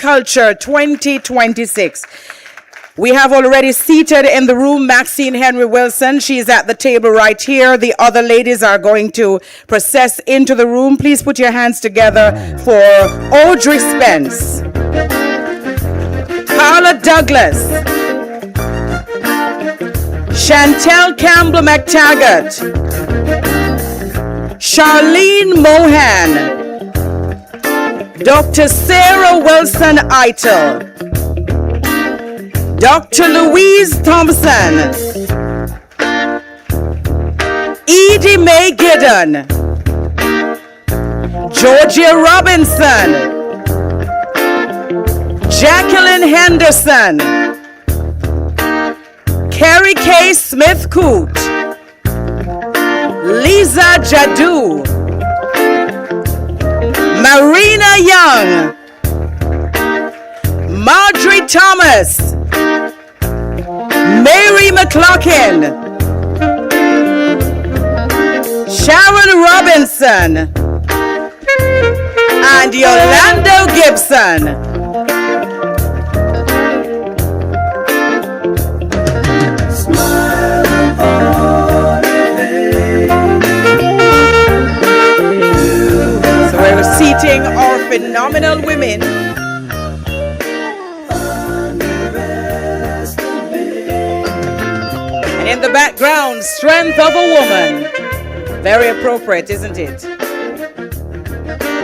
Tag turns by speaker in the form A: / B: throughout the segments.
A: Agriculture 2026. We have already seated in the room Maxine Henry Wilson. She's at the table right here. The other ladies are going to process into the room. Please put your hands together for Audrey Spence, Carla Douglas, Chantel Campbell McTaggart, Charlene Mohan, Dr. Sarah Wilson Eitel, Dr. Louise Thompson, Edie Mae Giddon, Georgia Robinson, Jacqueline Henderson, Carrie K. Smith-Coote, Lisa Jadu, Marina Young, Marjorie Thomas, Mary McLaughlin, Sharon Robinson, and Yolanda Gibson. So we're seating our phenomenal women. In the background, Strength of a Woman. Very appropriate, isn't it?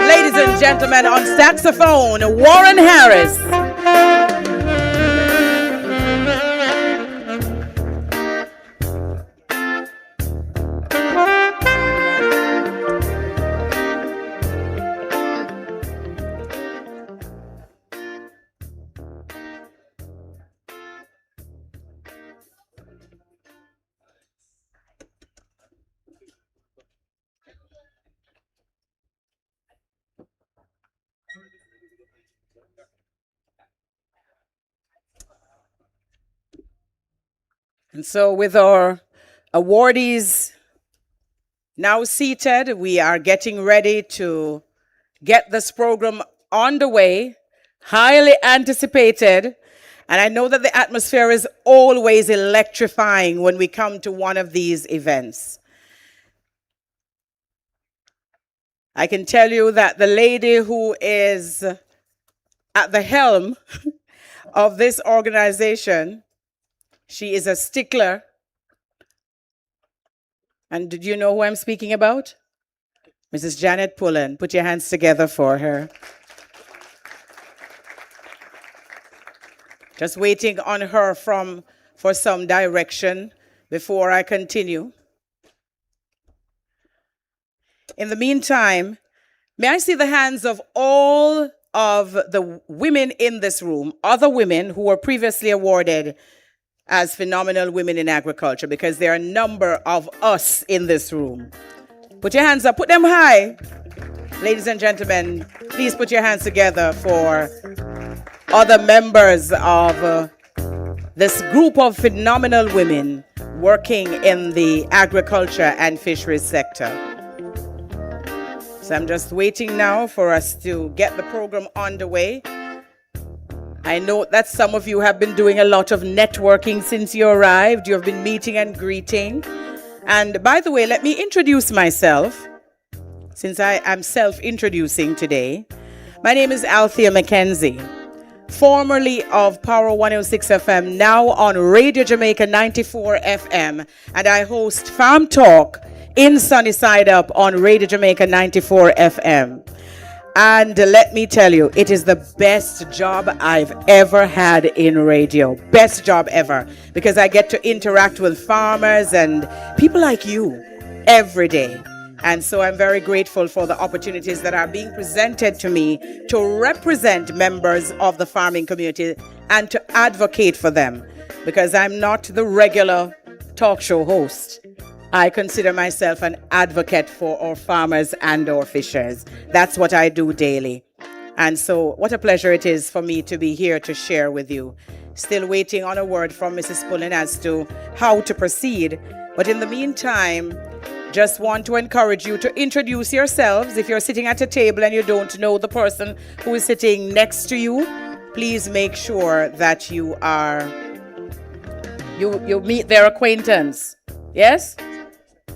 A: Ladies and gentlemen, on saxophone, Warren Harris. And so with our awardees now seated, we are getting ready to get this program on the way, highly anticipated. And I know that the atmosphere is always electrifying when we come to one of these events. I can tell you that the lady who is at the helm of this organization, she is a stickler. And do you know who I'm speaking about? Mrs. Janet Pullen. Put your hands together for her. Just waiting on her for some direction before I continue. In the meantime, may I see the hands of all of the women in this room, other women who were previously awarded as phenomenal women in agriculture, because there are a number of us in this room. Put your hands up, put them high. Ladies and gentlemen, please put your hands together for other members of this group of phenomenal women working in the agriculture and fisheries sector. So I'm just waiting now for us to get the program underway. I know that some of you have been doing a lot of networking since you arrived. You have been meeting and greeting. And by the way, let me introduce myself, since I am self-introducing today. My name is Althea McKenzie, formerly of Power 106 FM, now on Radio Jamaica 94 FM. And I host Farm Talk in Sunnyside Up on Radio Jamaica 94 FM. And let me tell you, it is the best job I've ever had in radio. Best job ever. Because I get to interact with farmers and people like you every day. And so I'm very grateful for the opportunities that are being presented to me to represent members of the farming community and to advocate for them. Because I'm not the regular talk show host. I consider myself an advocate for our farmers and our fishers. That's what I do daily. And so what a pleasure it is for me to be here to share with you. Still waiting on a word from Mrs. Pullen as to how to proceed. But in the meantime, just want to encourage you to introduce yourselves. If you're sitting at a table and you don't know the person who is sitting next to you, please make sure that you meet their acquaintance. Yes?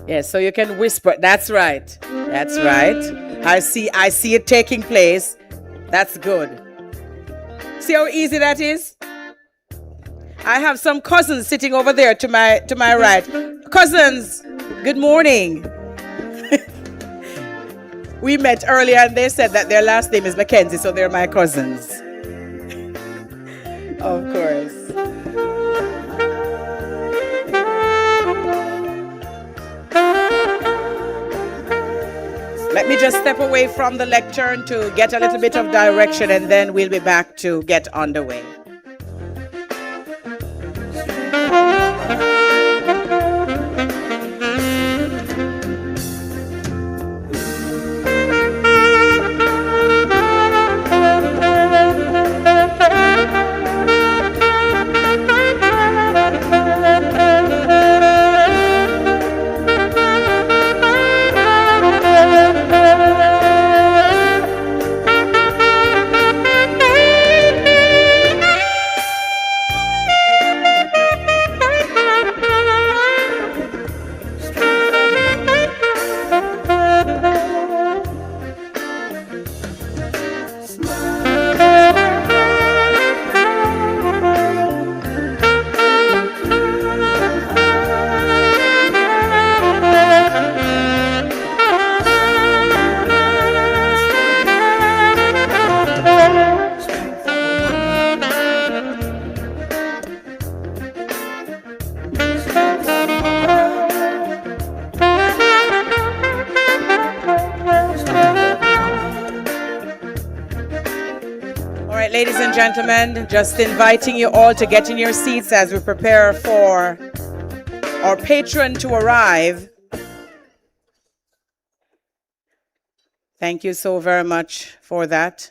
A: Yes, so you can whisper. That's right. That's right. I see it taking place. That's good. See how easy that is? I have some cousins sitting over there to my right. Cousins, good morning. We met earlier and they said that their last name is Mackenzie, so they're my cousins. Of course. Let me just step away from the lectern to get a little bit of direction, and then we'll be back to get underway. Ladies and gentlemen, just inviting you all to get in your seats as we prepare for our patron to arrive. Thank you so very much for that.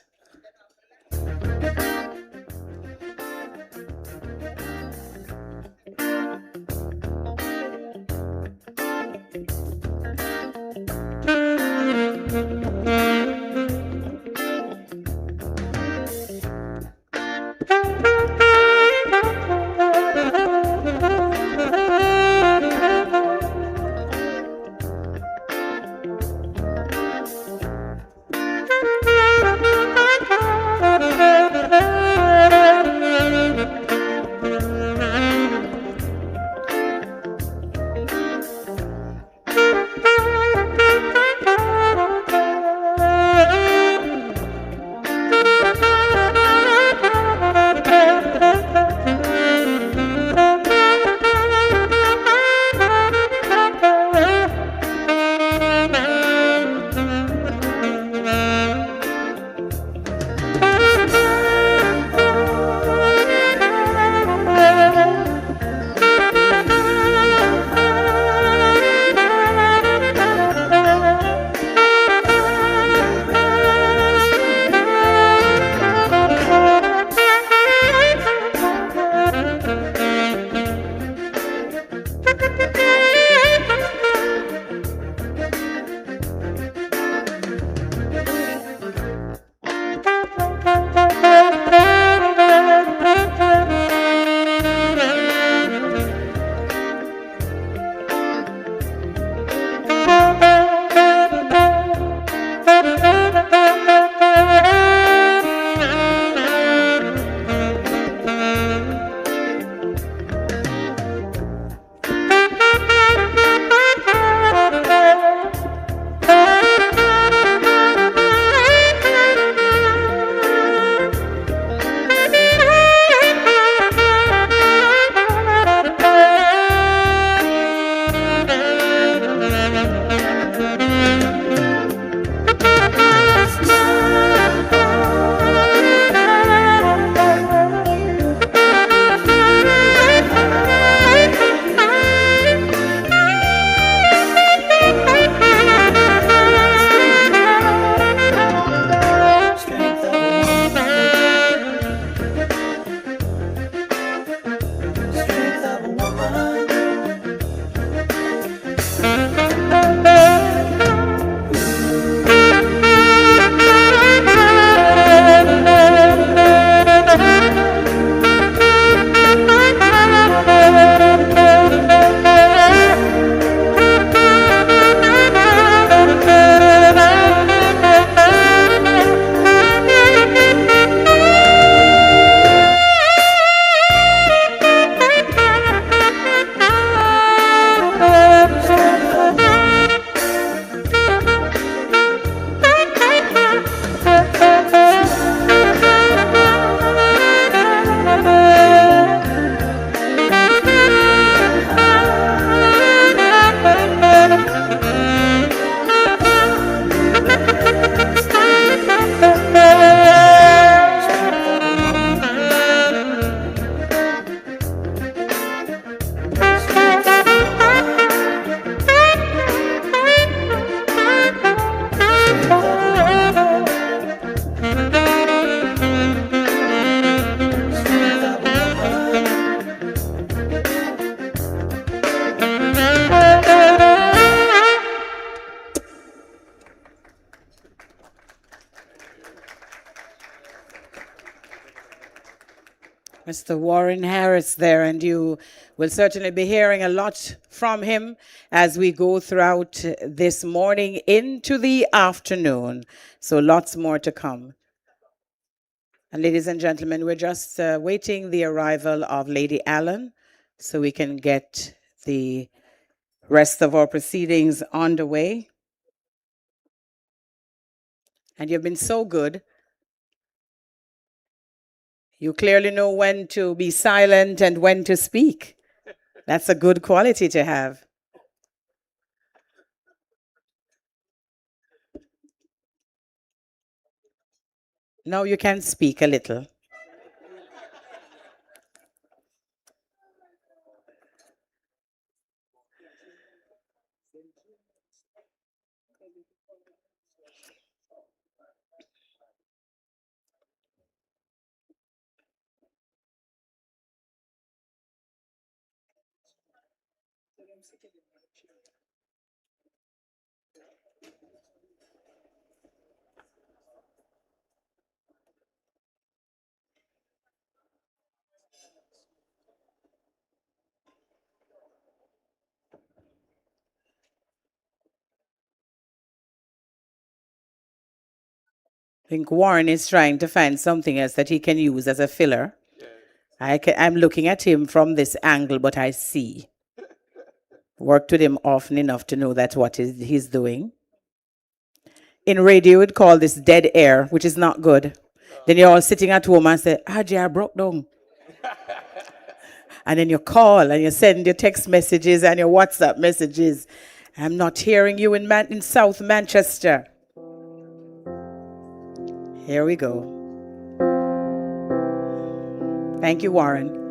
A: Mr. Warren Harris there, and you will certainly be hearing a lot from him as we go throughout this morning into the afternoon. So lots more to come. And ladies and gentlemen, we're just waiting the arrival of Lady Allen so we can get the rest of our proceedings underway. And you've been so good. You clearly know when to be silent and when to speak. That's a good quality to have. Now you can speak a little. I think Warren is trying to find something else that he can use as a filler. I'm looking at him from this angle, but I see. Worked with him often enough to know that's what he's doing. In radio, we'd call this dead air, which is not good. Then you're all sitting at home and say, Haji, I broke down. And then you call and you send your text messages and your WhatsApp messages. I'm not hearing you in South Manchester. Here we go. Thank you, Warren.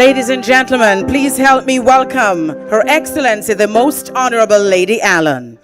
A: Ladies and gentlemen, please help me welcome Her Excellency, the Most Honorable Lady Allen.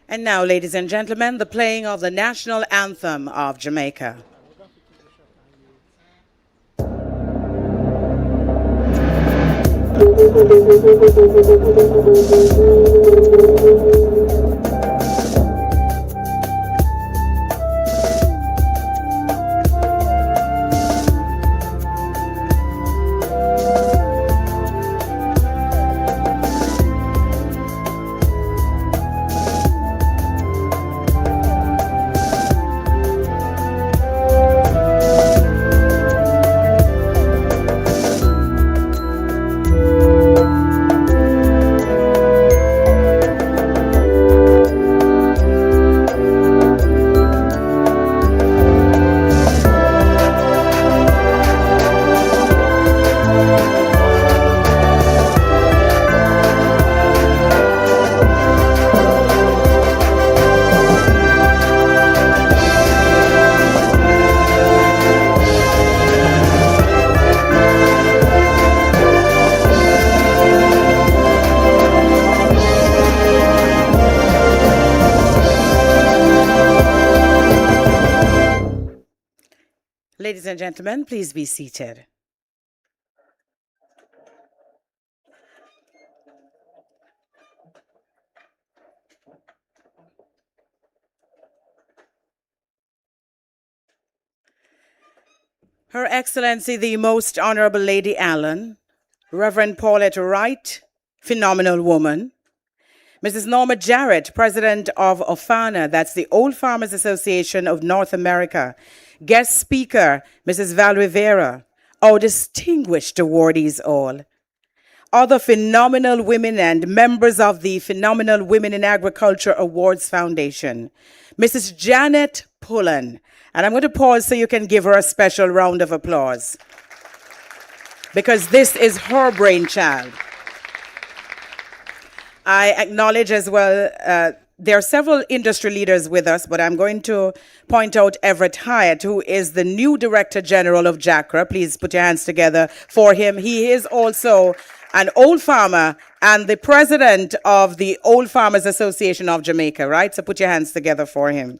A: And now, ladies and gentlemen, the playing of the national anthem of Jamaica. Ladies and gentlemen, please be seated. Her Excellency, the Most Honorable Lady Allen, Reverend Paulette Wright, phenomenal woman, Mrs. Norma Jarrett, President of OFANA, that's the Old Farmers Association of North America, guest speaker, Mrs. Val Rivera, our distinguished awardees all, other phenomenal women and members of the Phenomenal Women in Agriculture Awards Foundation, Mrs. Janet Pullen, and I'm going to pause so you can give her a special round of applause because this is her brainchild. I acknowledge as well, there are several industry leaders with us, but I'm going to point out Everett Hyatt, who is the new Director General of JACRA. Please put your hands together for him. He is also an old farmer and the president of the Old Farmers Association of Jamaica, right? So put your hands together for him.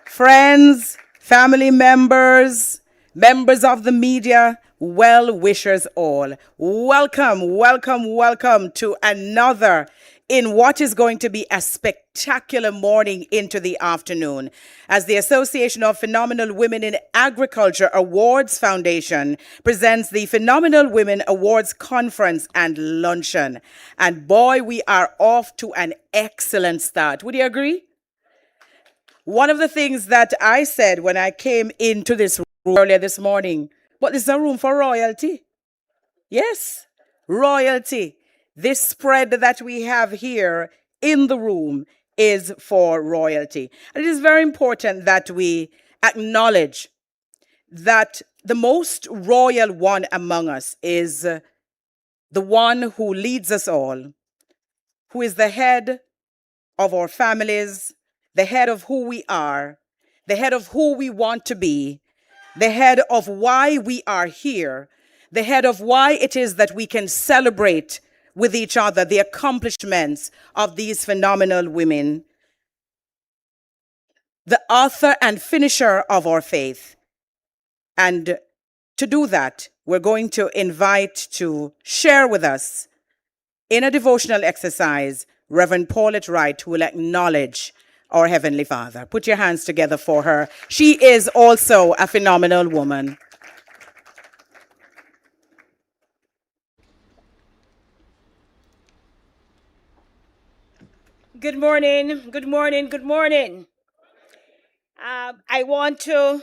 A: Friends, family members, members of the media, well-wishers all. Welcome, welcome, welcome to another in what is going to be a spectacular morning into the afternoon as the Association of Phenomenal Women in Agriculture Awards Foundation presents the Phenomenal Women Awards Conference and Luncheon. And boy, we are off to an excellent start. Would you agree? One of the things that I said when I came into this room earlier this morning, but this is a room for royalty. Yes, royalty. This spread that we have here in the room is for royalty. And it is very important that we acknowledge that the most royal one among us is the one who leads us all, who is the head of our families, the head of who we are, the head of who we want to be, the head of why we are here, the head of why it is that we can celebrate with each other the accomplishments of these phenomenal women, the author and finisher of our faith. And to do that, we're going to invite to share with us in a devotional exercise, Reverend Paulette Wright, who will acknowledge our Heavenly Father. Put your hands together for her. She is also a phenomenal woman.
B: Good morning, good morning, good morning. I want to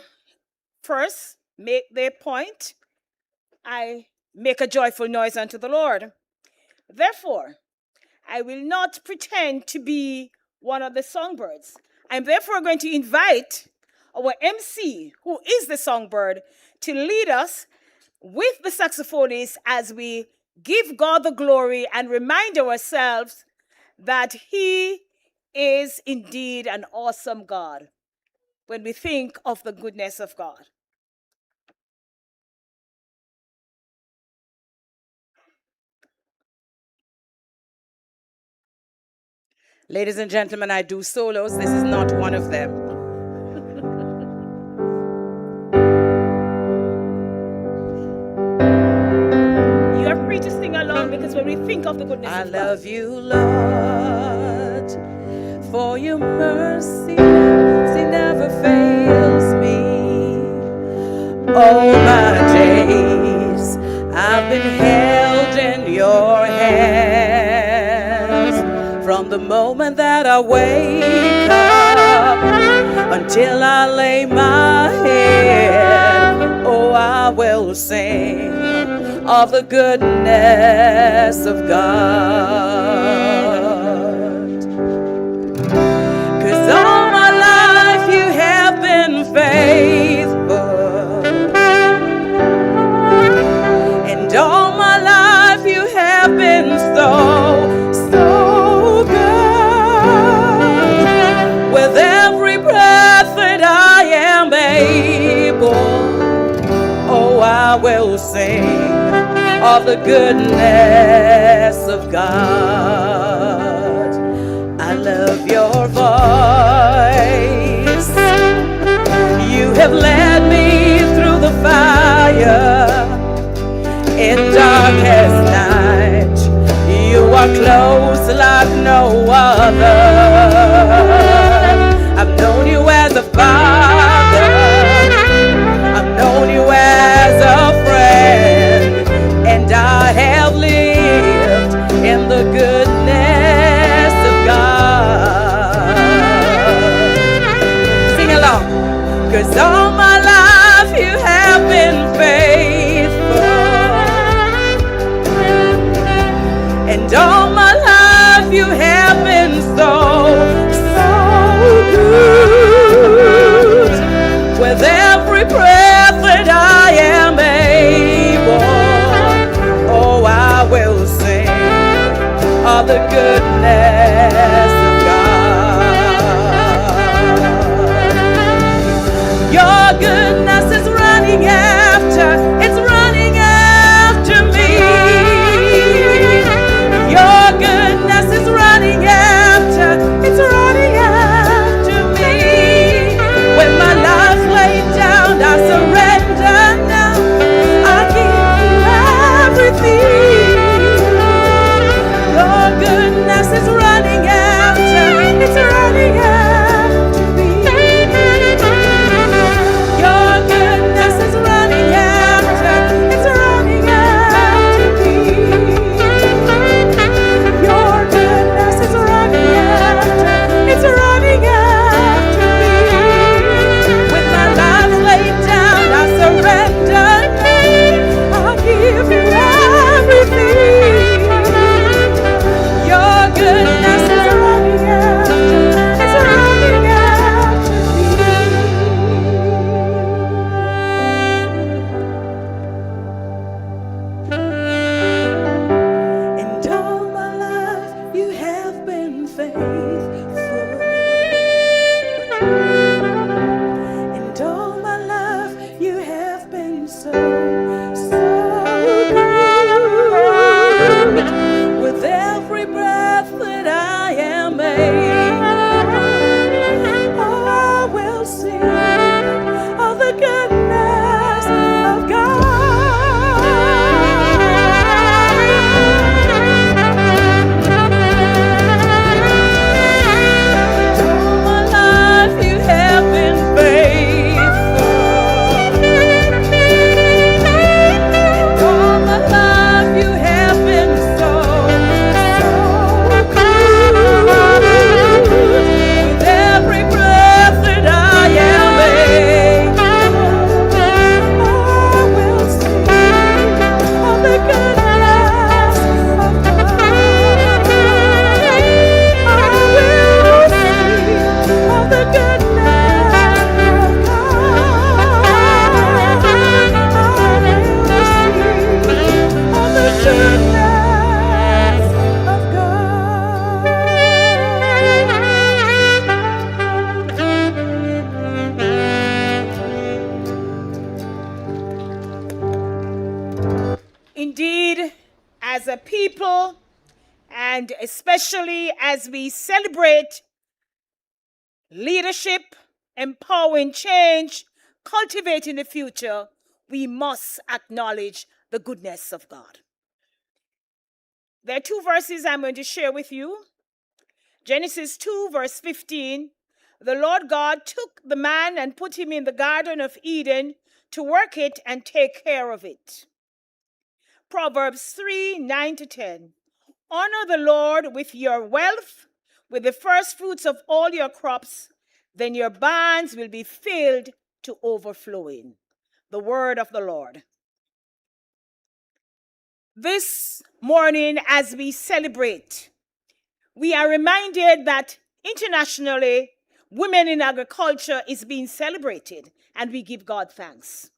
B: first make the point. I make a joyful noise unto the Lord. Therefore, I will not pretend to be one of the songbirds. I'm therefore going to invite our MC, who is the songbird, to lead us with the saxophonist as we give God the glory and remind ourselves that He is indeed an awesome God when we think of the goodness of God.
A: Ladies and gentlemen, I do solos. This is not one of them.
B: You are free to sing along because when we think of the goodness
A: I
B: of God,
A: love you, Lord, for your mercy never fails me. All my days I've been held in your hands from the moment that I wake up until I lay my head. Oh, I will sing of the goodness of God. 'Cause all my life you have been faithful, and all my life you have been so good. With every breath that I am able, oh, I will sing of the goodness of God. I love your voice. are close like no other. I've known you as a father. I've known you as a friend. And I have lived in the goodness of God. Sing along. 'Cause all my life you have been faithful. And all my life you have been so good. With every breath that I am able, oh, I will sing of the goodness of God. Your goodness is running after, it's running after me. Your goodness is running after, it's running after me. When my life laid down, I surrender now. I give you everything. Your goodness is running after, it's running after me. Your goodness is running after, it's running after me. Your goodness is running after, it's running after me. With my life laid down, I surrender now. I give you everything. Your goodness is running after, it's running after me. And all my life you have been faithful. And all my life you have been so good. With every breath that I am able, oh, I will sing of the goodness of God. All my life you have been faithful. All my life you have been so good. With every breath that I am able, I will sing of the goodness of God. I will sing of the goodness of God. I will sing of the goodness of God.
B: Indeed, as a people, and especially as we celebrate leadership, empowering change, cultivating the future, we must acknowledge the goodness of God. There are two verses I'm going to share with you. Genesis 2, verse 15. The Lord God took the man and put him in the Garden of Eden to work it and take care of it. Proverbs 3, 9 to 10. Honor the Lord with your wealth, with the first fruits of all your crops, then your barns will be filled to overflowing. The word of the Lord. This morning, as we celebrate, we are reminded that internationally, women in agriculture is being celebrated, and we give God thanks.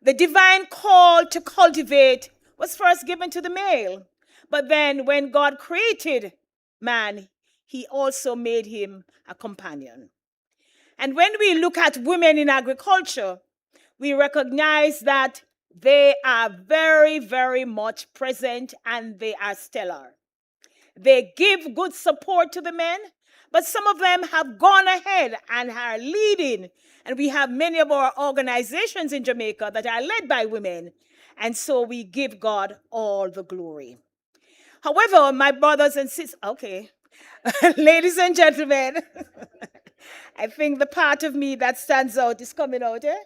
B: The divine call to cultivate was first given to the male, but then when God created man, he also made him a companion. And when we look at women in agriculture, we recognize that they are very, very much present and they are stellar. They give good support to the men, but some of them have gone ahead and are leading. And we have many of our organizations in Jamaica that are led by women. And so we give God all the glory. However, my brothers and sisters, okay, ladies and gentlemen, I think the part of me that stands out is coming out, eh?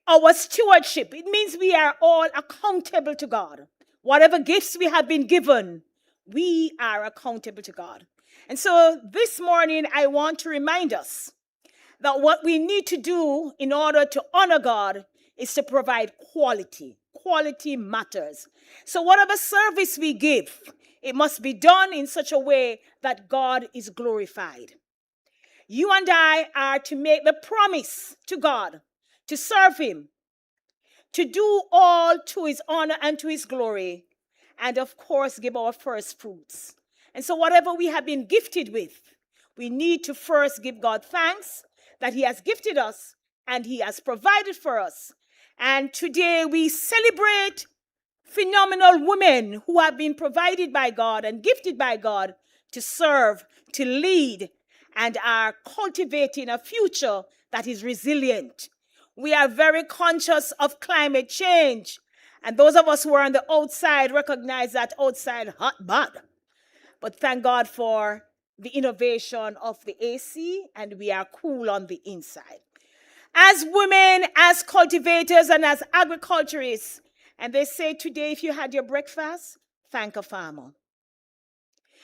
B: Our stewardship, it means we are all accountable to God. Whatever gifts we have been given, we are accountable to God. And so this morning, I want to remind us that what we need to do in order to honor God is to provide quality. Quality matters. So whatever service we give, it must be done in such a way that God is glorified. You and I are to make the promise to God to serve him, to do all to his honor and to his glory, and of course, give our first fruits. And so whatever we have been gifted with, we need to first give God thanks that he has gifted us and he has provided for us. And today we celebrate phenomenal women who have been provided by God and gifted by God to serve, to lead, and are cultivating a future that is resilient. We are very conscious of climate change. And those of us who are on the outside recognize that outside hot bad. But thank God for the innovation of the AC, and we are cool on the inside. As women, as cultivators, and as agriculturists, and they say today, if you had your breakfast, thank a farmer.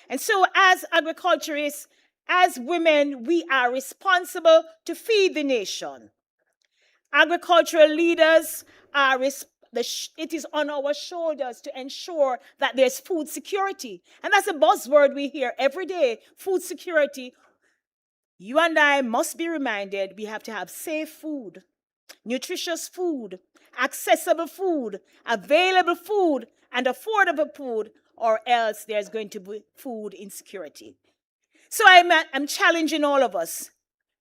B: And so as agriculturists, as women, we are responsible to feed the nation. Agricultural leaders it is on our shoulders to ensure that there's food security. And that's a buzzword we hear every day, food security. You and I must be reminded we have to have safe food, nutritious food, accessible food, available food, and affordable food, or else there's going to be food insecurity. So I'm challenging all of us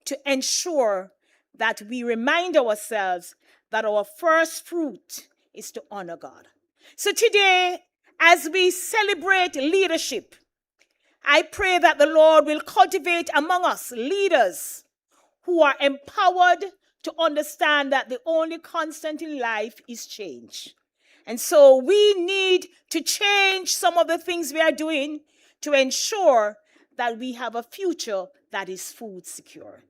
B: to ensure that we remind ourselves that our first fruit is to honor God. So today, as we celebrate leadership, I pray that the Lord will cultivate among us leaders who are empowered to understand that the only constant in life is change. And so we need to change some of the things we are doing to ensure that we have a future that is food secure.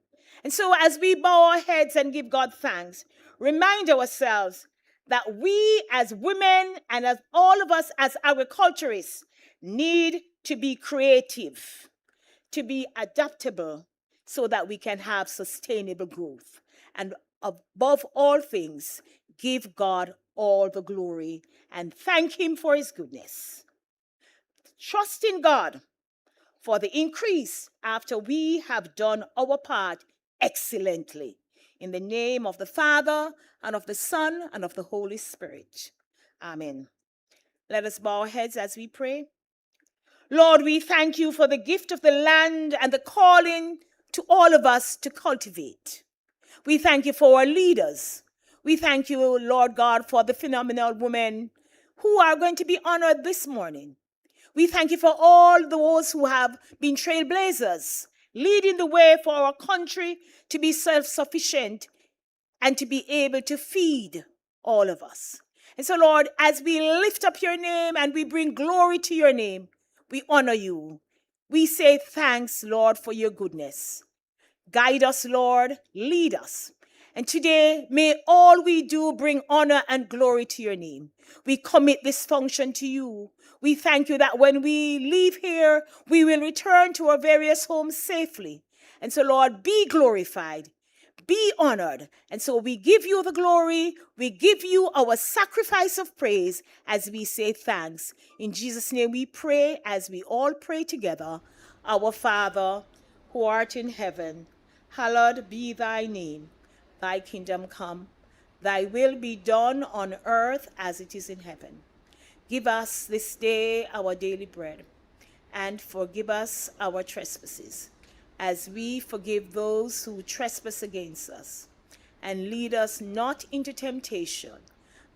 B: And so as we bow our heads and give God thanks, remind ourselves that we as women and as all of us as agriculturists need to be creative, to be adaptable so that we can have sustainable growth. And above all things, give God all the glory and thank him for his goodness. Trust in God for the increase after we have done our part excellently. In the name of the Father, and of the Son, and of the Holy Spirit. Amen. Let us bow our heads as we pray. Lord, we thank you for the gift of the land and the calling to all of us to cultivate. We thank you for our leaders. We thank you, Lord God, for the phenomenal women who are going to be honored this morning. We thank you for all those who have been trailblazers, leading the way for our country to be self-sufficient and to be able to feed all of us. And so, Lord, as we lift up your name and we bring glory to your name, we honor you. We say thanks, Lord, for your goodness. Guide us, Lord, lead us. And today, may all we do bring honor and glory to your name. We commit this function to you. We thank you that when we leave here, we will return to our various homes safely. And so, Lord, be glorified, be honored. And so we give you the glory. We give you our sacrifice of praise as we say thanks. In Jesus' name we pray as we all pray together. Our Father, who art in heaven, hallowed be thy name. Thy kingdom come, thy will be done on earth as it is in heaven. Give us this day our daily bread, and forgive us our trespasses, as we forgive those who trespass against us. And lead us not into temptation,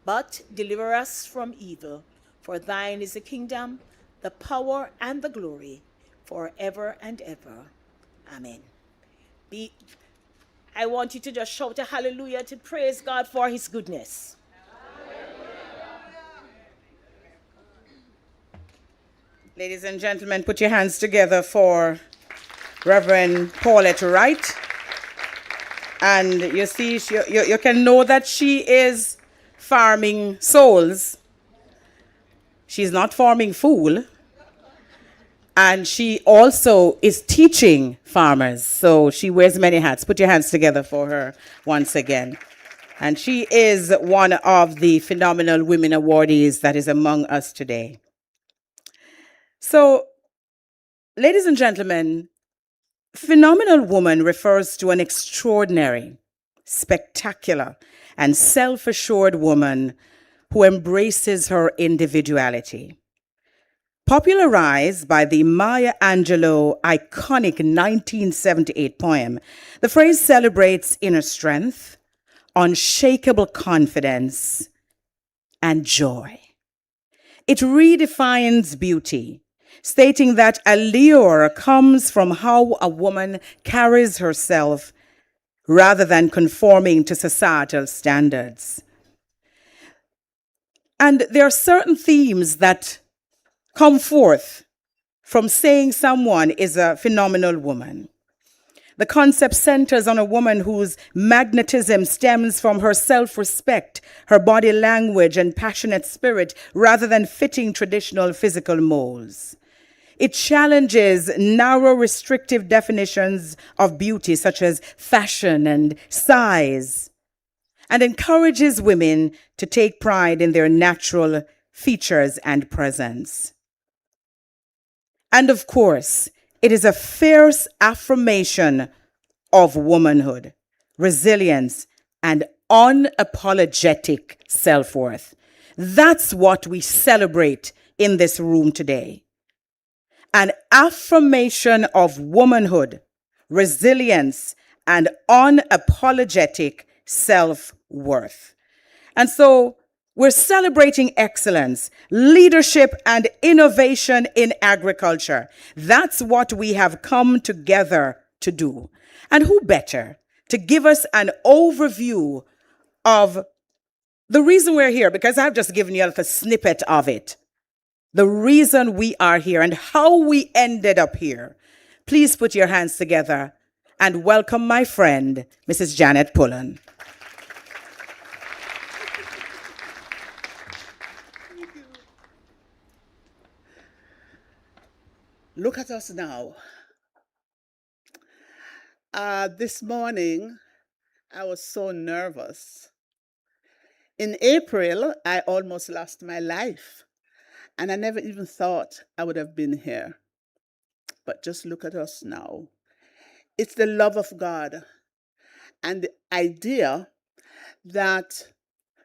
B: but deliver us from evil. For thine is the kingdom, the power, and the glory, forever and ever. Amen. I want you to just shout a hallelujah to praise God for his goodness.
A: Ladies and gentlemen, put your hands together for Reverend Paulette Wright. And you see, you can know that she is farming souls. She's not farming fool. And she also is teaching farmers. So she wears many hats. Put your hands together for her once again. And she is one of the phenomenal women awardees that is among us today. So, ladies and gentlemen, phenomenal woman refers to an extraordinary, spectacular, and self-assured woman who embraces her individuality. Popularized by the Maya Angelou iconic 1978 poem, the phrase celebrates inner strength, unshakable confidence, and joy. It redefines beauty, stating that allure comes from how a woman carries herself rather than conforming to societal standards. And there are certain themes that come forth from saying someone is a phenomenal woman. The concept centers on a woman whose magnetism stems from her self-respect, her body language, and passionate spirit, rather than fitting traditional physical molds. It challenges narrow, restrictive definitions of beauty, such as fashion and size, and encourages women to take pride in their natural features and presence. And of course, it is a fierce affirmation of womanhood, resilience, and unapologetic self-worth. That's what we celebrate in this room today. An affirmation of womanhood, resilience, and unapologetic self-worth. And so we're celebrating excellence, leadership, and innovation in agriculture. That's what we have come together to do. And who better to give us an overview of the reason we're here, because I've just given you a little snippet of it. The reason we are here and how we ended up here. Please put your hands together and welcome my friend, Mrs. Janet Pullen.
C: Look at us now. This morning, I was so nervous. In April, I almost lost my life, and I never even thought I would have been here. But just look at us now. It's the love of God and the idea that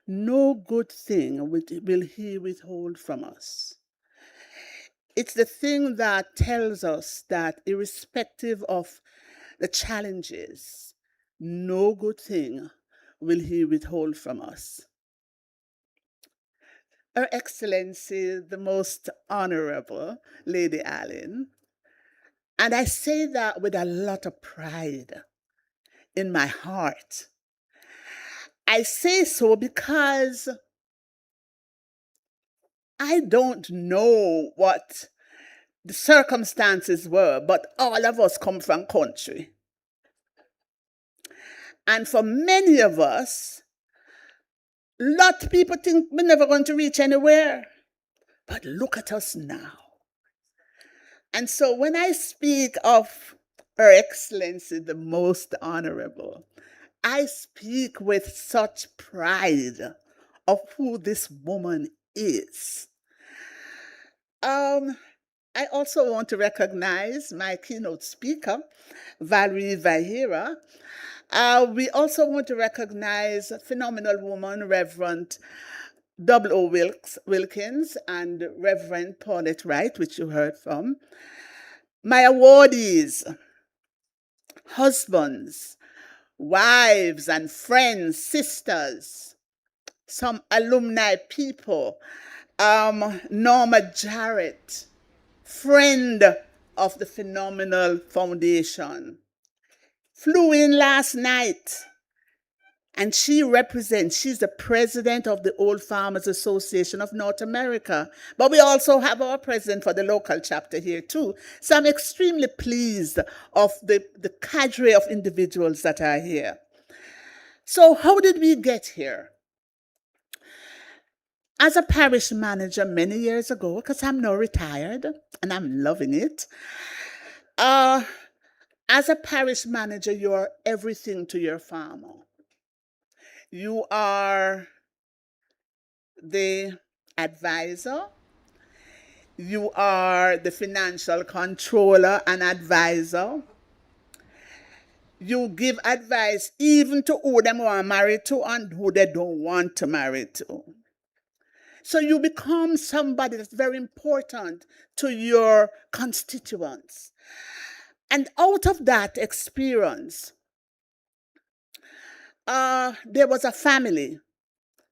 C: no good thing will He withhold from us. It's the thing that tells us that irrespective of the challenges, no good thing will He withhold from us. Her Excellency, the Most Honorable Lady Allen, and I say that with a lot of pride in my heart. I say so because I don't know what the circumstances were, but all of us come from country. And for many of us, a lot of people think we're never going to reach anywhere. But look at us now. And so when I speak of Her Excellency, the Most Honorable, I speak with such pride of who this woman is. I also want to recognize my keynote speaker, Valerie Vahira. We also want to recognize a phenomenal woman, Reverend W.O. Wilkins and Reverend Paulette Wright, which you heard from. My awardees, husbands, wives and friends, sisters, some alumni people, Norma Jarrett, friend of the Phenomenal Foundation, flew in last night And she's the president of the Old Farmers Association of North America. But we also have our president for the local chapter here too. So I'm extremely pleased of the cadre of individuals that are here. So how did we get here? As a parish manager many years ago, because I'm now retired and I'm loving it, as a parish manager, you're everything to your farmer. You are the advisor. You are the financial controller and advisor. You give advice even to who they want to marry to and who they don't want to marry to. So you become somebody that's very important to your constituents. And out of that experience, there was a family,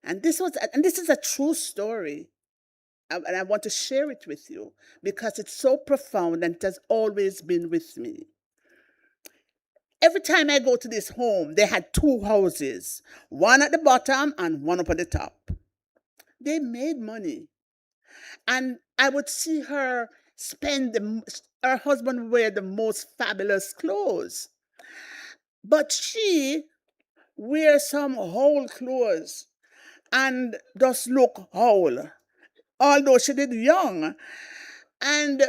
C: and this is a true story, and I want to share it with you because it's so profound and it has always been with me. Every time I go to this home, they had two houses, one at the bottom and one up at the top. They made money, and I would see her her husband would wear the most fabulous clothes, but she wear some whole clothes and just look whole, although she did young. And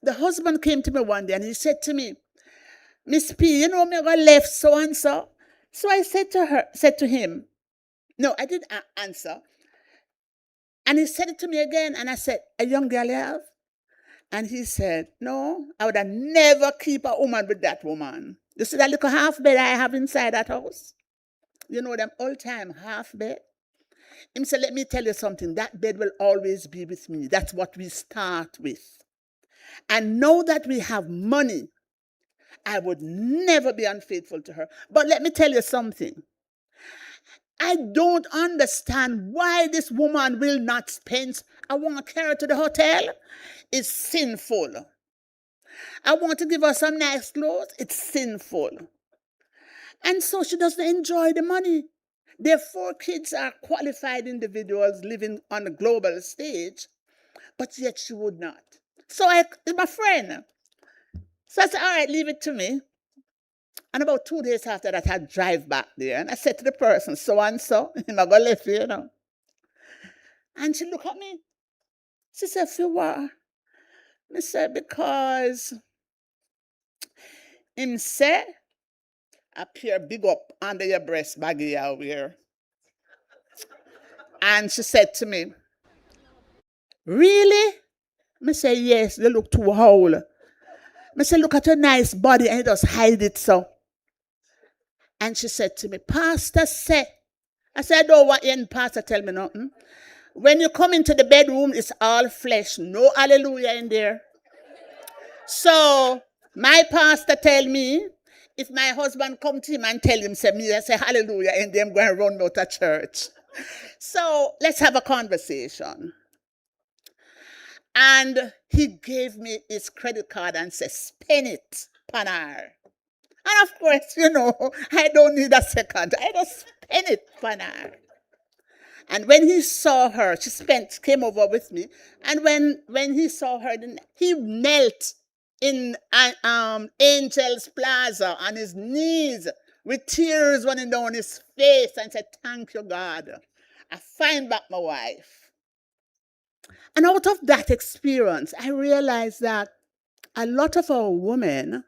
C: the husband came to me one day and he said to me, Miss P, you know me I left so and so. So I said to him, no, I didn't answer. And he said it to me again, and I said, a young girl you have? And he said, no, I would have never keep a woman with that woman. You see that little half bed I have inside that house? You know them all-time half bed? Him said, let me tell you something. That bed will always be with me. That's what we start with. And now that we have money, I would never be unfaithful to her. But let me tell you something. I don't understand why this woman will not spend. I want to carry her to the hotel. It's sinful. I want to give her some nice clothes. It's sinful. And so she doesn't enjoy the money. Their 4 kids are qualified individuals living on the global stage, but yet she would not. So my friend. So I said, all right, leave it to me. And about 2 days after that, I drive back there. And I said to the person, so and so, I'm going to leave you, you know. And she looked at me. She said, for what? I said, because him say, appear big up under your breast baggy you wear. And she said to me, really? I said, yes, they look too whole. I said, look at your nice body, and you just hide it so. And she said to me, Pastor said. I said, I don't want any pastor tell me nothing. When you come into the bedroom, it's all flesh. No hallelujah in there. So my pastor tell me, if my husband come to him and tell him, say me, I say hallelujah, and them going to run out of church. So let's have a conversation. And he gave me his credit card and said, spend it, Panar. And of course, you know, I don't need a second. I just spend it, Panar. And when he saw her, she came over with me. And when he saw her, he knelt in Angel's Plaza on his knees with tears running down his face and said, thank you, God. I find back my wife. And out of that experience, I realized that a lot of our women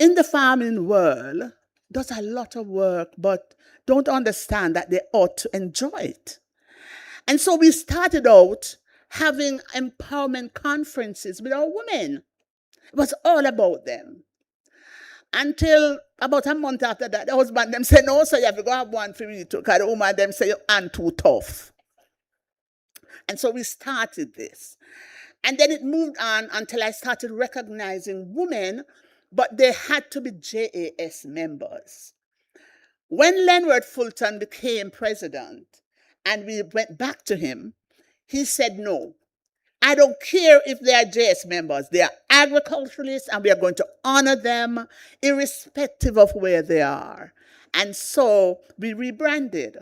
C: in the farming world does a lot of work, but don't understand that they ought to enjoy it. And so we started out having empowerment conferences with our women. It was all about them. Until about a month after that, the husband them said, no, so you have to go have one for me too, because the woman them say, you're too tough. And so we started this. And then it moved on until I started recognizing women, but they had to be JAS members. When Leonard Fulton became president and we went back to him, he said, no, I don't care if they are JS members. They are agriculturalists, and we are going to honor them irrespective of where they are. And so we rebranded.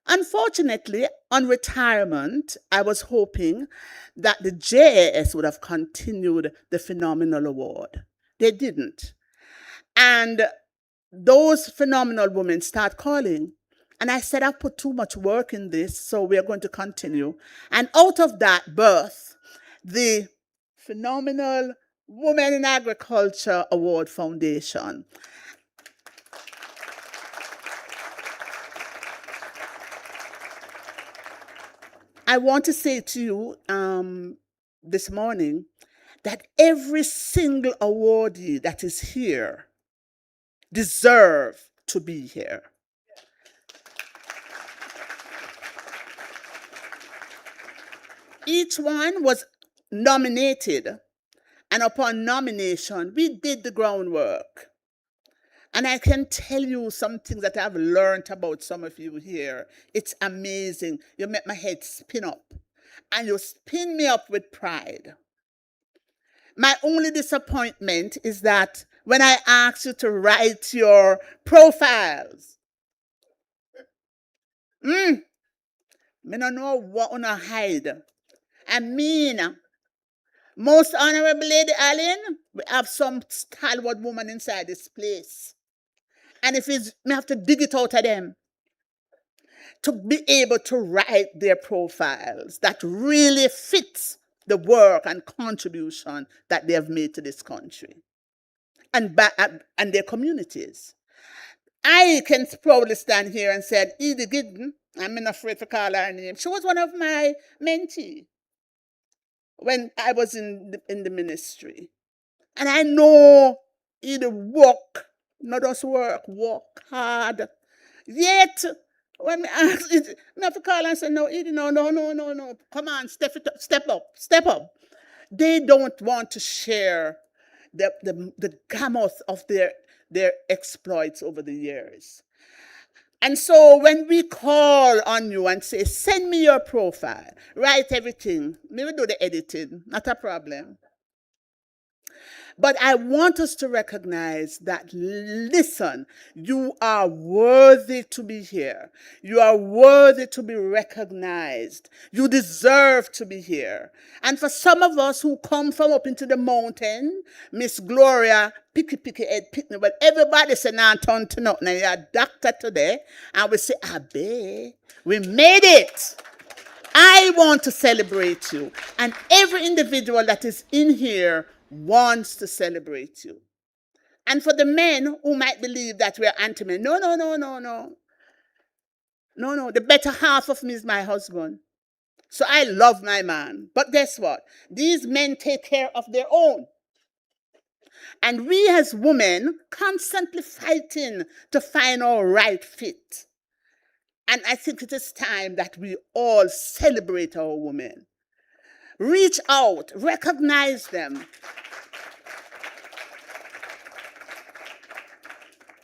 C: Unfortunately, on retirement, I was hoping that the JAS would have continued the Phenomenal Award. They didn't. And those phenomenal women start calling. And I said, I've put too much work in this, so we're going to continue. And out of that birth, the Phenomenal Women in Agriculture Award Foundation. I want to say to you this morning that every single awardee that is here deserve to be here. Each one was nominated, and upon nomination, we did the groundwork. And I can tell you some things that I've learned about some of you here. It's amazing. You make my head spin up, and you spin me up with pride. My only disappointment is that when I ask you to write your profiles, me don't know what una hide. I mean, most honorable Lady Allen, we have some stalwart woman inside this place. And if it's, me have to dig it out of them to be able to write their profiles that really fits the work and contribution that they have made to this country and their communities. I can proudly stand here and say, Edie Giddens, I'm not afraid to call her name. She was one of my mentees when I was in the ministry. And I know Edie work, not just work hard. Yet, when I ask Edie, I have to call her and say, no, Edie, no. Come on, step up. They don't want to share the gamut of their exploits over the years. And so when we call on you and say, send me your profile, write everything, maybe do the editing, not a problem. But I want us to recognize that, listen, you are worthy to be here. You are worthy to be recognized. You deserve to be here. And for some of us who come from up into the mountain, Miss Gloria, picky head, pick me, but everybody say, nah, turn to nothing. And you're a doctor today. And we say, Abe, we made it. I want to celebrate you. And every individual that is in here wants to celebrate you. And for the men who might believe that we're anti-men, no. The better half of me is my husband. So I love my man. But guess what? These men take care of their own. And we as women constantly fighting to find our right fit. And I think it is time that we all celebrate our women. Reach out, recognize them.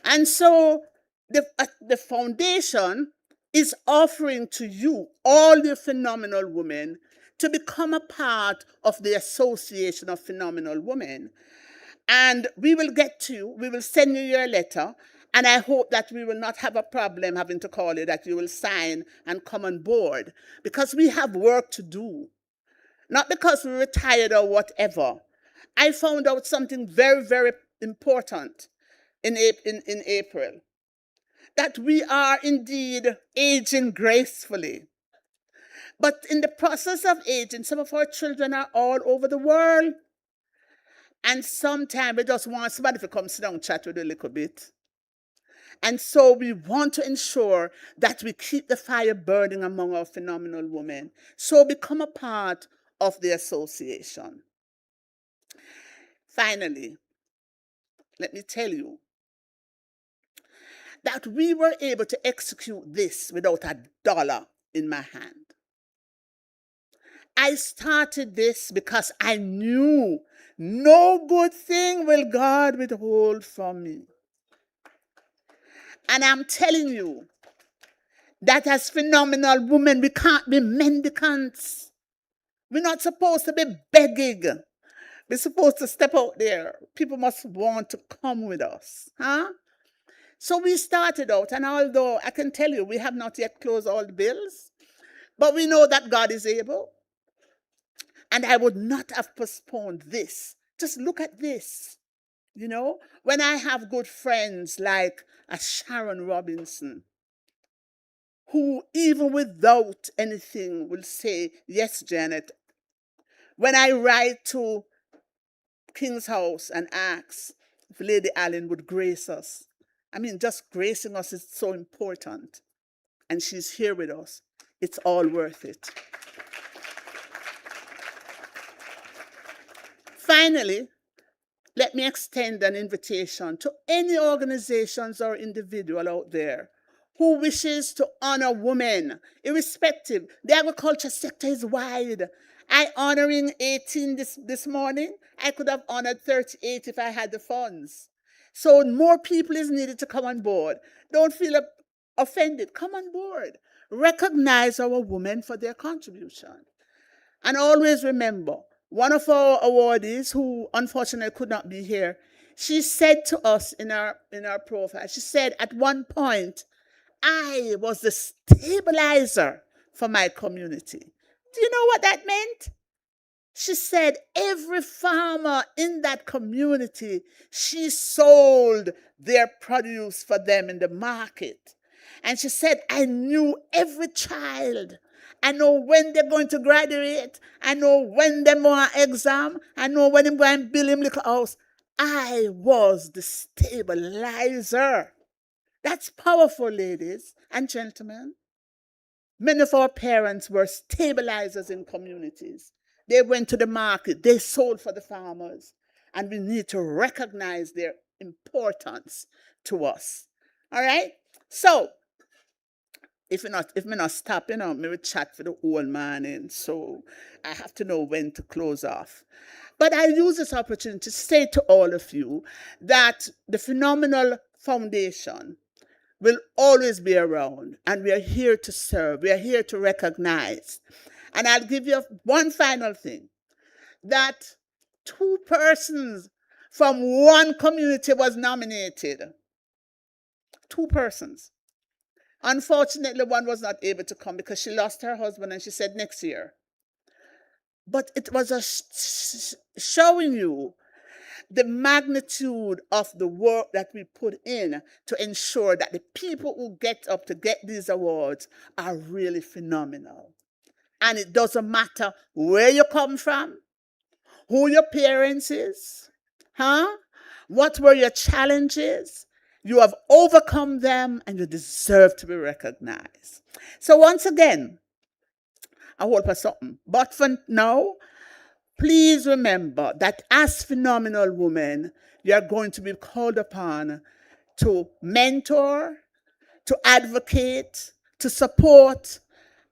C: And so the foundation is offering to you, all the phenomenal women, to become a part of the Association of Phenomenal Women. And we will get to you, we will send you your letter, and I hope that we will not have a problem having to call you, that you will sign and come on board, because we have work to do. Not because we're retired or whatever. I found out something very, very important in April. That we are indeed aging gracefully. But in the process of aging, some of our children are all over the world. And sometimes we just want somebody to come sit down and chat with a little bit. And so we want to ensure that we keep the fire burning among our phenomenal women. So become a part of the association. Finally, let me tell you that we were able to execute this without $1 in my hand. I started this because I knew no good thing will God withhold from me. And I'm telling you that as phenomenal women, we can't be mendicants. We're not supposed to be begging. We're supposed to step out there. People must want to come with us. Huh? So we started out, and although I can tell you we have not yet closed all the bills, but we know that God is able. And I would not have postponed this. Just look at this. You know, when I have good friends like a Sharon Robinson, who even without anything will say, yes, Janet. When I write to King's House and ask if Lady Allen would grace us, I mean, just gracing us is so important. And she's here with us. It's all worth it. Finally, let me extend an invitation to any organizations or individual out there who wishes to honor women, irrespective. The agriculture sector is wide. I honoring 18 this morning. I could have honored 38 if I had the funds. So more people is needed to come on board. Don't feel offended. Come on board. Recognize our women for their contribution. And always remember, one of our awardees, who unfortunately could not be here, she said to us in our profile, she said, at one point, I was the stabilizer for my community. Do you know what that meant? She said every farmer in that community, she sold their produce for them in the market. And she said, I knew every child. I know when they're going to graduate. I know when they're on exam. I know when I'm going to build him little house. I was the stabilizer. That's powerful, ladies and gentlemen. Many of our parents were stabilizers in communities. They went to the market. They sold for the farmers. And we need to recognize their importance to us. All right? So, if me not stop, me will chat for the whole morning. So I have to know when to close off. But I use this opportunity to say to all of you that the Phenomenal Foundation will always be around, and we are here to serve. We are here to recognize. And I'll give you one final thing, that 2 persons from one community was nominated. 2 persons. Unfortunately, one was not able to come because she lost her husband and she said next year. But it was showing you the magnitude of the work that we put in to ensure that the people who get up to get these awards are really phenomenal. And it doesn't matter where you come from, who your parents is, what were your challenges. You have overcome them and you deserve to be recognized. So once again, I hope for something. But for now, please remember that as phenomenal women, you are going to be called upon to mentor, to advocate, to support.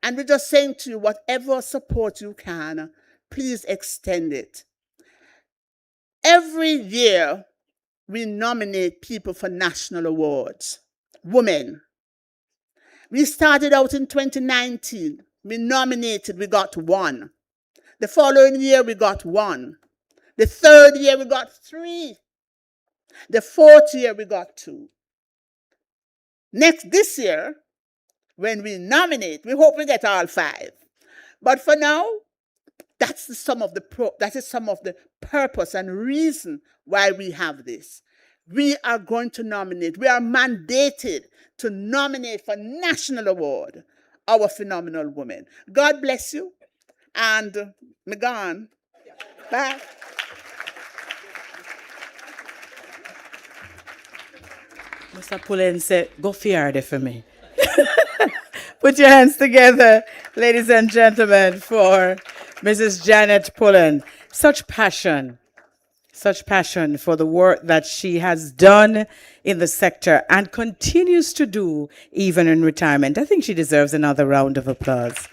C: And we're just saying to you, whatever support you can, please extend it. Every year, we nominate people for national awards. Women. We started out in 2019. We nominated, we got 1. The following year, we got 1. The 3rd year, we got 3. The 4th year, we got 2. This year, when we nominate, we hope we get all 5. But for now, that is some of the purpose and reason why we have this. We are going to nominate. We are mandated to nominate for national award our phenomenal women. God bless you. And me gone. Bye.
A: Mr. Pullen said, go fear for me. Put your hands together, ladies and gentlemen, for Mrs. Janet Pullen. Such passion for the work that she has done in the sector and continues to do even in retirement. I think she deserves another round of applause.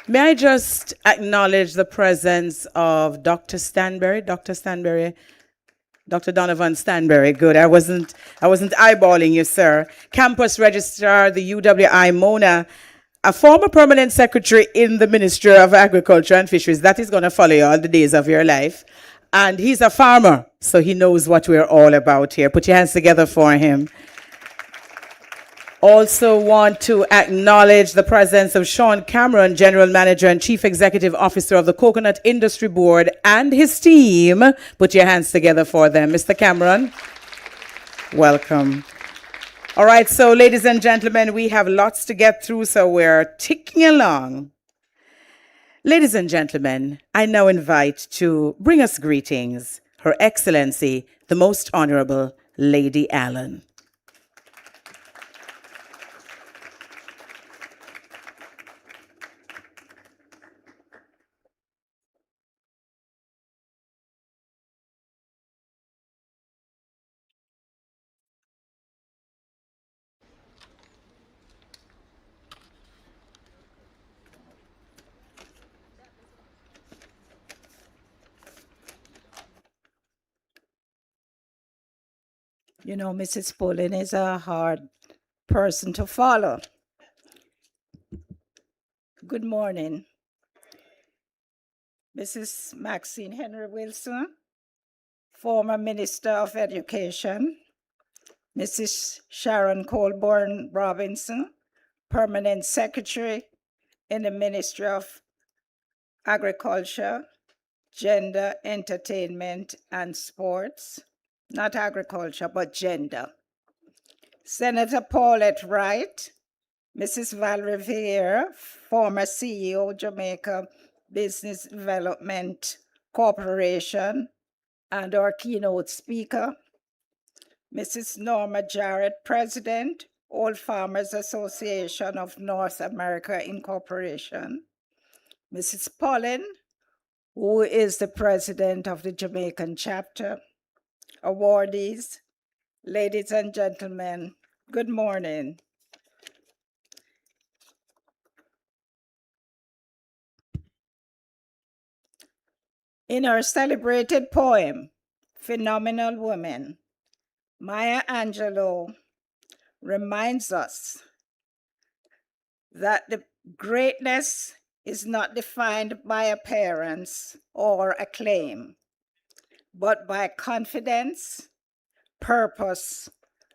A: May I just acknowledge the presence of Dr. Stanberry? Dr. Donovan Stanberry, good. I wasn't eyeballing you, sir. Campus Registrar, the UWI Mona, a former permanent secretary in the Ministry of Agriculture and Fisheries. That is going to follow you all the days of your life. And he's a farmer, so he knows what we're all about here. Put your hands together for him. Also want to acknowledge the presence of Sean Cameron, General Manager and Chief Executive Officer of the Coconut Industry Board, and his team. Put your hands together for them. Mr. Cameron, welcome. All right, so ladies and gentlemen, we have lots to get through, so we're ticking along. Ladies and gentlemen, I now invite to bring us greetings Her Excellency, the Most Honorable Lady Allen.
B: You know, Mrs. Pullen is a hard person to follow. Good morning. Mrs. Maxine Henry Wilson, former Minister of Education. Mrs. Sharon Colborne Robinson, Permanent Secretary in the Ministry of Agriculture, Gender, Entertainment, and Sports. Not agriculture, but gender. Senator Paulette Wright, Mrs. Valerie Vieira, former CEO, Jamaica Business Development Corporation, and our keynote speaker, Mrs. Norma Jarrett, President, Old Farmers Association of North America Incorporation, Mrs. Pullen, who is the President of the Jamaican chapter, awardees, ladies and gentlemen, good morning. In her celebrated poem, Phenomenal Women, Maya Angelou reminds us that the greatness is not defined by appearance or acclaim, but by confidence, purpose,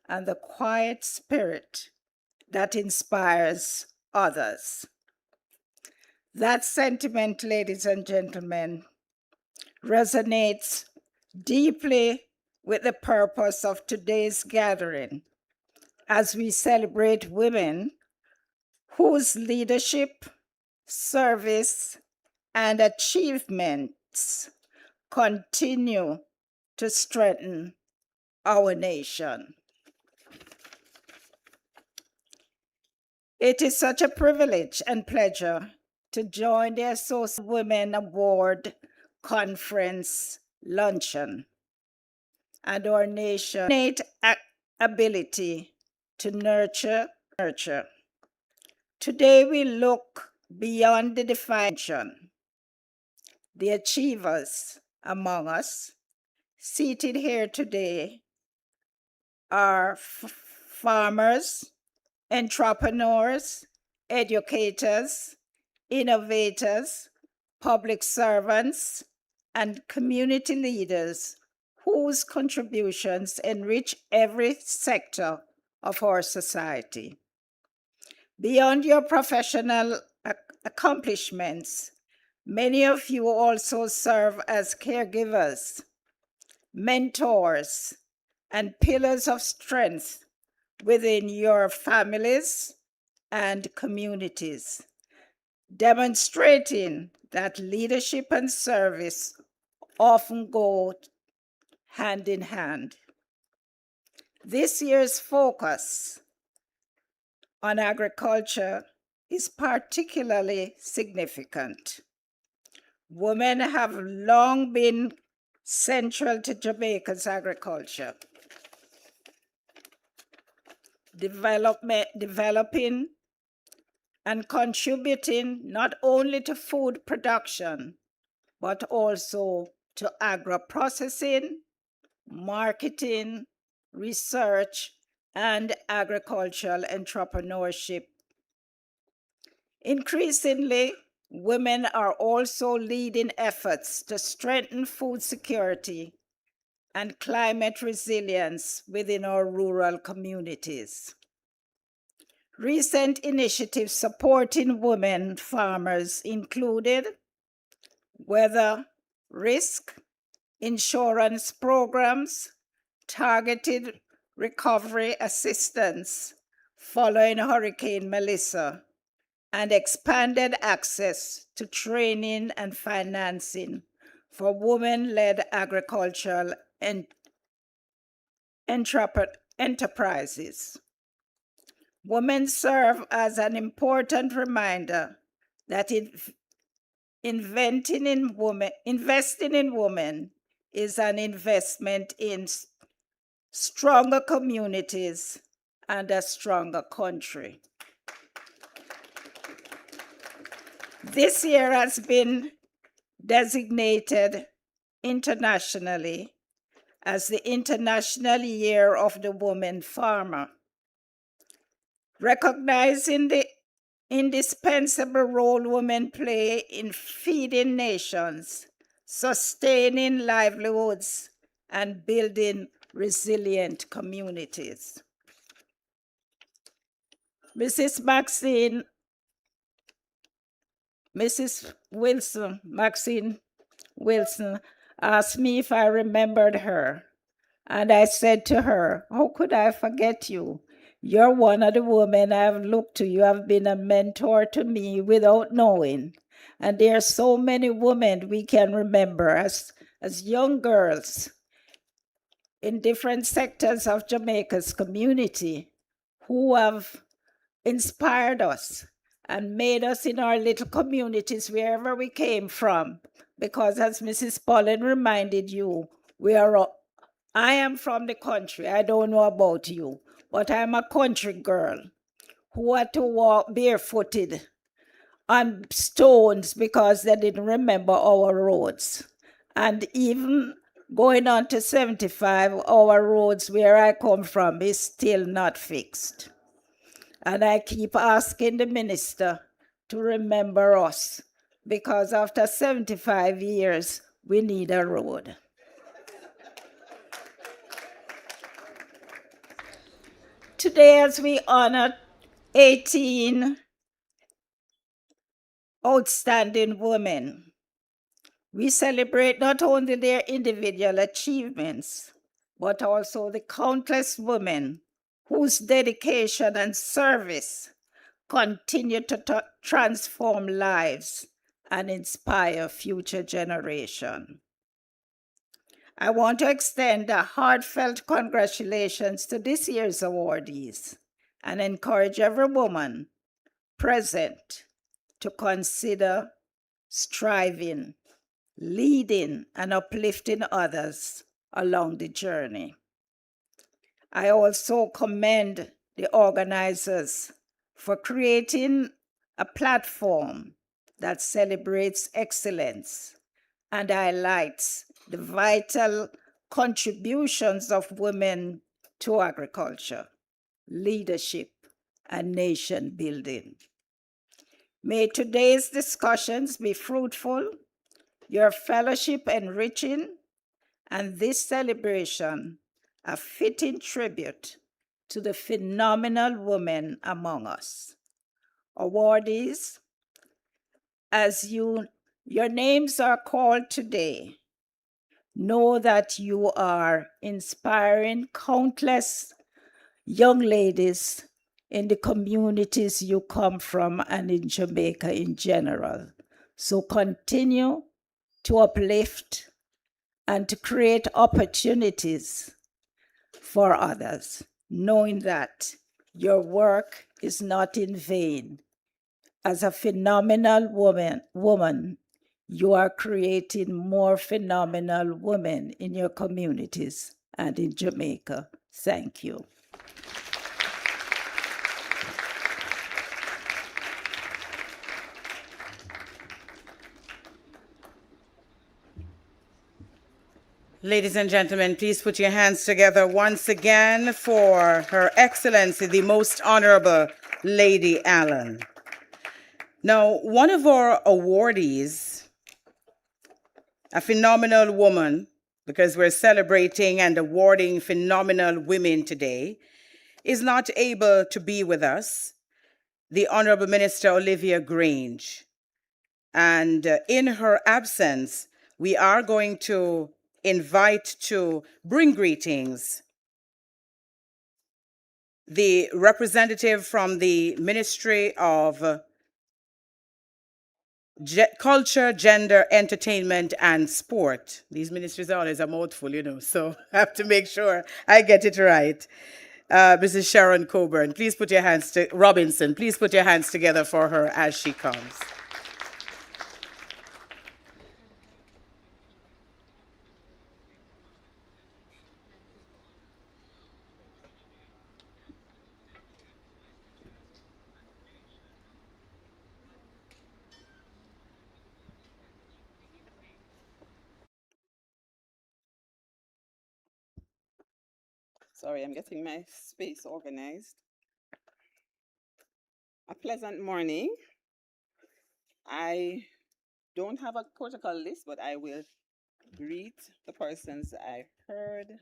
B: and the quiet spirit that inspires others. That sentiment, ladies and gentlemen, resonates deeply with the purpose of today's gathering as we celebrate women whose leadership, service, and achievements continue to strengthen our nation. It is such a privilege and pleasure to join the Associate Women Award Conference luncheon and our nation's innate ability to nurture. Today we look beyond the definition. The achievers among us seated here today are farmers, entrepreneurs, educators, innovators, public servants, and community leaders whose contributions enrich every sector of our society. Beyond your professional accomplishments, many of you also serve as caregivers, mentors, and pillars of strength within your families and communities, demonstrating that leadership and service often go hand in hand. This year's focus on agriculture is particularly significant. Women have long been central to Jamaica's agriculture, developing and contributing not only to food production, but also to agro-processing, marketing, research, and agricultural entrepreneurship.
D: Increasingly, women are also leading efforts to strengthen food security and climate resilience within our rural communities. Recent initiatives supporting women farmers included weather risk insurance programs, targeted recovery assistance following Hurricane Melissa, and expanded access to training and financing for women-led agricultural enterprises. Women serve as an important reminder that investing in women is an investment in stronger communities and a stronger country. This year has been designated internationally as the International Year of the Woman Farmer, recognizing the indispensable role women play in feeding nations, sustaining livelihoods, and building resilient communities. Mrs. Maxine Wilson asked me if I remembered her, and I said to her, "How could I forget you? You're one of the women I've looked to. You have been a mentor to me without knowing. And there are so many women we can remember as young girls in different sectors of Jamaica's community who have inspired us and made us in our little communities wherever we came from. Because as Mrs. Pollen reminded you, I am from the country. I don't know about you, but I'm a country girl who had to walk barefooted on stones because they didn't remember our roads. And even going on to 75, our roads where I come from is still not fixed. And I keep asking the minister to remember us because after 75 years, we need a road. Today, as we honor 18 outstanding women, we celebrate not only their individual achievements, but also the countless women whose dedication and service continue to transform lives and inspire future generations. I want to extend a heartfelt congratulations to this year's awardees and encourage every woman present to consider striving, leading, and uplifting others along the journey. I also commend the organizers for creating a platform that celebrates excellence and highlights the vital contributions of women to agriculture, leadership, and nation building. May today's discussions be fruitful, your fellowship enriching, and this celebration a fitting tribute to the phenomenal women among us. Awardees, as your names are called today, know that you are inspiring countless young ladies in the communities you come from and in Jamaica in general. So continue to uplift and to create opportunities for others, knowing that your work is not in vain. As a phenomenal woman, you are creating more phenomenal women in your communities and in Jamaica. Thank you.
A: Ladies and gentlemen, please put your hands together once again for Her Excellency, the Most Honorable Lady Allen. Now, one of our awardees, a phenomenal woman, because we're celebrating and awarding phenomenal women today, is not able to be with us, the Honorable Minister Olivia Grange. And in her absence, we are going to invite to bring greetings the representative from the Ministry of Culture, Gender, Entertainment, and Sport. These ministries are always a mouthful, you know, so I have to make sure I get it right. Mrs. Sharon Coburn, please put your hands to Robinson, please put your hands together for her as she comes.
E: Sorry, I'm getting my space organized. A pleasant morning. I don't have a protocol list, but I will greet the persons I heard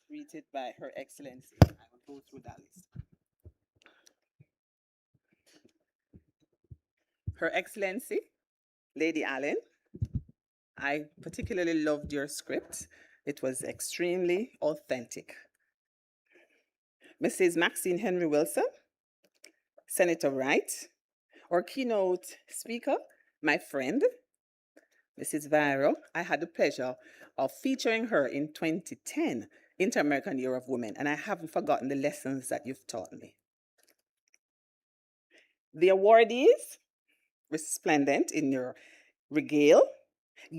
E: greeted by Her Excellency. I will go through that list. Her Excellency, Lady Allen, I particularly loved your script. It was extremely authentic. Mrs. Maxine Henry Wilson, Senator Wright, our keynote speaker, my friend, Mrs. Viro. I had the pleasure of featuring her in 2010 Inter-American Year of Women, and I haven't forgotten the lessons that you've taught me. The awardees, resplendent in your regale,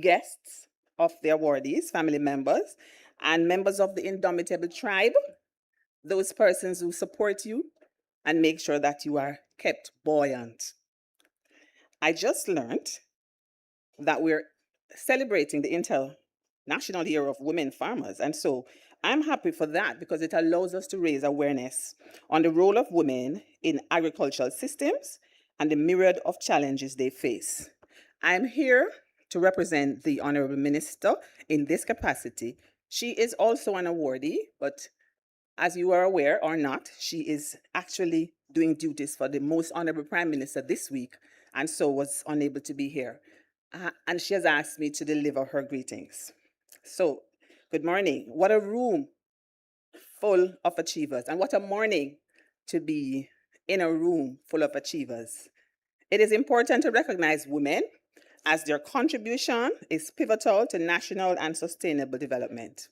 E: guests of the awardees, family members, and members of the Indomitable Tribe, those persons who support you and make sure that you are kept buoyant. I just learned that we're celebrating the International Year of Women Farmers, and so I'm happy for that because it allows us to raise awareness on the role of women in agricultural systems and the myriad of challenges they face. I'm here to represent the Honorable Minister in this capacity. She is also an awardee, but as you are aware or not, she is actually doing duties for the Most Honorable Prime Minister this week, and so was unable to be here. And she has asked me to deliver her greetings. So, good morning. What a room full of achievers, and what a morning to be in a room full of achievers. It is important to recognize women as their contribution is pivotal to national and sustainable development.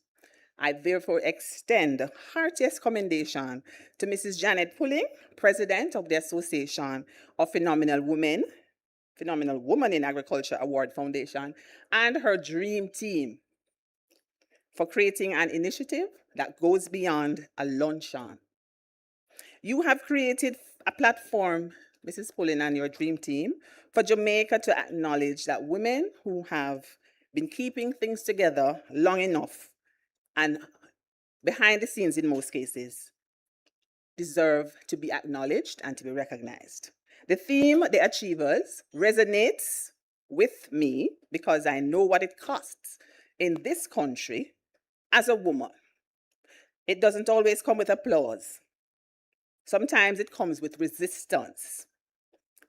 E: I therefore extend the heartiest commendation to Mrs. Janet Pulling, President of the Association of Phenomenal Women in Agriculture Award Foundation, and her dream team for creating an initiative that goes beyond a luncheon. You have created a platform, Mrs. Pulling and your dream team, for Jamaica to acknowledge that women who have been keeping things together long enough and behind the scenes in most cases deserve to be acknowledged and to be recognized. The theme, The Achievers, resonates with me because I know what it costs in this country as a woman. It doesn't always come with applause. Sometimes it comes with resistance.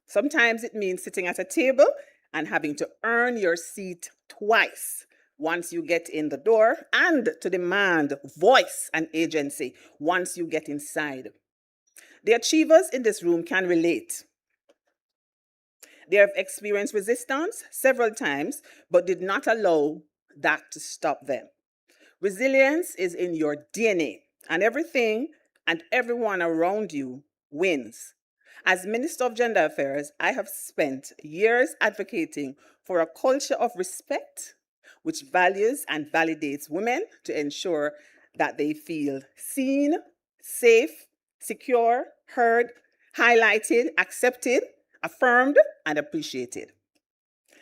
E: Sometimes it means sitting at a table and having to earn your seat twice once you get in the door, and to demand voice and agency once you get inside. The achievers in this room can relate. They have experienced resistance several times, but did not allow that to stop them. Resilience is in your DNA, and everything and everyone around you wins. As Minister of Gender Affairs, I have spent years advocating for a culture of respect which values and validates women to ensure that they feel seen, safe, secure, heard, highlighted, accepted, affirmed, and appreciated.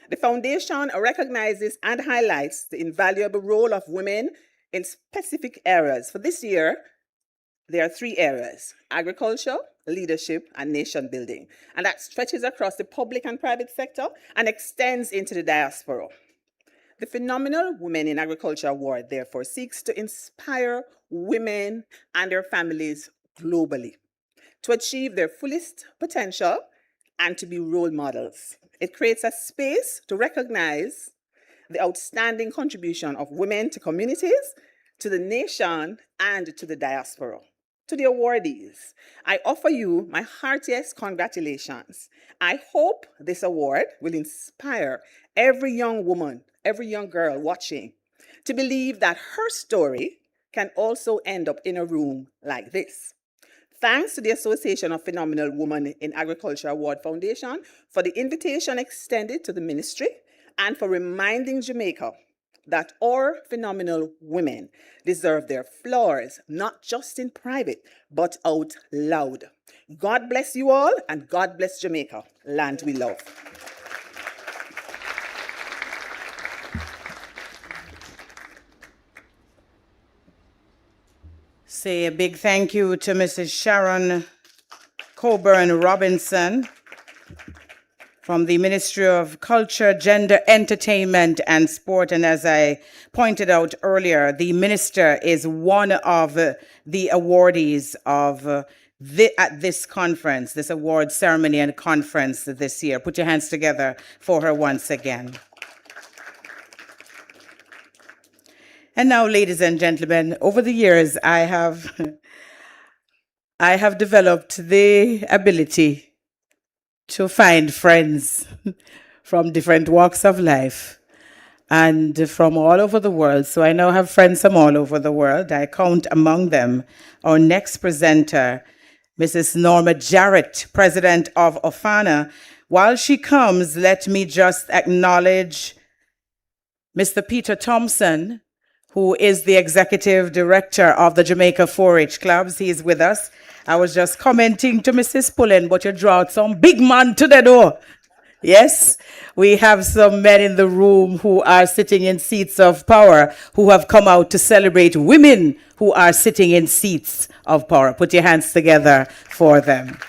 E: The foundation recognizes and highlights the invaluable role of women in specific areas. For this year, there are three areas: agriculture, leadership, and nation building. And that stretches across the public and private sector and extends into the diaspora. The Phenomenal Women in Agriculture Award, therefore, seeks to inspire women and their families globally to achieve their fullest potential and to be role models. It creates a space to recognize the outstanding contribution of women to communities, to the nation, and to the diaspora. To the awardees, I offer you my heartiest congratulations. I hope this award will inspire every young woman, every young girl watching to believe that her story can also end up in a room like this. Thanks to the Association of Phenomenal Women in Agriculture Award Foundation for the invitation extended to the ministry and for reminding Jamaica that our phenomenal women deserve their flowers, not just in private, but out loud. God bless you all, and God bless Jamaica, land we love.
A: Say a big thank you to Mrs. Sharon Coburn Robinson from the Ministry of Culture, Gender, Entertainment, and Sport. And as I pointed out earlier, the minister is one of the awardees of at this conference, this award ceremony and conference this year. Put your hands together for her once again. And now, ladies and gentlemen, over the years, I have developed the ability to find friends from different walks of life and from all over the world. So I now have friends from all over the world. I count among them our next presenter, Mrs. Norma Jarrett, president of OFANA. While she comes, let me just acknowledge Mr. Peter Thompson, who is the executive director of the Jamaica 4-H clubs. He is with us. I was just commenting to Mrs. Pullen, but you draw out some big man to the door. Yes, we have some men in the room who are sitting in seats of power, who have come out to celebrate women who are sitting in seats of power. Put your hands together for them.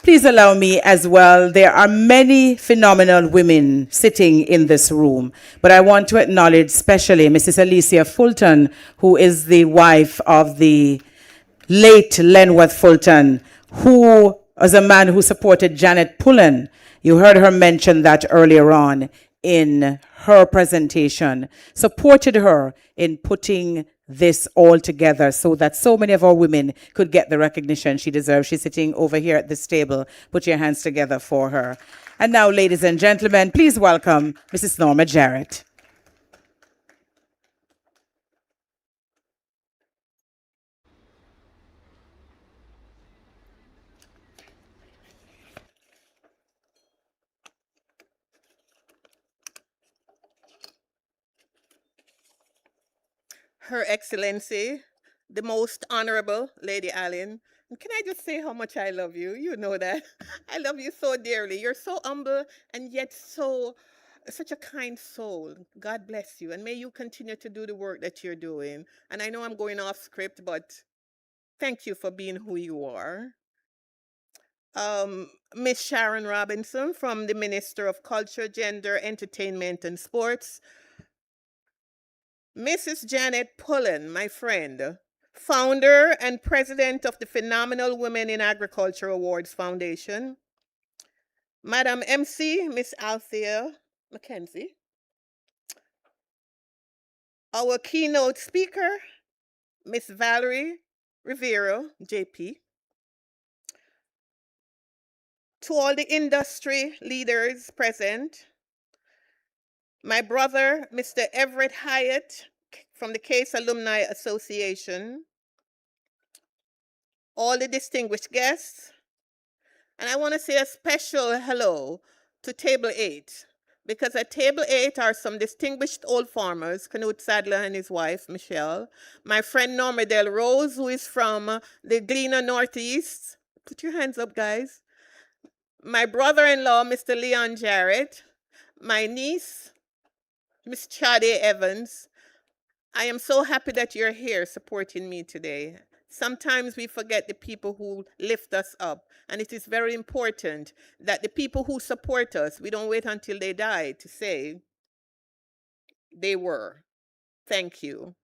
A: Please allow me as well, there are many phenomenal women sitting in this room, but I want to acknowledge especially Mrs. Alicia Fulton, who is the wife of the late Lenworth Fulton, who was a man who supported Janet Pullen. You heard her mention that earlier on in her presentation, supported her in putting this all together so that so many of our women could get the recognition she deserves. She's sitting over here at this table. Put your hands together for her. And now, ladies and gentlemen, please welcome Mrs. Norma Jarrett.
F: Her Excellency, the Most Honorable Lady Allen. And can I just say how much I love you? You know that. I love you so dearly. You're so humble and yet such a kind soul. God bless you. And may you continue to do the work that you're doing. And I know I'm going off script, but thank you for being who you are. Miss Sharon Robinson from the Minister of Culture, Gender, Entertainment, and Sports. Mrs. Janet Pullen, my friend, founder and president of the Phenomenal Women in Agriculture Awards Foundation. Madam MC, Miss Althea Mackenzie. Our keynote speaker, Miss Valerie Rivero, JP. To all the industry leaders present, my brother, Mr. Everett Hyatt, from the Case Alumni Association, all the distinguished guests, and I want to say a special hello to Table 8, because at Table 8 are some distinguished old farmers, Knut Sadler and his wife, Michelle, my friend Norma Del Rose, who is from the Galena Northeast. Put your hands up, guys. My brother-in-law, Mr. Leon Jarrett, my niece, Miss Chade Evans. I am so happy that you're here supporting me today. Sometimes we forget the people who lift us up. And it is very important that the people who support us, we don't wait until they die to say they were. Thank you.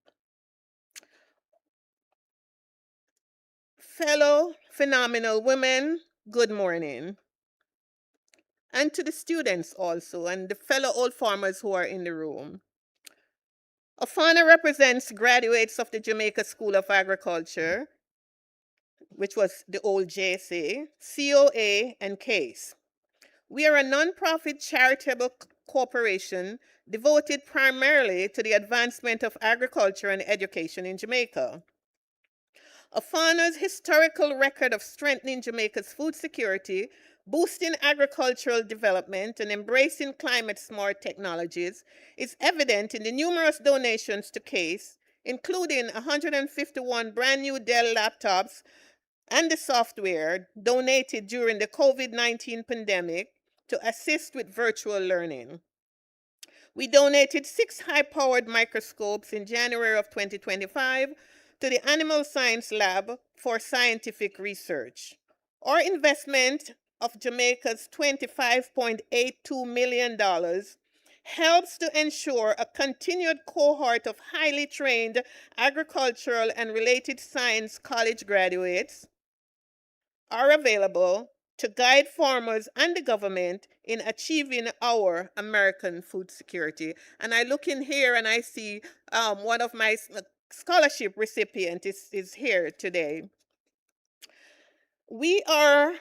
F: Fellow phenomenal women, good morning. And to the students also, and the fellow old farmers who are in the room. Afana represents graduates of the Jamaica School of Agriculture, which was the old JSA, COA, and CASE. We are a nonprofit charitable corporation devoted primarily to the advancement of agriculture and education in Jamaica. Afana's historical record of strengthening Jamaica's food security, boosting agricultural development, and embracing climate-smart technologies is evident in the numerous donations to CASE, including 151 brand new Dell laptops and the software donated during the COVID-19 pandemic to assist with virtual learning. We donated 6 high-powered microscopes in January of 2025 to the Animal Science Lab for scientific research. Our investment of Jamaica's $25.82 million helps to ensure a continued cohort of highly trained agricultural and related science college graduates are available to guide farmers and the government in achieving our American food security. And I look in here and I see one of my scholarship recipients is here today. We are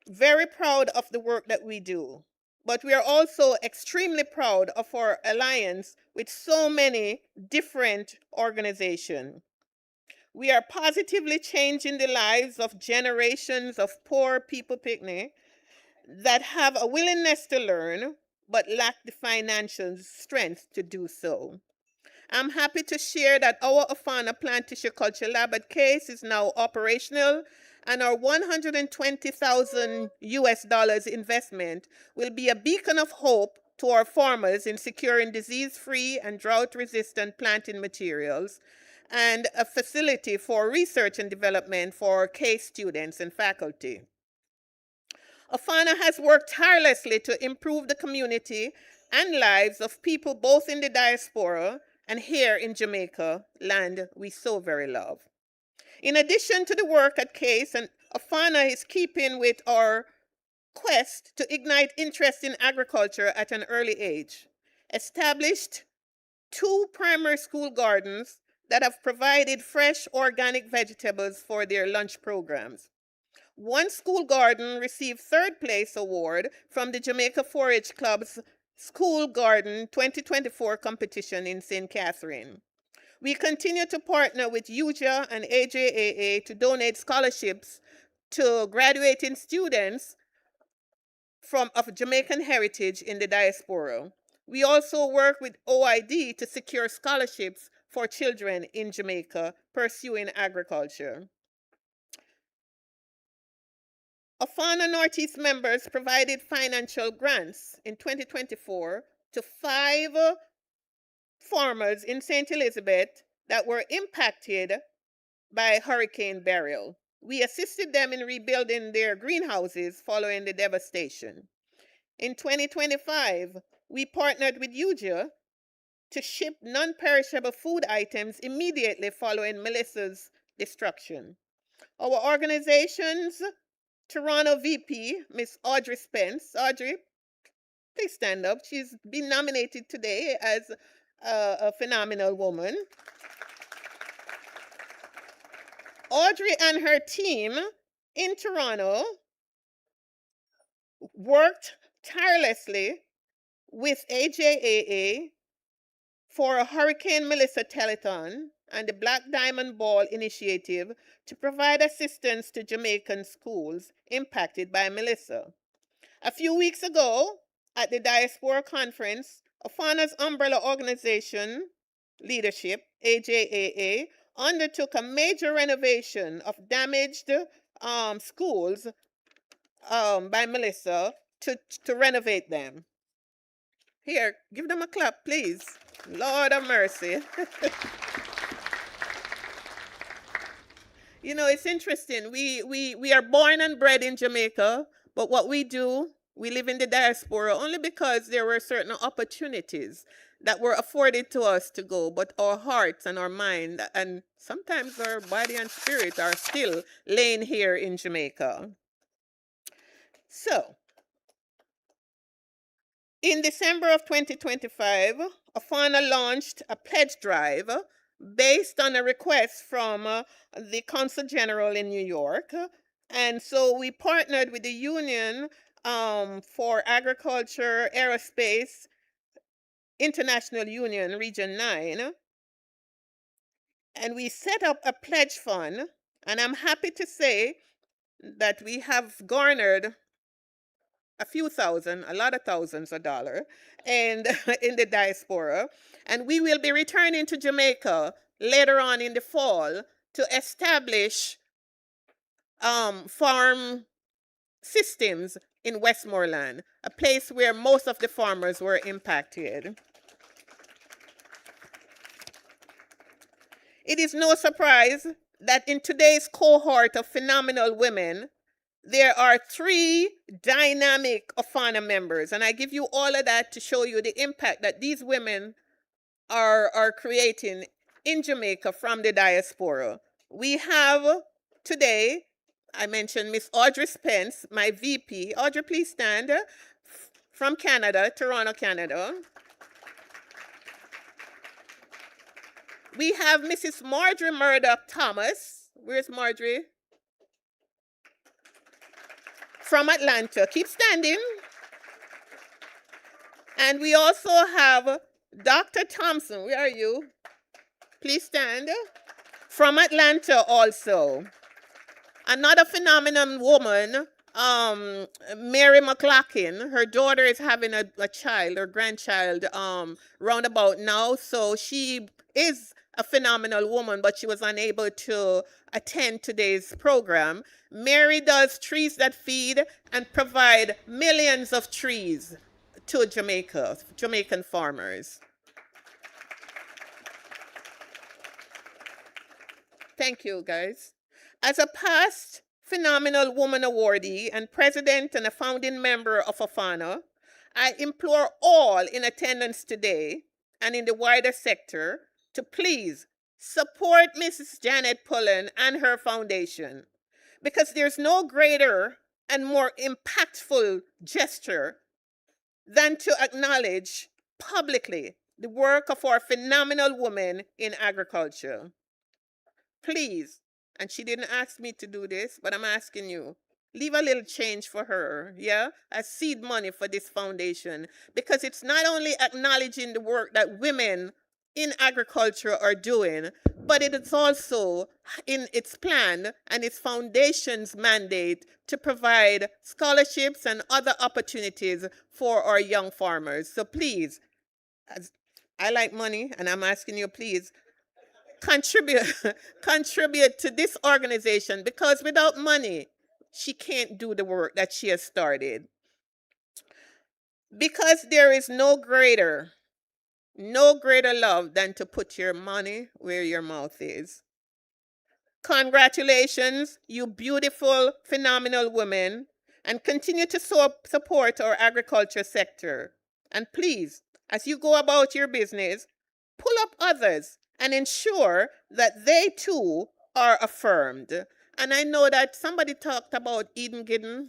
F: very proud of the work that we do, but we are also extremely proud of our alliance with so many different organizations. We are positively changing the lives of generations of poor people picnic that have a willingness to learn, but lack the financial strength to do so. I'm happy to share that our Afana Plant Tissue Culture Lab at CASE is now operational, and our $120,000 US investment will be a beacon of hope to our farmers in securing disease-free and drought-resistant planting materials, and a facility for research and development for CASE students and faculty. Afana has worked tirelessly to improve the community and lives of people both in the diaspora and here in Jamaica, land we so very love. In addition to the work at CASE, and Afana is keeping with our quest to ignite interest in agriculture at an early age, established 2 primary school gardens that have provided fresh organic vegetables for their lunch programs. 1 school garden received 3rd place award from the Jamaica 4-H Club's School Garden 2024 competition in St. Catherine. We continue to partner with UJA and AJAA to donate scholarships to graduating students of Jamaican heritage in the diaspora. We also work with OID to secure scholarships for children in Jamaica pursuing agriculture. Afana Northeast members provided financial grants in 2024 to 5 farmers in St. Elizabeth that were impacted by Hurricane Beryl. We assisted them in rebuilding their greenhouses following the devastation. In 2025, we partnered with UJA to ship non-perishable food items immediately following Melissa's destruction. Our organization's Toronto VP, Miss Audrey Spence. Audrey, please stand up. She's been nominated today as a phenomenal woman. Audrey and her team in Toronto worked tirelessly with AJAA for a Hurricane Melissa telethon and the Black Diamond Ball initiative to provide assistance to Jamaican schools impacted by Melissa. A few weeks ago, at the Diaspora Conference, Afana's umbrella organization leadership, AJAA, undertook a major renovation of damaged schools by Melissa to renovate them. Here, give them a clap, please. Lord of mercy. You know, it's interesting. We are born and bred in Jamaica, but what we do, we live in the diaspora only because there were certain opportunities that were afforded to us to go, but our hearts and our mind and sometimes our body and spirit are still laying here in Jamaica. So, in December of 2025, Afana launched a pledge drive based on a request from the Consul General in New York. And so we partnered with the Union for Agriculture, Aerospace, International Union, Region 9. And we set up a pledge fund. And I'm happy to say that we have garnered a few thousand, a lot of thousands of dollars, and in the diaspora. And we will be returning to Jamaica later on in the fall to establish farm systems in Westmoreland, a place where most of the farmers were impacted. It is no surprise that in today's cohort of phenomenal women, there are 3 dynamic Afana members. And I give you all of that to show you the impact that these women are creating in Jamaica from the diaspora. We have today, I mentioned Miss Audrey Spence, my VP. Audrey, please stand. From Canada, Toronto, Canada. We have Mrs. Marjorie Murdoch Thomas. Where's Marjorie? From Atlanta. Keep standing. And we also have Dr. Thompson. Where are you? Please stand. From Atlanta also. Another phenomenal woman, Mary McLaughlin. Her daughter is having a child, her grandchild, roundabout now. So she is a phenomenal woman, but she was unable to attend today's program. Mary does Trees That Feed and provide millions of trees to Jamaican farmers. Thank you, guys. As a past Phenomenal Woman awardee and president and a founding member of Afana, I implore all in attendance today and in the wider sector to please support Mrs. Janet Pullen and her foundation, because there's no greater and more impactful gesture than to acknowledge publicly the work of our phenomenal women in agriculture. Please, and she didn't ask me to do this, but I'm asking you, leave a little change for her, yeah, as seed money for this foundation, because it's not only acknowledging the work that women in agriculture are doing, but it is also in its plan and its foundation's mandate to provide scholarships and other opportunities for our young farmers. So please, as I like money, and I'm asking you, please, contribute to this organization, because without money, she can't do the work that she has started. Because there is no greater love than to put your money where your mouth is. Congratulations, you beautiful, phenomenal women, and continue to support our agriculture sector. And please, as you go about your business, pull up others and ensure that they too are affirmed. And I know that somebody talked about Eden Giddens.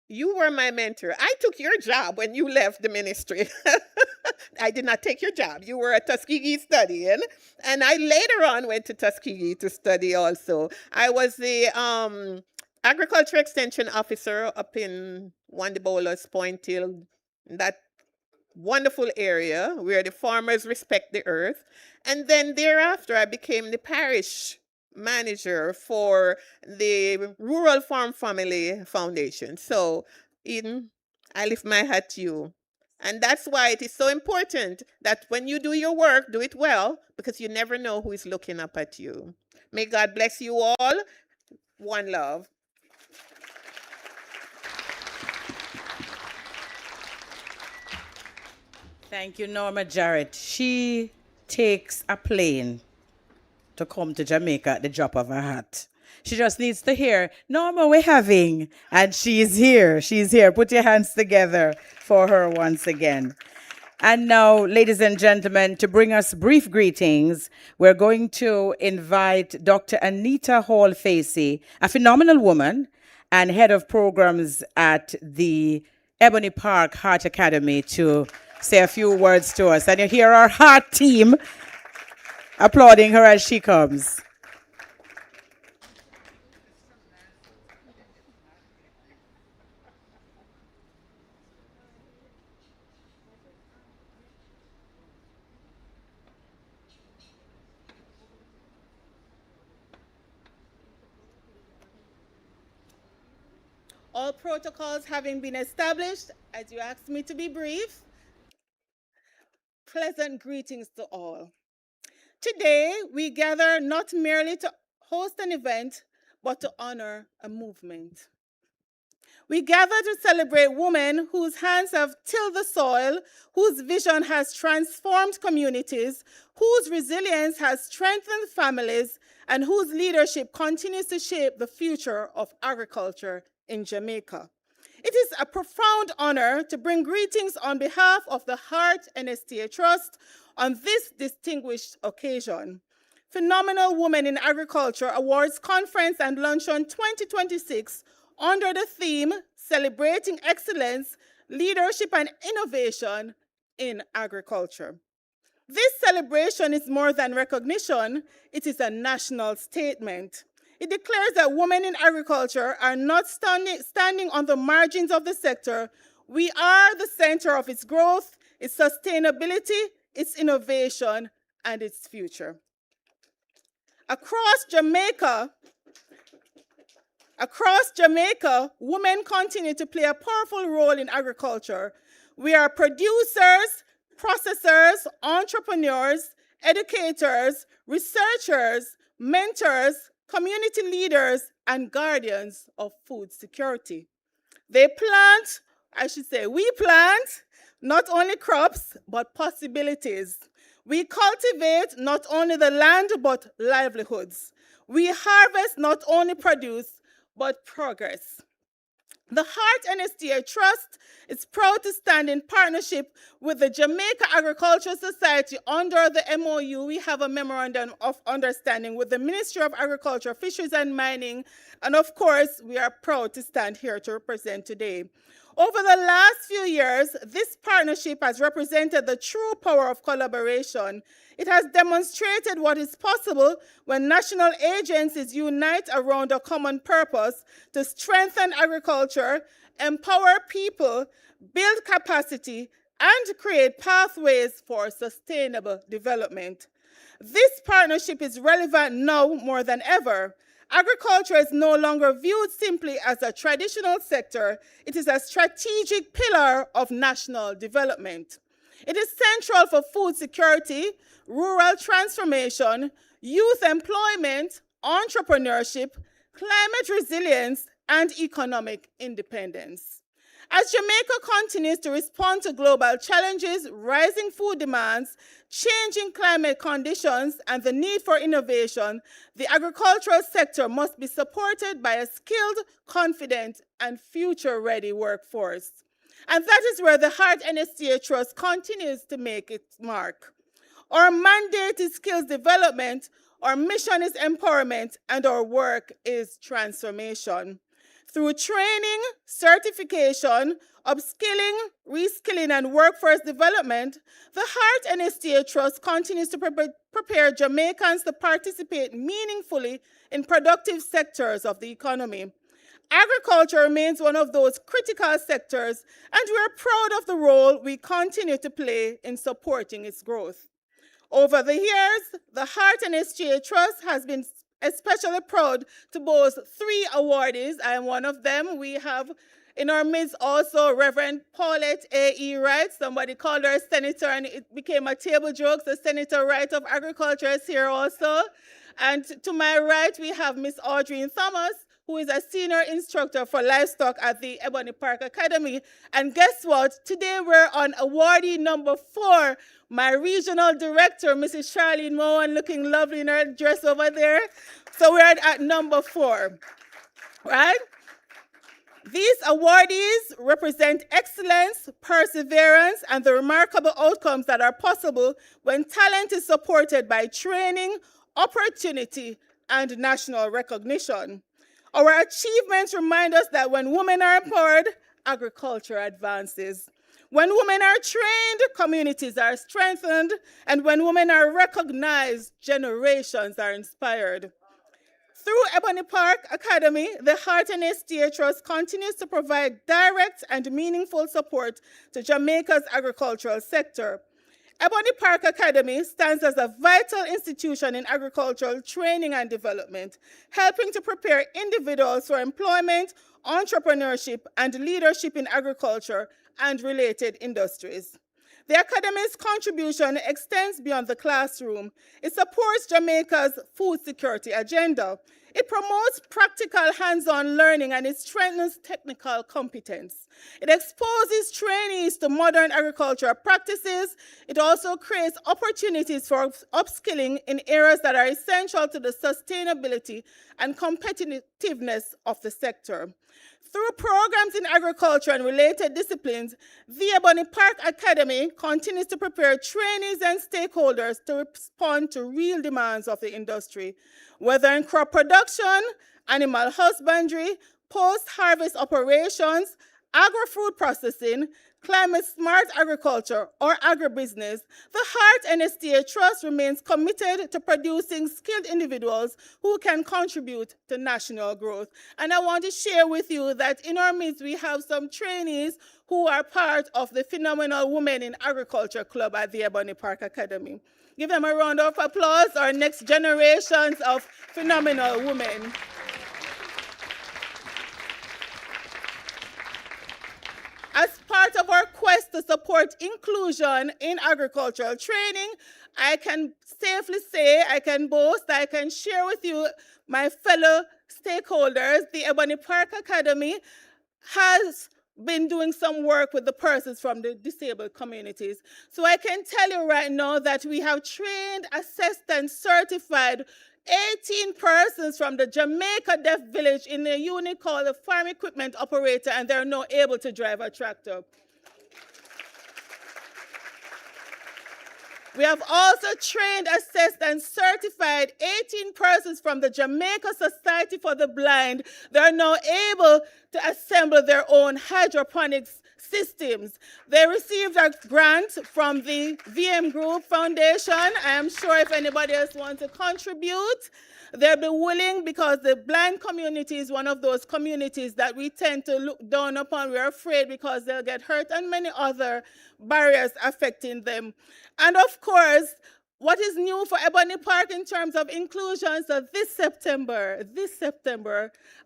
F: You were my mentor. I took your job when you left the ministry. I did not take your job. You were at Tuskegee studying, and I later on went to Tuskegee to study also. I was the agriculture extension officer up in Wandibolas, Point Hill, that wonderful area where the farmers respect the earth. And then thereafter, I became the parish manager for the Rural Farm Family Foundation. So, Eden, I lift my hat to you. And that's why it is so important that when you do your work, do it well, because you never know who is looking up at you. May God bless you all. One love.
A: Thank you, Norma Jarrett. She takes a plane to come to Jamaica at the drop of a hat. She just needs to hear, Norma, we're having, and she's here. She's here. Put your hands together for her once again. And now, ladies and gentlemen, to bring us brief greetings, we're going to invite Dr. Anita Hall Facey, a phenomenal woman and head of programs at the Ebony Park Heart Academy, to say a few words to us. And you hear our heart team applauding her as she comes.
F: All protocols having been established, as you asked me to be brief, pleasant greetings to all. Today, we gather not merely to host an event, but to honor a movement. We gather to celebrate women whose hands have tilled the soil, whose vision has transformed communities, whose resilience has strengthened families, and whose leadership continues to shape the future of agriculture in Jamaica. It is a profound honor to bring greetings on behalf of the Heart NSTA Trust on this distinguished occasion. Phenomenal Women in Agriculture Awards Conference and Luncheon 2026 under the theme Celebrating Excellence, Leadership and Innovation in Agriculture. This celebration is more than recognition, it is a national statement. It declares that women in agriculture are not standing on the margins of the sector. We are the center of its growth, its sustainability, its innovation, and its future. Across Jamaica, women continue to play a powerful role in agriculture. We are producers, processors, entrepreneurs, educators, researchers, mentors, community leaders, and guardians of food security. We plant not only crops, but possibilities. We cultivate not only the land, but livelihoods. We harvest not only produce, but progress. The Heart NSTA Trust is proud to stand in partnership with the Jamaica Agricultural Society under the MOU. We have a memorandum of understanding with the Ministry of Agriculture, Fisheries and Mining, and of course, we are proud to stand here to represent today. Over the last few years, this partnership has represented the true power of collaboration. It has demonstrated what is possible when national agencies unite around a common purpose to strengthen agriculture, empower people, build capacity, and create pathways for sustainable development. This partnership is relevant now more than ever. Agriculture is no longer viewed simply as a traditional sector. It is a strategic pillar of national development. It is central for food security, rural transformation, youth employment, entrepreneurship, climate resilience, and economic independence. As Jamaica continues to respond to global challenges, rising food demands, changing climate conditions, and the need for innovation, the agricultural sector must be supported by a skilled, confident, and future-ready workforce. And that is where the Heart NSTA Trust continues to make its mark. Our mandate is skills development, our mission is empowerment, and our work is transformation. Through training, certification, upskilling, reskilling, and workforce development, the Heart NSTA Trust continues to prepare Jamaicans to participate meaningfully in productive sectors of the economy. Agriculture remains one of those critical sectors, and we are proud of the role we continue to play in supporting its growth. Over the years, the Heart NSTA Trust has been especially proud to boast 3 awardees. I am one of them. We have in our midst also Reverend Paulette A.E. Wright. Somebody called her a senator and it became a table joke. So Senator Wright of Agriculture is here also. And to my right, we have Miss Audrine Thomas, who is a senior instructor for livestock at the Ebony Park Academy. And guess what? Today we're on awardee number 4. My regional director, Mrs. Charlene Mohan, looking lovely in her dress over there. So we're at number 4, right? These awardees represent excellence, perseverance, and the remarkable outcomes that are possible when talent is supported by training, opportunity, and national recognition. Our achievements remind us that when women are empowered, agriculture advances. When women are trained, communities are strengthened, and when women are recognized, generations are inspired. Through Ebony Park Academy, the Heart and STA Trust continues to provide direct and meaningful support to Jamaica's agricultural sector. Ebony Park Academy stands as a vital institution in agricultural training and development, helping to prepare individuals for employment, entrepreneurship, and leadership in agriculture and related industries. The Academy's contribution extends beyond the classroom. It supports Jamaica's food security agenda. It promotes practical hands-on learning and it strengthens technical competence. It exposes trainees to modern agricultural practices. It also creates opportunities for upskilling in areas that are essential to the sustainability and competitiveness of the sector. Through programs in agriculture and related disciplines, the Ebony Park Academy continues to prepare trainees and stakeholders to respond to real demands of the industry, whether in crop production, animal husbandry, post-harvest operations, agri-food processing, climate-smart agriculture, or agribusiness. The Heart and STA Trust remains committed to producing skilled individuals who can contribute to national growth. And I want to share with you that in our midst, we have some trainees who are part of the Phenomenal Women in Agriculture Club at the Ebony Park Academy. Give them a round of applause, our next generations of phenomenal women. As part of our quest to support inclusion in agricultural training, I can safely say, I can boast, I can share with you, my fellow stakeholders, the Ebony Park Academy has been doing some work with the persons from the disabled communities. So I can tell you right now that we have trained, assessed, and certified 18 persons from the Jamaica Deaf Village in a unit called the Farm Equipment Operator, and they're now able to drive a tractor. We have also trained, assessed, and certified 18 persons from the Jamaica Society for the Blind. They're now able to assemble their own hydroponics systems. They received a grant from the VM Group Foundation. I am sure if anybody else wants to contribute, they'll be willing, because the blind community is one of those communities that we tend to look down upon. We're afraid because they'll get hurt and many other barriers affecting them. And of course, what is new for Ebony Park in terms of inclusion? So this September,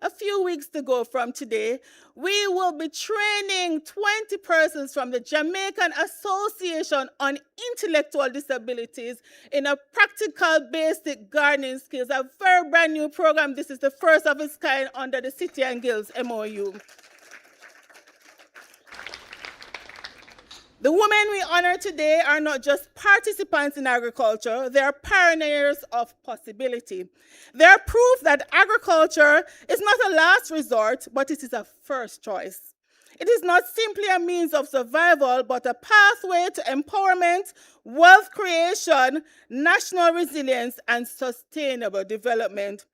F: a few weeks to go from today, we will be training 20 persons from the Jamaican Association on Intellectual Disabilities in a practical basic gardening skills, a very brand new program. This is the first of its kind under the City and Guilds MOU. The women we honor today are not just participants in agriculture, they are pioneers of possibility. They are proof that agriculture is not a last resort, but it is a first choice. It is not simply a means of survival, but a pathway to empowerment, wealth creation, national resilience, and sustainable development.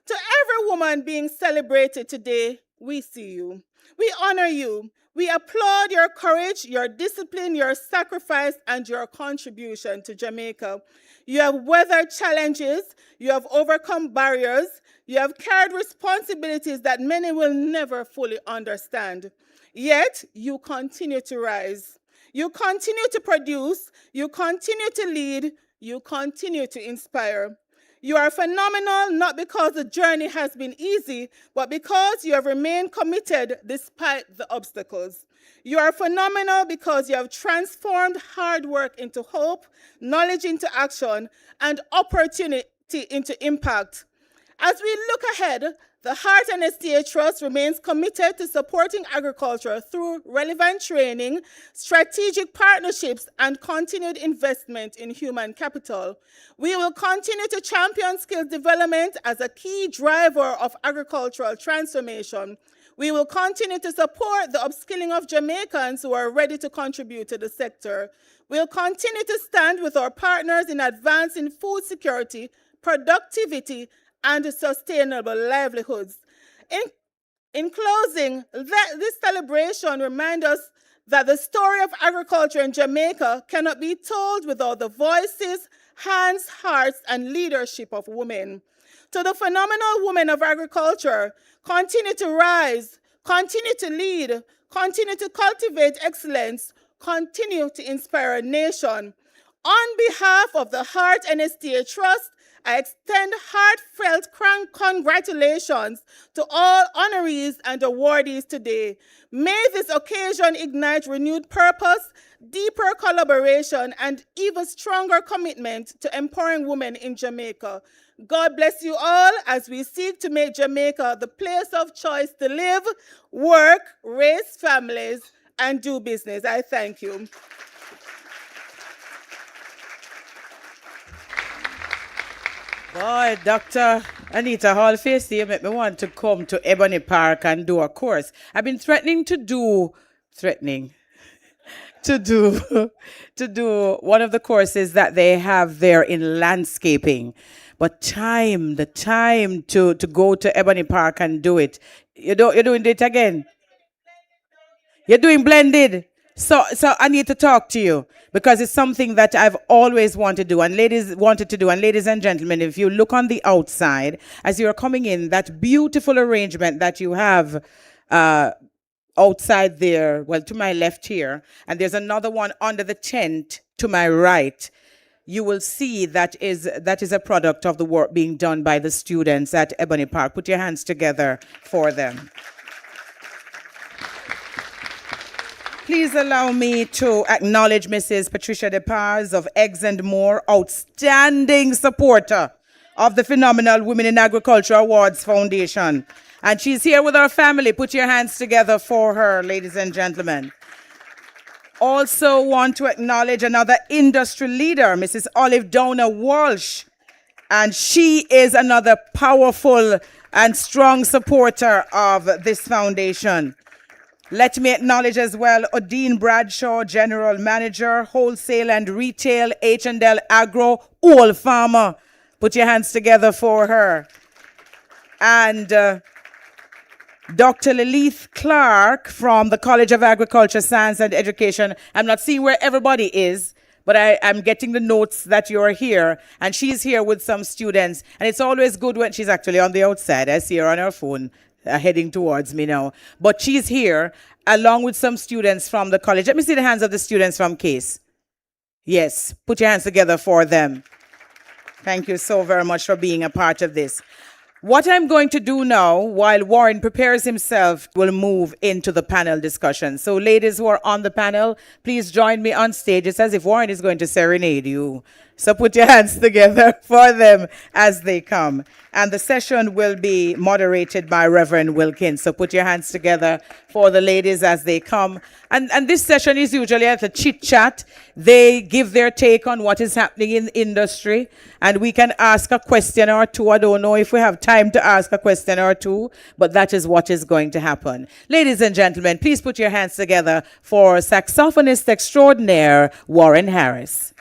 F: To every woman being celebrated today, we see you. We honor you. We applaud your courage, your discipline, your sacrifice, and your contribution to Jamaica. You have weathered challenges, you have overcome barriers, you have carried responsibilities that many will never fully understand. Yet, you continue to rise. You continue to produce, you continue to lead, you continue to inspire. You are phenomenal not because the journey has been easy, but because you have remained committed despite the obstacles. You are phenomenal because you have transformed hard work into hope, knowledge into action, and opportunity into impact. As we look ahead,
G: The Heart and Estate Trust remains committed to supporting agriculture through relevant training, strategic partnerships, and continued investment in human capital. We will continue to champion skills development as a key driver of agricultural transformation. We will continue to support the upskilling of Jamaicans who are ready to contribute to the sector. We'll continue to stand with our partners in advancing food security, productivity, and sustainable livelihoods. In closing, this celebration reminds us that the story of agriculture in Jamaica cannot be told without the voices, hands, hearts, and leadership of women. To the phenomenal women of agriculture, continue to rise, continue to lead, continue to cultivate excellence, continue to inspire a nation. On behalf of the Heart and Estate Trust, I extend heartfelt congratulations to all honorees and awardees today. May this occasion ignite renewed purpose, deeper collaboration, and even stronger commitment to empowering women in Jamaica. God bless you all as we seek to make Jamaica the place of choice to live, work, raise families, and do business. I thank you.
A: Boy, Dr. Anita Hall-Facey, you make me want to come to Ebony Park and do a course. I've been threatening to do one of the courses that they have there in landscaping. But the time to go to Ebony Park and do it. You're doing it again. You're doing blended. So I need to talk to you because it's something that I've always wanted to do and ladies and gentlemen, if you look on the outside as you're coming in, that beautiful arrangement that you have outside there, well, to my left here, and there's another one under the tent to my right, you will see that is a product of the work being done by the students at Ebony Park. Put your hands together for them. Please allow me to acknowledge Mrs. Patricia DePaz of Eggs and More, outstanding supporter of the Phenomenal Women in Agriculture Awards Foundation. And she's here with her family. Put your hands together for her, ladies and gentlemen. Also want to acknowledge another industry leader, Mrs. Olive Downer Walsh. And she is another powerful and strong supporter of this foundation. Let me acknowledge as well Odine Bradshaw, General Manager, Wholesale and Retail, H&L Agro, Old Farmer. Put your hands together for her. And Dr. Lilith Clark from the College of Agriculture, Science and Education. I'm not seeing where everybody is, but I'm getting the notes that you're here. And she's here with some students. And it's always good when she's actually on the outside. I see her on her phone. Heading towards me now. But she's here along with some students from the college. Let me see the hands of the students from CASE. Yes, put your hands together for them. Thank you so very much for being a part of this. What I'm going to do now, while Warren prepares himself, we'll move into the panel discussion. So ladies who are on the panel, please join me on stage. It's as if Warren is going to serenade you. So put your hands together for them as they come. And the session will be moderated by Reverend Wilkins. So put your hands together for the ladies as they come. And this session is usually at a chit chat. They give their take on what is happening in the industry. And we can ask a question or two. I don't know if we have time to ask a question or two, but that is what is going to happen. Ladies and gentlemen, please put your hands together for saxophonist extraordinaire Warren Harris.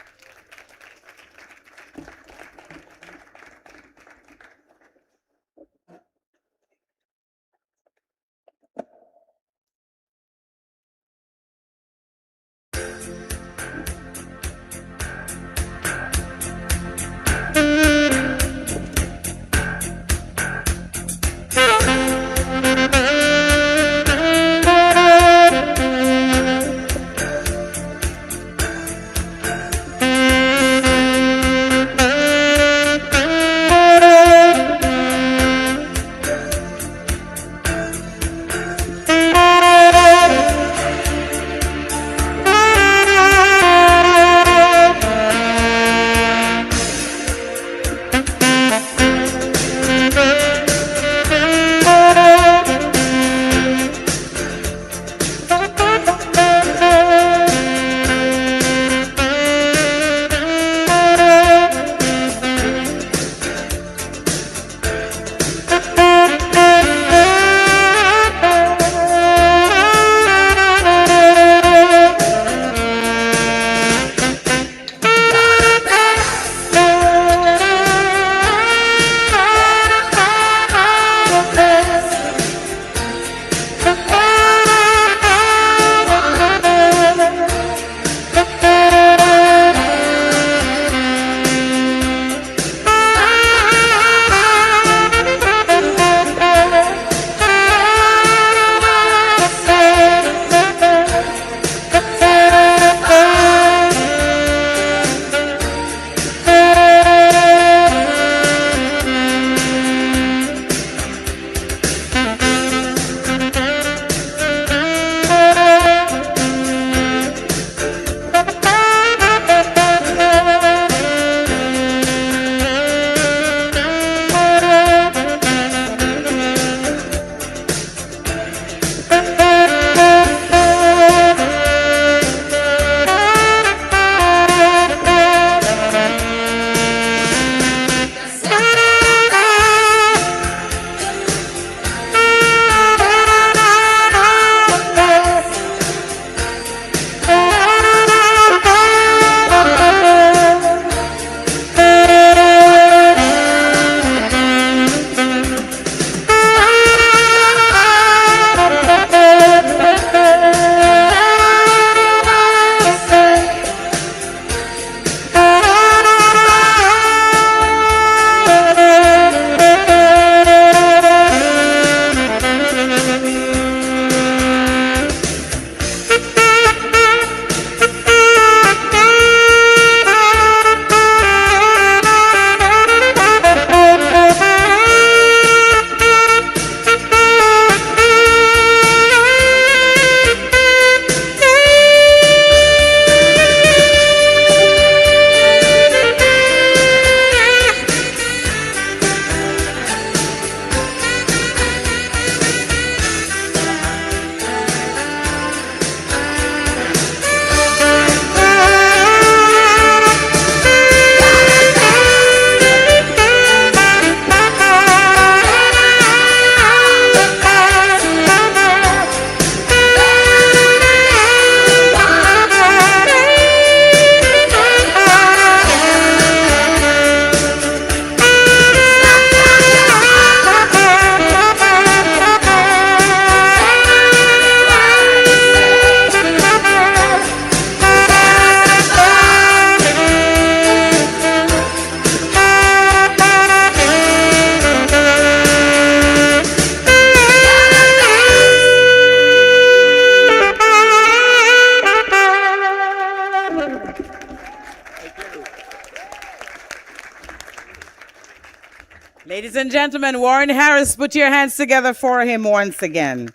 A: Ladies and gentlemen, Warren Harris, put your hands together for him once again.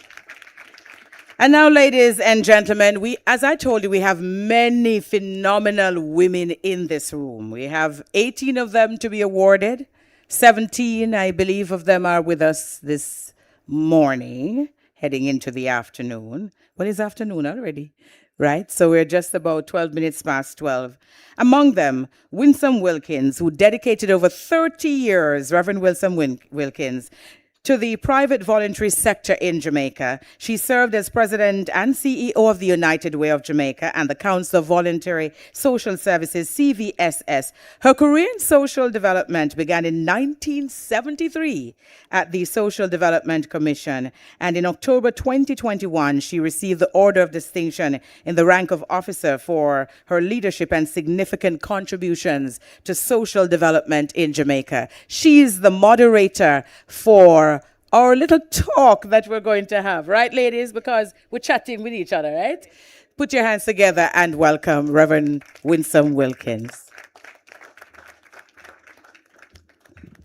A: And now, ladies and gentlemen, as I told you, we have many phenomenal women in this room. We have 18 of them to be awarded. 17, I believe, of them are with us this morning, heading into the afternoon. Well, it's afternoon already, right? So we're just about 12 minutes past 12. Among them, Winsome Wilkins, who dedicated over 30 years, Reverend Wilkins, to the private voluntary sector in Jamaica. She served as president and CEO of the United Way of Jamaica and the Council of Voluntary Social Services, CVSS. Her career in social development began in 1973 at the Social Development Commission, and in October 2021, she received the Order of Distinction in the rank of officer for her leadership and significant contributions to social development in Jamaica. She's the moderator for our little talk that we're going to have, right, ladies? Because we're chatting with each other, right? Put your hands together and welcome Reverend Winsome Wilkins.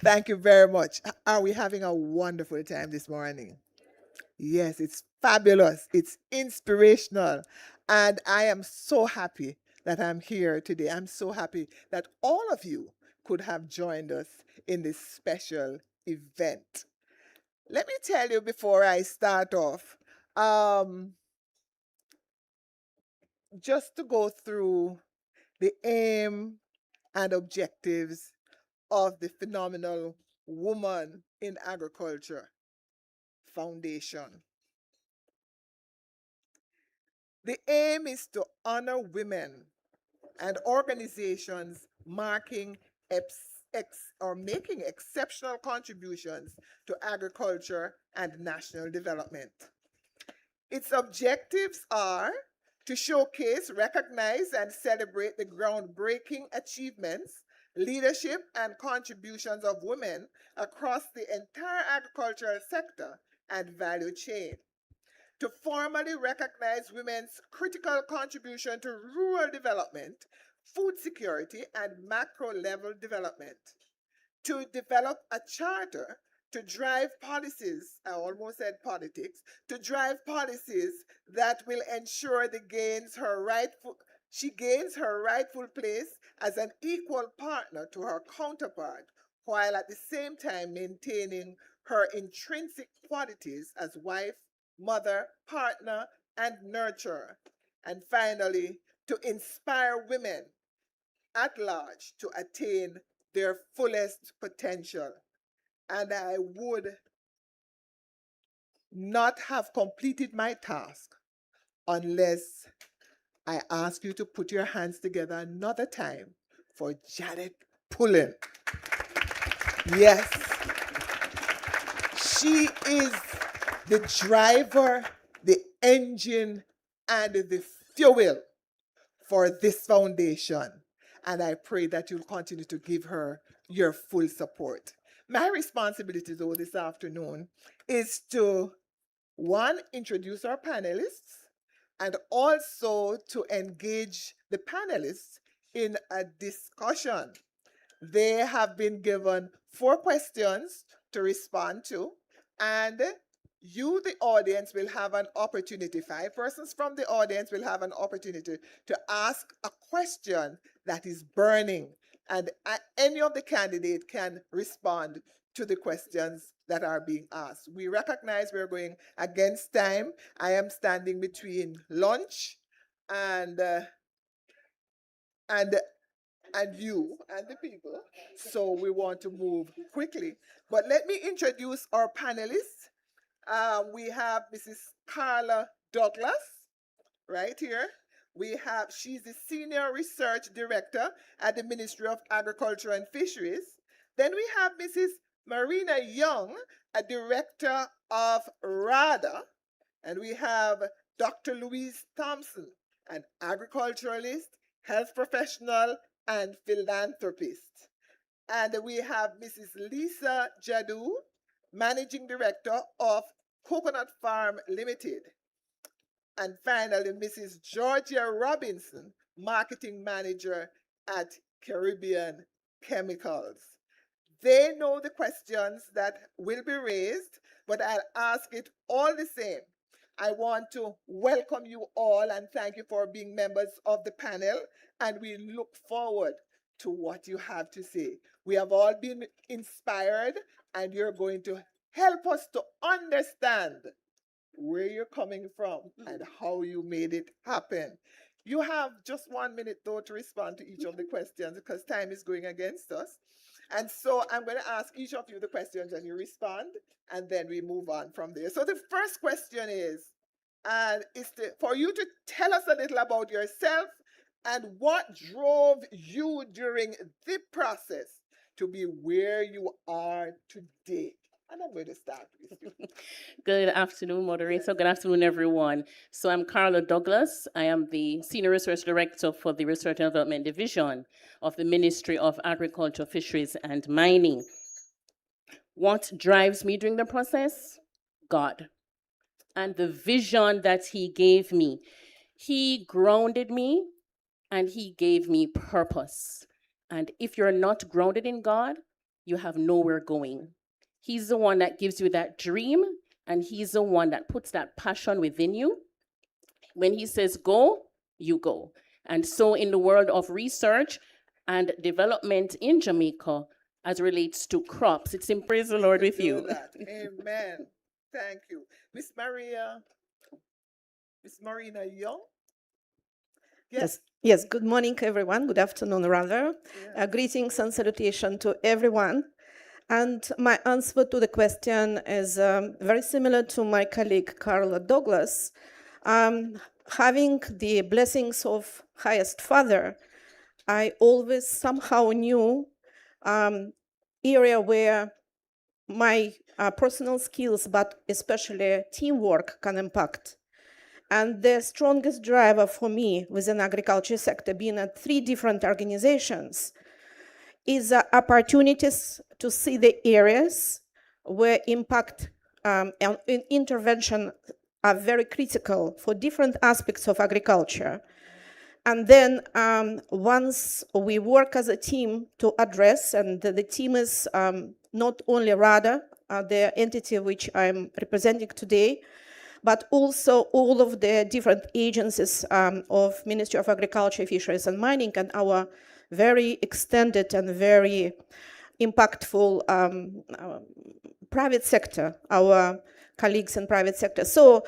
H: Thank you very much. Are we having a wonderful time this morning? Yes, it's fabulous. It's inspirational. And I am so happy that I'm here today. I'm so happy that all of you could have joined us in this special event. Let me tell you before I start off, just to go through the aim and objectives of the Phenomenal Woman in Agriculture Foundation. The aim is to honor women and organizations making exceptional contributions to agriculture and national development. Its objectives are to showcase, recognize, and celebrate the groundbreaking achievements, leadership, and contributions of women across the entire agricultural sector and value chain. To formally recognize women's critical contribution to rural development, food security, and macro-level development. To develop a charter to drive policies, I almost said politics, to drive policies that will ensure she gains her rightful place as an equal partner to her counterpart, while at the same time maintaining her intrinsic qualities as wife, mother, partner, and nurturer. And finally, to inspire women at large to attain their fullest potential. And I would not have completed my task unless I ask you to put your hands together another time for Janet Pullen. Yes, she is the driver, the engine, and the fuel for this foundation. And I pray that you'll continue to give her your full support. My responsibility, though, this afternoon is to, one, introduce our panelists, and also to engage the panelists in a discussion. They have been given 4 questions to respond to, and you, the audience, will have an opportunity, 5 persons from the audience will have an opportunity to ask a question that is burning, and any of the candidates can respond to the questions that are being asked. We recognize we're going against time. I am standing between lunch and you and the people, so we want to move quickly. But let me introduce our panelists. We have Mrs. Carla Douglas right here. She's the Senior Research Director at the Ministry of Agriculture and Fisheries. Then we have Mrs. Marina Young, a Director of RADA. And we have Dr. Louise Thompson, an agriculturalist, health professional, and philanthropist. And we have Mrs. Lisa Jadu, Managing Director of Coconut Farm Limited. And finally, Mrs. Georgia Robinson, marketing manager at Caribbean Chemicals. They know the questions that will be raised, but I'll ask it all the same. I want to welcome you all and thank you for being members of the panel, and we look forward to what you have to say. We have all been inspired, and you're going to help us to understand where you're coming from and how you made it happen. You have just 1 minute though to respond to each of the questions because time is going against us. And so I'm going to ask each of you the questions and you respond, and then we move on from there. So the first question is for you to tell us a little about yourself and what drove you during the process to be where you are today. And I'm going to start with you.
I: Good afternoon, moderator. Good afternoon, everyone. So I'm Carla Douglas. I am the Senior Research Director for the Research and Development Division of the Ministry of Agriculture, Fisheries, and Mining. What drives me during the process? God. And the vision that He gave me. He grounded me and He gave me purpose. And if you're not grounded in God, you have nowhere going. He's the one that gives you that dream, and He's the one that puts that passion within you. When He says go, you go. And so in the world of research and development in Jamaica, as relates to crops, it's in praise the Lord with you.
H: Amen. Thank you. Miss Marina Young?
J: Yes. Good morning, everyone. Good afternoon, rather.
H: Yeah.
J: Greetings and salutation to everyone. And my answer to the question is very similar to my colleague Carla Douglas. Having the blessings of Highest Father, I always somehow knew area where my personal skills, but especially teamwork, can impact. And the strongest driver for me within agriculture sector, being at 3 different organizations, is opportunities to see the areas where impact and intervention are very critical for different aspects of agriculture. And then once we work as a team to address, and the team is not only RADA, the entity which I'm representing today, but also all of the different agencies of Ministry of Agriculture, Fisheries and Mining, and our very extended and very impactful private sector, our colleagues in private sector. So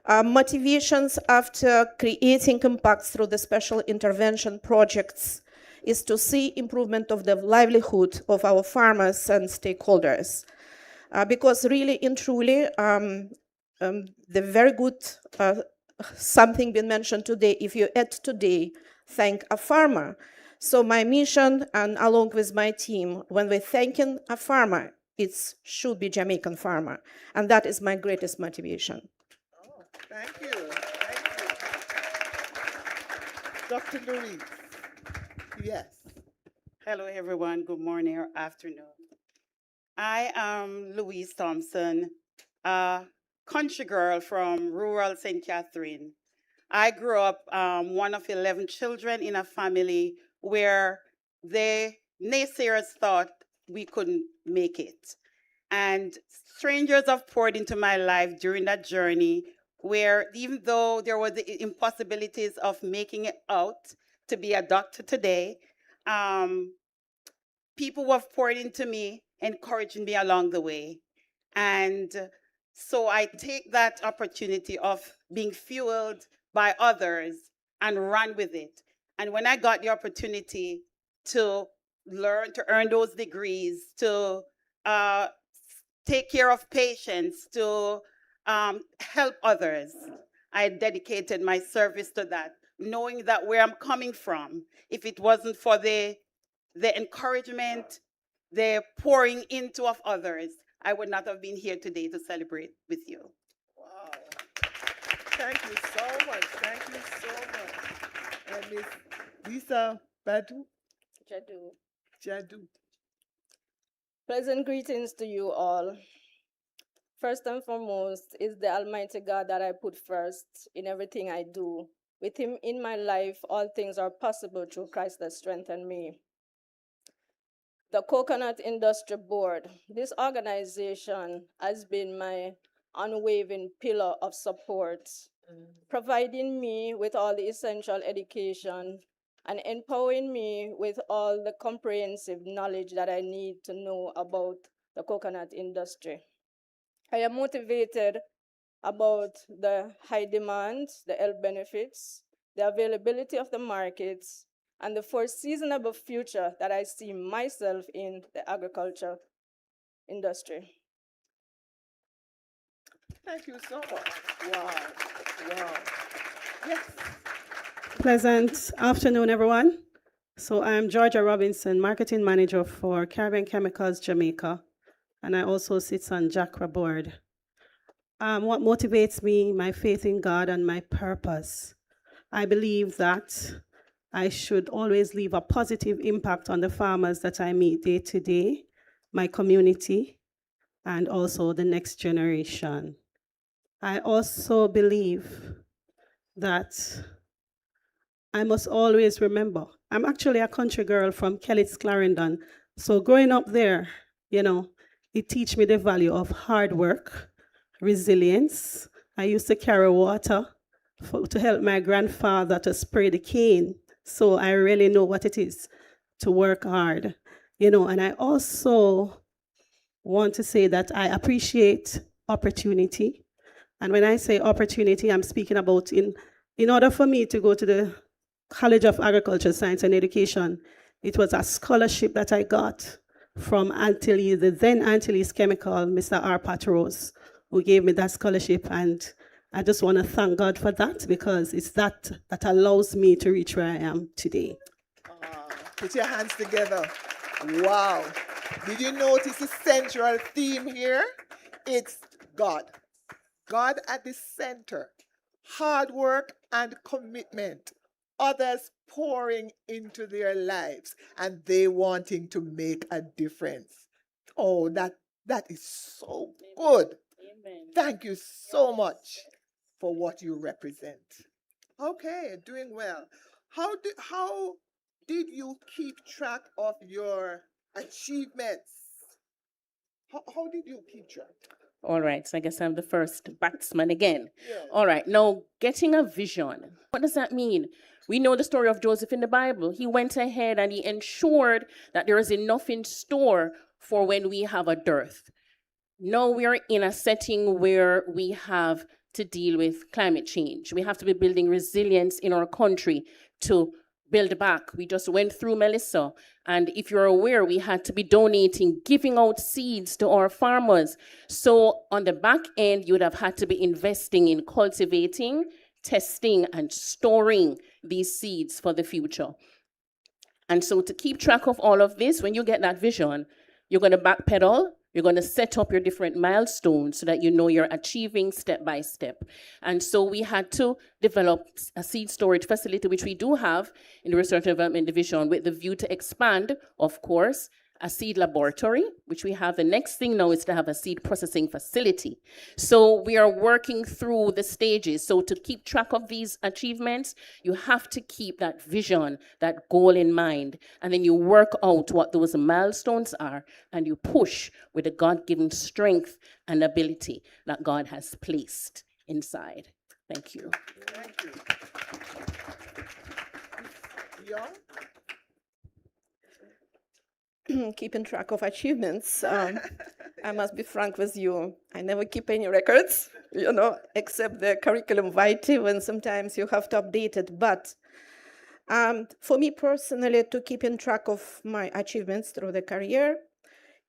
J: motivations after creating impacts through the special intervention projects is to see improvement of the livelihood of our farmers and stakeholders. Because really and truly, the very good, something been mentioned today, if you add today, thank a farmer. So my mission, and along with my team, when we're thanking a farmer, it should be Jamaican farmer. And that is my greatest motivation.
H: Oh, thank you. Dr. Louise. Yes.
K: Hello, everyone. Good morning or afternoon. I am Louise Thompson, a country girl from rural St. Catherine. I grew up one of 11 children in a family where the naysayers thought we couldn't make it. And strangers have poured into my life during that journey where even though there were the impossibilities of making it out to be a doctor today, people have poured into me, encouraging me along the way. And so I take that opportunity of being fueled by others and run with it. And when I got the opportunity to learn, to earn those degrees, to take care of patients, to help others, I dedicated my service to that, knowing that where I'm coming from, if it wasn't for the encouragement, the pouring into of others, I would not have been here today to celebrate with you.
H: Wow. Thank you so much. Thank you so much. And Miss Lisa Badu? Jadu.
L: Pleasant greetings to you all. First and foremost is the Almighty God that I put first in everything I do,
J: With him in my life, all things are possible through Christ that strengthened me. The Coconut Industry Board. This organization has been my unwavering pillar of support, providing me with all the essential education and empowering me with all the comprehensive knowledge that I need to know about the coconut industry. I am motivated about the high demand, the health benefits, the availability of the markets, and the foreseeable future that I see myself in the agriculture industry.
H: Thank you so much. Wow. Wow. Yes.
L: Pleasant afternoon, everyone. So I'm Georgia Robinson, Marketing Manager for Caribbean Chemicals Jamaica, and I also sit on JACRA board. What motivates me, my faith in God and my purpose. I believe that I should always leave a positive impact on the farmers that I meet day to day, my community, and also the next generation. I also believe that I must always remember, I'm actually a country girl from Kellits, Clarendon. So growing up there, it teach me the value of hard work, resilience. I used to carry water to help my grandfather to spray the cane. So I really know what it is to work hard, and I also want to say that I appreciate opportunity. And when I say opportunity, I'm speaking about in order for me to go to the College of Agriculture, Science and Education, it was a scholarship that I got from Antilles, the then Antilles Chemical, Mr. R. Patros, who gave me that scholarship. And I just want to thank God for that, because it's that allows me to reach where I am today.
H: Put your hands together. Wow. Did you notice the central theme here? It's God. God at the center. Hard work and commitment. Others pouring into their lives and they wanting to make a difference. Oh, that is so good.
I: Amen.
H: Thank you so much for what you represent. Okay, doing well. How did you keep track of your achievements? How did you keep track?
I: All right, so I guess I'm the first batsman again.
H: Yes.
I: All right, now getting a vision. What does that mean? We know the story of Joseph in the Bible. He went ahead and he ensured that there is enough in store for when we have a dearth. Now we are in a setting where we have to deal with climate change. We have to be building resilience in our country to build back. We just went through Melissa, and if you're aware, we had to be donating, giving out seeds to our farmers. So on the back end, you would have had to be investing in cultivating, testing, and storing these seeds for the future. And so to keep track of all of this, when you get that vision, you're going to backpedal. You're going to set up your different milestones so that you know you're achieving step by step. And so we had to develop a seed storage facility, which we do have in the Research and Development Division, with the view to expand, of course, a seed laboratory, which we have. The next thing now is to have a seed processing facility. So we are working through the stages. So to keep track of these achievements, you have to keep that vision, that goal in mind, and then you work out what those milestones are, and you push with the God-given strength and ability that God has placed inside. Thank you.
H: Thank you. Young?
J: Keeping track of achievements. I must be frank with you. I never keep any records, except the curriculum vitae, when sometimes you have to update it. But for me personally, to keeping track of my achievements through the career,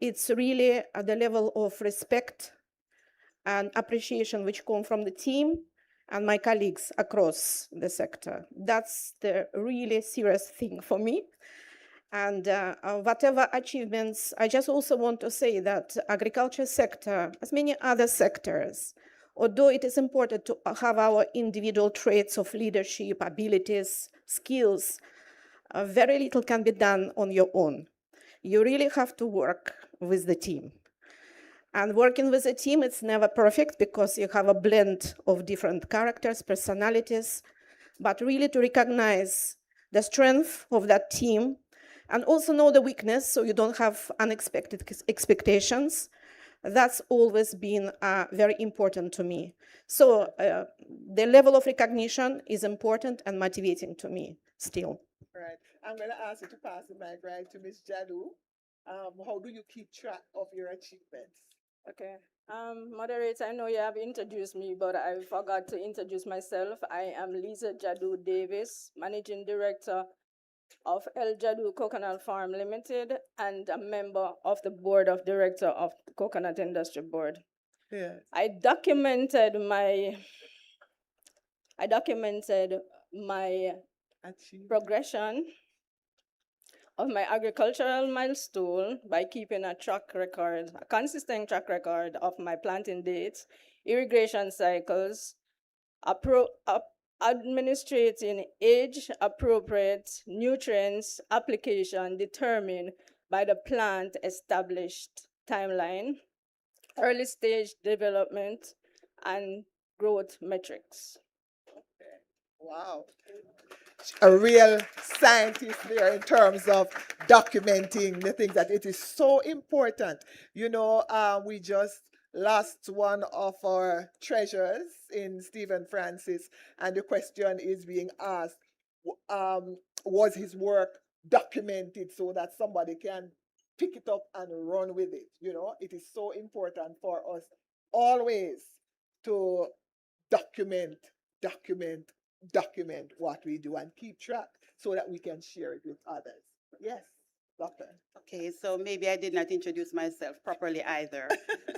J: it's really at the level of respect and appreciation which come from the team and my colleagues across the sector. That's the really serious thing for me. And whatever achievements, I just also want to say that agriculture sector, as many other sectors, although it is important to have our individual traits of leadership, abilities, skills, very little can be done on your own. You really have to work with the team. And working with a team, it's never perfect because you have a blend of different characters, personalities, but really to recognize the strength of that team and also know the weakness so you don't have unexpected expectations. That's always been very important to me. So the level of recognition is important and motivating to me still.
H: Right. I'm going to ask you to pass the mic right to Miss Jadu. How do you keep track of your achievements?
M: Okay. Moderator, I know you have introduced me, but I forgot to introduce myself. I am Lisa Jadu Davis, Managing Director of El Jadu Coconut Farm Limited and a member of the Board of Director of the Coconut Industry Board.
H: Yeah.
M: I documented my progression of my agricultural milestone by keeping a consistent track record of my planting dates, irrigation cycles, administrating age-appropriate nutrients application determined by the plant established timeline, early stage development, and growth metrics.
H: Wow. A real scientist there in terms of documenting the things that it is so important. You know, we just lost one of our treasures in Stephen Francis, and the question is being asked, was his work documented so that somebody can pick it up and run with it? You know, it is so important for us always to document what we do and keep track so that we can share it with others. Yes, Doctor.
K: Okay, so maybe I did not introduce myself properly either.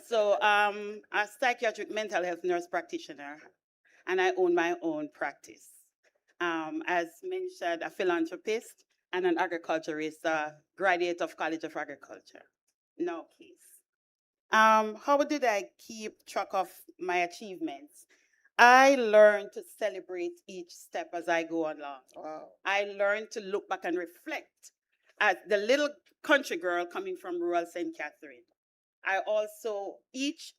K: So I'm a psychiatric mental health nurse practitioner, and I own my own practice. As mentioned, a philanthropist and an agriculturist, a graduate of College of Agriculture. No case. How did I keep track of my achievements? I learned to celebrate each step as I go along.
H: Wow.
K: I learned to look back and reflect as the little country girl coming from rural St. Catherine. I also each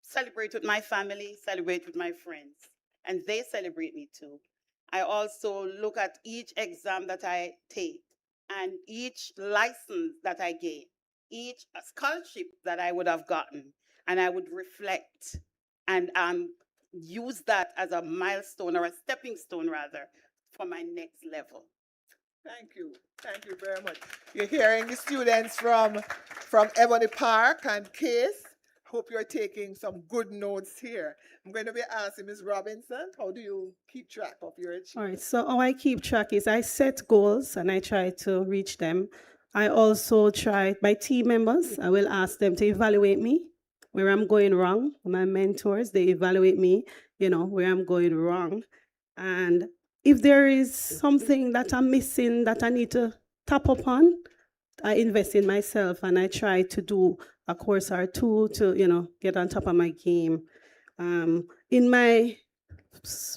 K: celebrate with my family, celebrate with my friends, and they celebrate me too. I also look at each exam that I take and each license that I gain, each scholarship that I would have gotten, and I would reflect and use that as a milestone or a stepping stone rather for my next level.
H: Thank you very much. You're hearing the students from Ebony Park and Case. Hope you're taking some good notes here. I'm going to be asking Ms. Robinson, how do you keep track of your achievements?
L: All right, so how I keep track is I set goals and I try to reach them. I also try, my team members, I will ask them to evaluate me where I'm going wrong. My mentors, they evaluate me, you know, where I'm going wrong. And if there is something that I'm missing that I need to tap up on, I invest in myself and I try to do a course or two to, you know, get on top of my game. In my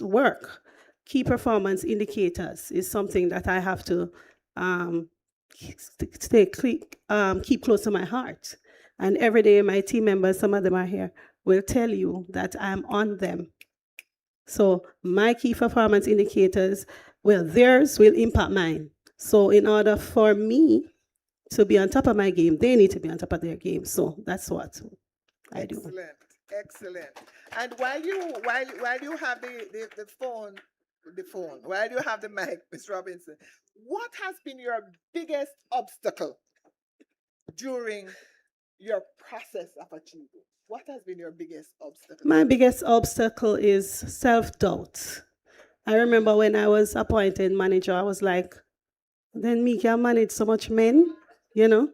L: work, key performance indicators is something that I have to keep close to my heart. And every day my team members, some of them are here, will tell you that I'm on them. So my key performance indicators, well, theirs will impact mine. So in order for me to be on top of my game, they need to be on top of their game. So that's what I do.
H: Excellent. And while you have the phone, while you have the mic, Ms. Robinson, what has been your biggest obstacle during your process of achieving? What has been your biggest obstacle?
L: My biggest obstacle is self-doubt. I remember when I was appointed manager, I was like, then me can manage so much men, you know,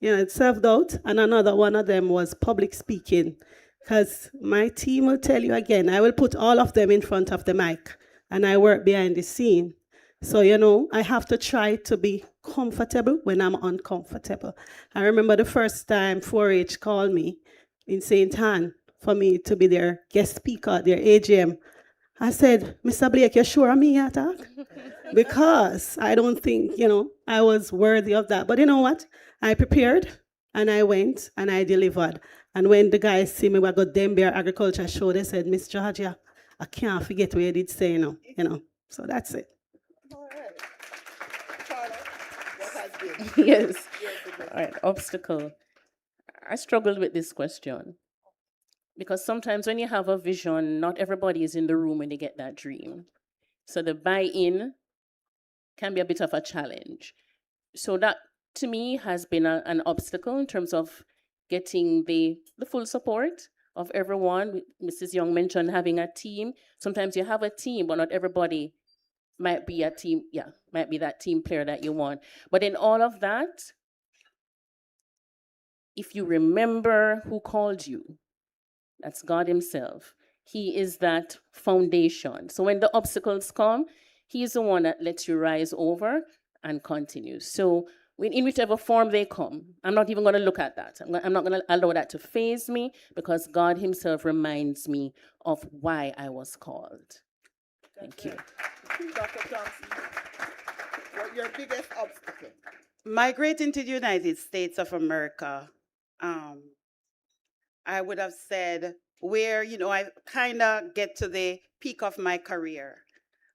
L: it's self-doubt. And another one of them was public speaking. Because my team will tell you again, I will put all of them in front of the mic and I work behind the scene. So, you know, I have to try to be comfortable when I'm uncomfortable. I remember the first time 4-H called me in St. Ann for me to be their guest speaker at their AGM. I said, Mr. Blake, you sure of me yet? Because I don't think, you know, I was worthy of that. But you know what? I prepared and I went and I delivered. And when the guys see me, we got Denver Agriculture Show, they said, Miss Georgia, I can't forget what you did say, you know. So that's it.
H: All right. Carla, what has been
I: Yes.
H: your biggest
I: All right. Obstacle. I struggled with this question because sometimes when you have a vision, not everybody is in the room when you get that dream. So the buy-in can be a bit of a challenge. So that to me has been an obstacle in terms of getting the full support of everyone. Mrs. Young mentioned having a team. Sometimes you have a team, but not everybody might be a team, might be that team player that you want. But in all of that, if you remember who called you, that's God Himself. He is that foundation. So when the obstacles come, He's the one that lets you rise over and continue. So in whichever form they come, I'm not even going to look at that. I'm not going to allow that to faze me because God Himself reminds me of why I was called. Thank you.
H: Dr. Thompson, what your biggest obstacle?
K: Migrating to the United States of America, I would have said where, I kind of get to the peak of my career.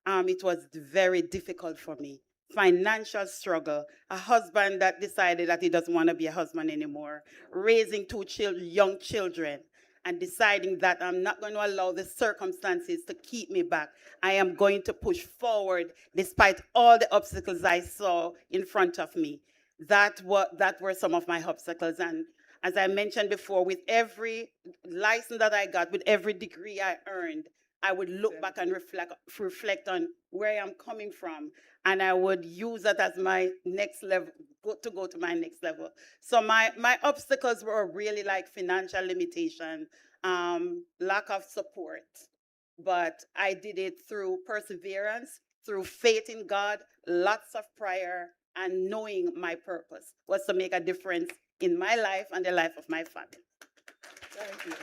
K: It was very difficult for me. Financial struggle, a husband that decided that he doesn't want to be a husband anymore, raising two young children, and deciding that I'm not going to allow the circumstances to keep me back. I am going to push forward despite all the obstacles I saw in front of me. That were some of my obstacles. And as I mentioned before, with every license that I got, with every degree I earned, I would look back and reflect on where I am coming from, and I would use that as my next level, to go to my next level. So my obstacles were really like financial limitation, lack of support, but I did it through perseverance, through faith in God, lots of prayer, and knowing my purpose was to make a difference in my life and the life of my family.
H: Thank you.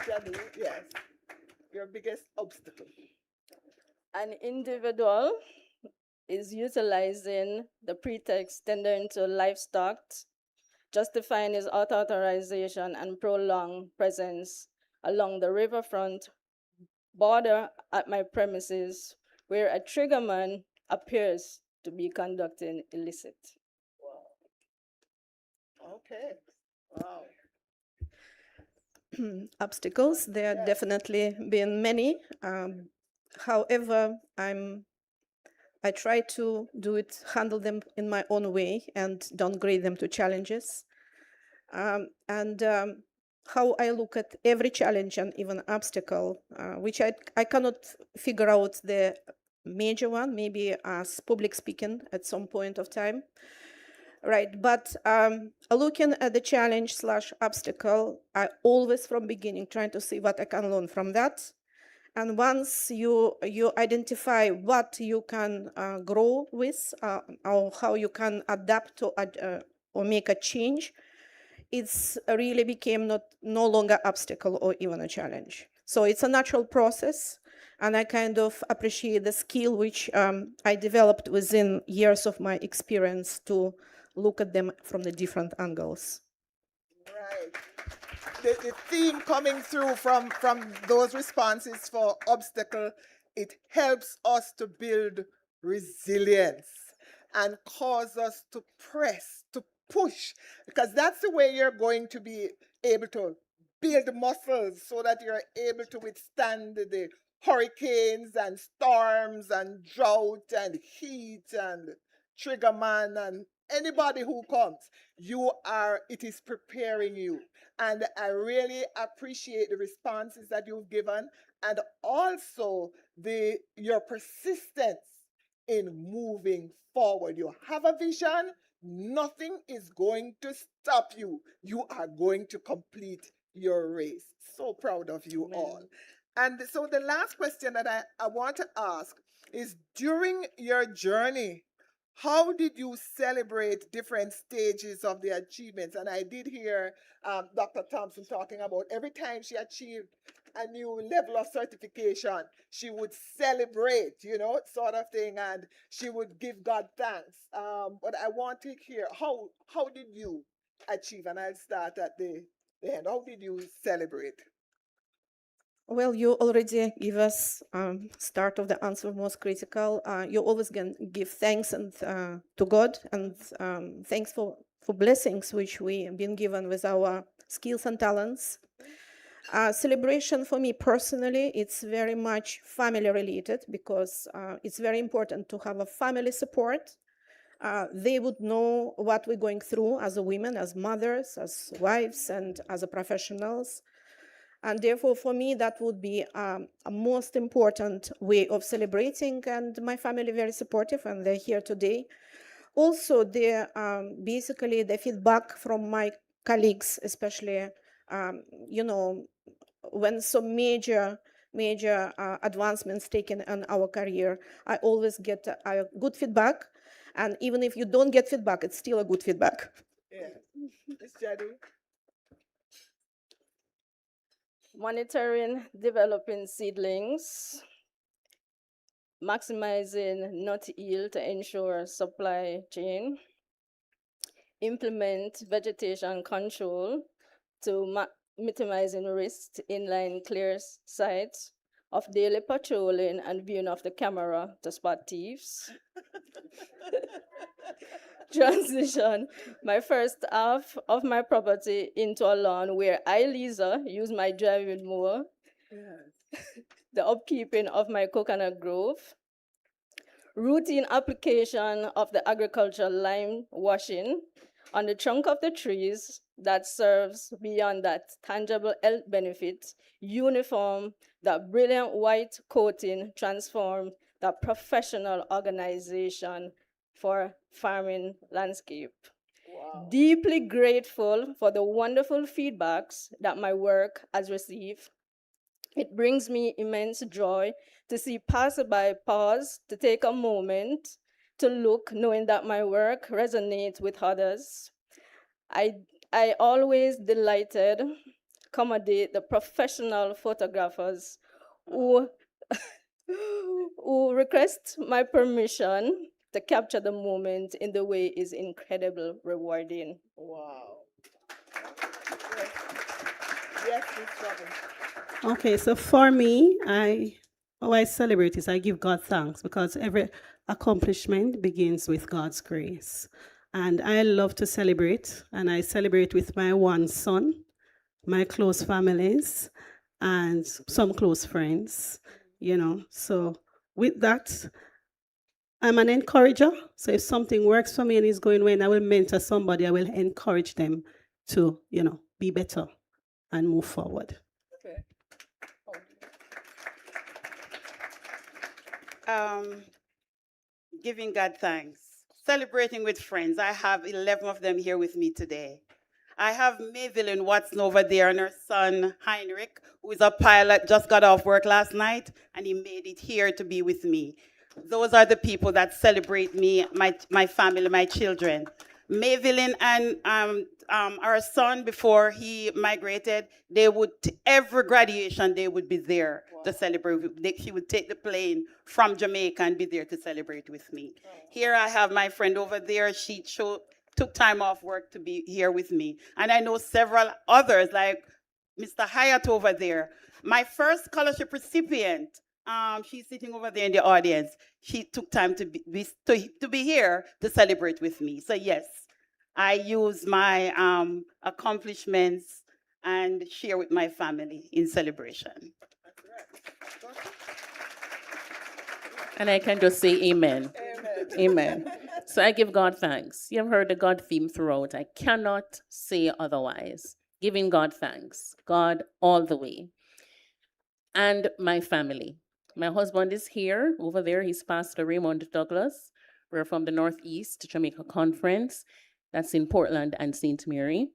H: Jadu, yes. Your biggest obstacle.
M: An individual is utilizing the pretext tender into livestock, justifying his authorization and prolonged presence along the riverfront border at my premises where a triggerman appears to be conducting illicit.
H: Okay. Wow.
J: Obstacles, there are definitely been many. However, I try to handle them in my own way and downgrade them to challenges. How I look at every challenge and even obstacle, which I cannot figure out the major one, maybe as public speaking at some point of time. Right, but looking at the challenge / obstacle, I always from beginning trying to see what I can learn from that. And once you identify what you can grow with or how you can adapt to or make a change, it's really became no longer obstacle or even a challenge. So it's a natural process, and I kind of appreciate the skill which I developed within years of my experience to look at them from the different angles.
H: Right. The theme coming through from those responses for obstacle, it helps us to build resilience and cause us to press, to push, because that's the way you're going to be able to build muscles so that you're able to withstand the hurricanes and storms and drought and heat and trigger man and anybody who comes. It is preparing you. And I really appreciate the responses that you've given and also your persistence in moving forward. You have a vision, nothing is going to stop you. You are going to complete your race. So proud of you all. And so the last question that I want to ask is, during your journey, how did you celebrate different stages of the achievements? And I did hear Dr. Thompson talking about every time she achieved a new level of certification, she would celebrate, sort of thing, and she would give God thanks. But I want to hear, how did you achieve? And I'll start at the end. How did you celebrate?
J: Well, you already give us start of the answer most critical. You always can give thanks and to God and thanks for blessings which we have been given with our skills and talents. Celebration for me personally, it's very much family related because it's very important to have a family support. They would know what we're going through as a women, as mothers, as wives, and as a professionals. And therefore, for me, that would be a most important way of celebrating. And my family very supportive, and they're here today. Also, basically the feedback from my colleagues, especially, when some major advancements taken in our career, I always get good feedback. And even if you don't get feedback, it's still a good feedback.
H: Yeah. Ms. Jadu?
M: Monitoring developing seedlings, maximizing nut yield to ensure supply chain, implement vegetation control to minimizing risks, inline clear sites of daily patrolling and viewing of the camera to spot thieves. Transition my first half of my property into a lawn where I, Lisa, use my driving mower. The upkeeping of my coconut grove. Routine application of the agricultural lime washing on the trunk of the trees that serves beyond that tangible health benefit. Uniform, that brilliant white coating transform that professional organization for farming landscape. Wow. Deeply grateful for the wonderful feedbacks that my work has received. It brings me immense joy to see passerby pause to take a moment to look, knowing that my work resonates with others. I always delighted accommodate the professional photographers who request my permission to capture the moment in the way is incredibly rewarding.
H: Wow. Yes, Ms. Robinson.
L: Okay, so for me, how I celebrate is I give God thanks because every accomplishment begins with God's grace. And I love to celebrate, and I celebrate with my one son, my close families, and some close friends, So with that, I'm an encourager. So if something works for me and is going well, I will mentor somebody. I will encourage them to, be better and move forward.
K: Giving God thanks. Celebrating with friends. I have 11 of them here with me today. I have Maybelline Watson over there and her son Heinrich, who is a pilot, just got off work last night, and he made it here to be with me. Those are the people that celebrate me, my family, my children. Maybelline and our son, before he migrated, every graduation, they would be there to celebrate. He would take the plane from Jamaica and be there to celebrate with me. Here I have my friend over there. She took time off work to be here with me. And I know several others, like Mr. Hyatt over there. My first scholarship recipient, she's sitting over there in the audience. She took time to be here to celebrate with me. So yes, I use my accomplishments and share with my family in celebration.
I: And I can just say amen.
H: Amen.
I: Amen. So I give God thanks. You have heard the God theme throughout. I cannot say otherwise. Giving God thanks. God all the way. And my family. My husband is here, over there. He's Pastor Raymond Douglas. We're from the Northeast Jamaica Conference. That's in Portland and St. Mary.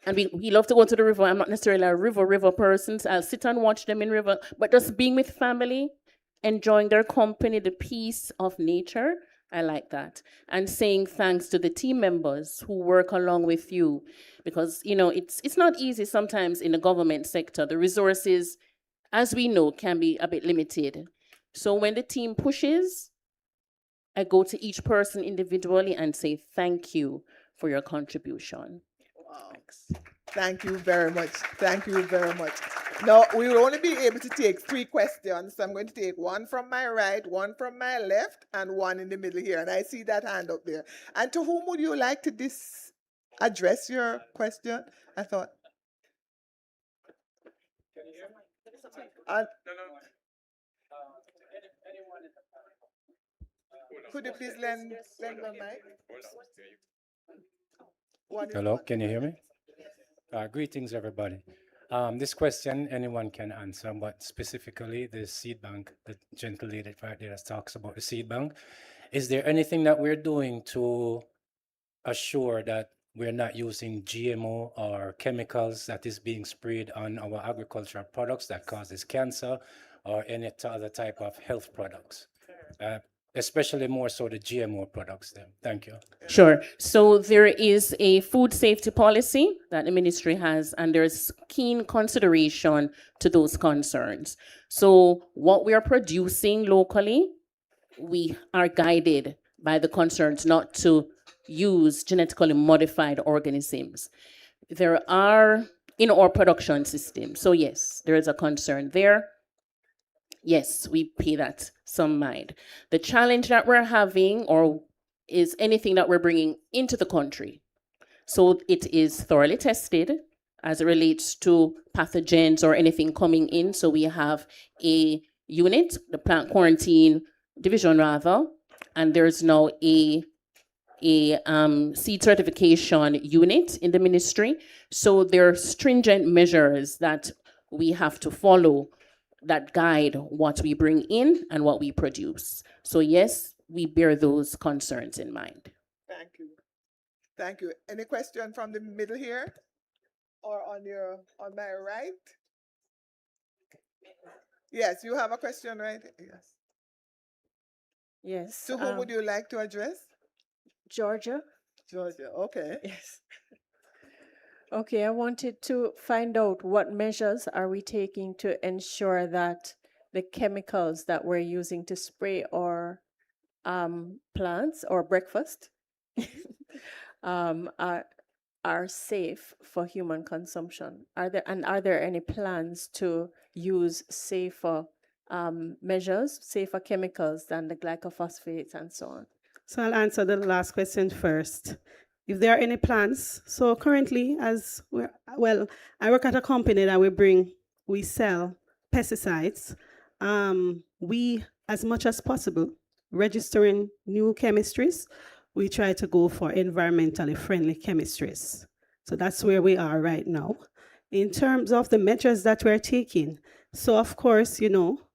I: And we love to go to the river. I'm not necessarily a river person. So I'll sit and watch them in river. But just being with family, enjoying their company, the peace of nature, I like that. And saying thanks to the team members who work along with you. Because, it's not easy sometimes in the government sector. The resources, as we know, can be a bit limited. So when the team pushes, I go to each person individually and say thank you for your contribution.
H: Wow.
I: Thanks.
H: Thank you very much. Thank you very much. Now, we will only be able to take 3 questions. So I'm going to take one from my right, one from my left, and one in the middle here. And I see that hand up there. And to whom would you like to address your question? I thought. Could you please lend the mic?
N: Hello, can you hear me? Greetings, everybody. This question anyone can answer, but specifically the seed bank, the gentle lady right there that talks about the seed bank. Is there anything that we're doing to assure that we're not using GMO or chemicals that is being sprayed on our agricultural products that causes cancer or any other type of health products? Especially more so the GMO products then. Thank you.
I: Sure. So there is a food safety policy that the ministry has, and there's keen consideration to those concerns. So what we are producing locally, we are guided by the concerns not to use genetically modified organisms. There are in our production system. So yes, there is a concern there. Yes, we pay that some mind. The challenge that we're having is anything that we're bringing into the country. So it is thoroughly tested as it relates to pathogens or anything coming in. So we have a unit, the plant quarantine division rather, and there's now a seed certification unit in the ministry. So there are stringent measures that we have to follow that guide what we bring in and what we produce. So yes, we bear those concerns in mind.
H: Thank you. Thank you. Any question from the middle here? Or on my right? Yes, you have a question, right? Yes.
M: Yes.
H: To whom would you like to address?
M: Georgia.
H: Georgia, okay.
M: Yes. Okay, I wanted to find out what measures are we taking to ensure that the chemicals that we're using to spray our plants or breakfast are safe for human consumption. Are there any plans to use safer measures, safer chemicals than the glycophosphates and so on?
L: So I'll answer the last question first. If there are any plans, so currently I work at a company that we sell pesticides. We, as much as possible, registering new chemistries, we try to go for environmentally friendly chemistries. So that's where we are right now. In terms of the measures that we're taking, so of course,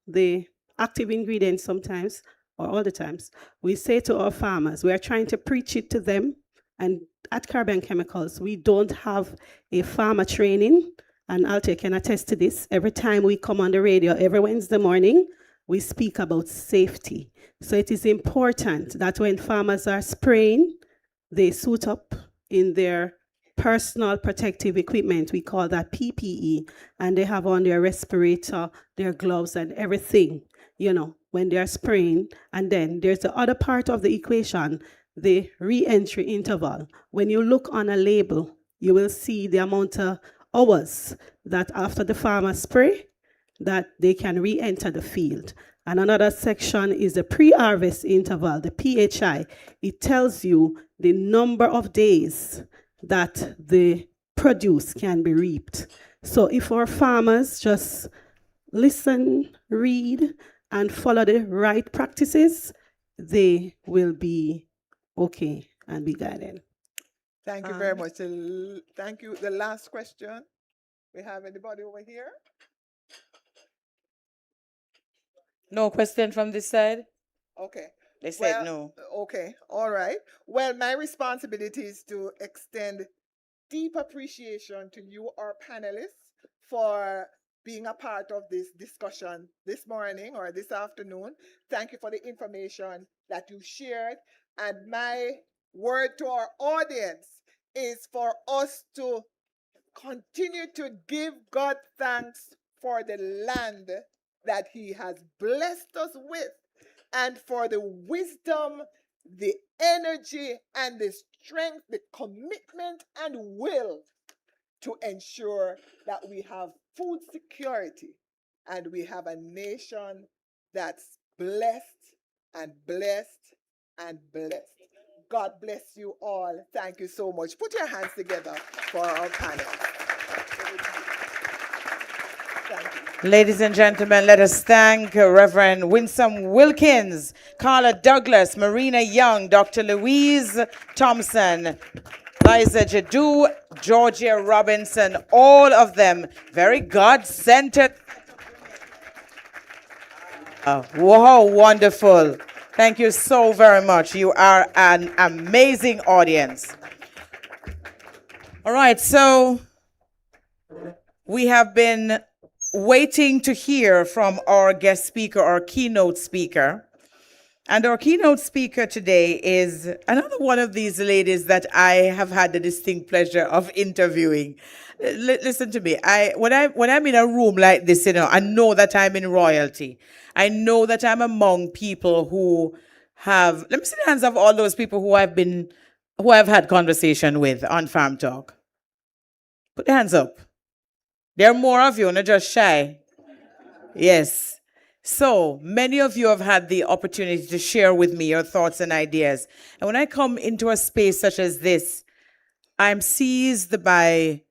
L: the active ingredients sometimes, or all the times, we say to our farmers, we are trying to preach it to them. And at Caribbean Chemicals, we don't have a farmer training, and Alte can attest to this. Every time we come on the radio, every Wednesday morning, we speak about safety. So it is important that when farmers are spraying, they suit up in their personal protective equipment. We call that PPE, and they have on their respirator, their gloves, and everything, when they're spraying. And then there's the other part of the equation, the re-entry interval. When you look on a label, you will see the amount of hours that after the farmer spray, that they can re-enter the field. And another section is the pre-harvest interval, the PHI. It tells you the number of days that the produce can be reaped. So if our farmers just listen, read, and follow the right practices, they will be okay and be guided.
H: Thank you very much. Thank you. The last question. We have anybody over here?
A: No question from this side?
H: Okay.
A: They said no.
H: Okay. All right. Well, my responsibility is to extend deep appreciation to you, our panelists, for being a part of this discussion this morning or this afternoon. Thank you for the information that you shared. And my word to our audience is for us to continue to give God thanks for the land that He has blessed us with, and for the wisdom, the energy, and the strength, the commitment and will to ensure that we have food security and we have a nation that's blessed and blessed and blessed. God bless you all. Thank you so much. Put your hands together for our panel. Thank you.
A: Ladies and gentlemen, let us thank Reverend Winsome Wilkins, Carla Douglas, Marina Young, Dr. Louise Thompson, Liza Jadu, Georgia Robinson, all of them very God-centered. Wow, wonderful. Thank you so very much. You are an amazing audience. All right, so we have been waiting to hear from our guest speaker, our keynote speaker. And our keynote speaker today is another one of these ladies that I have had the distinct pleasure of interviewing. Listen to me. When I'm in a room like this, I know that I'm in royalty. I know that I'm among people who have. Let me see the hands of all those people who I've had conversation with on Farm Talk. Put your hands up. There are more of you, not just shy. Yes. So many of you have had the opportunity to share with me your thoughts and ideas. And when I come into a space such as this, I'm seized by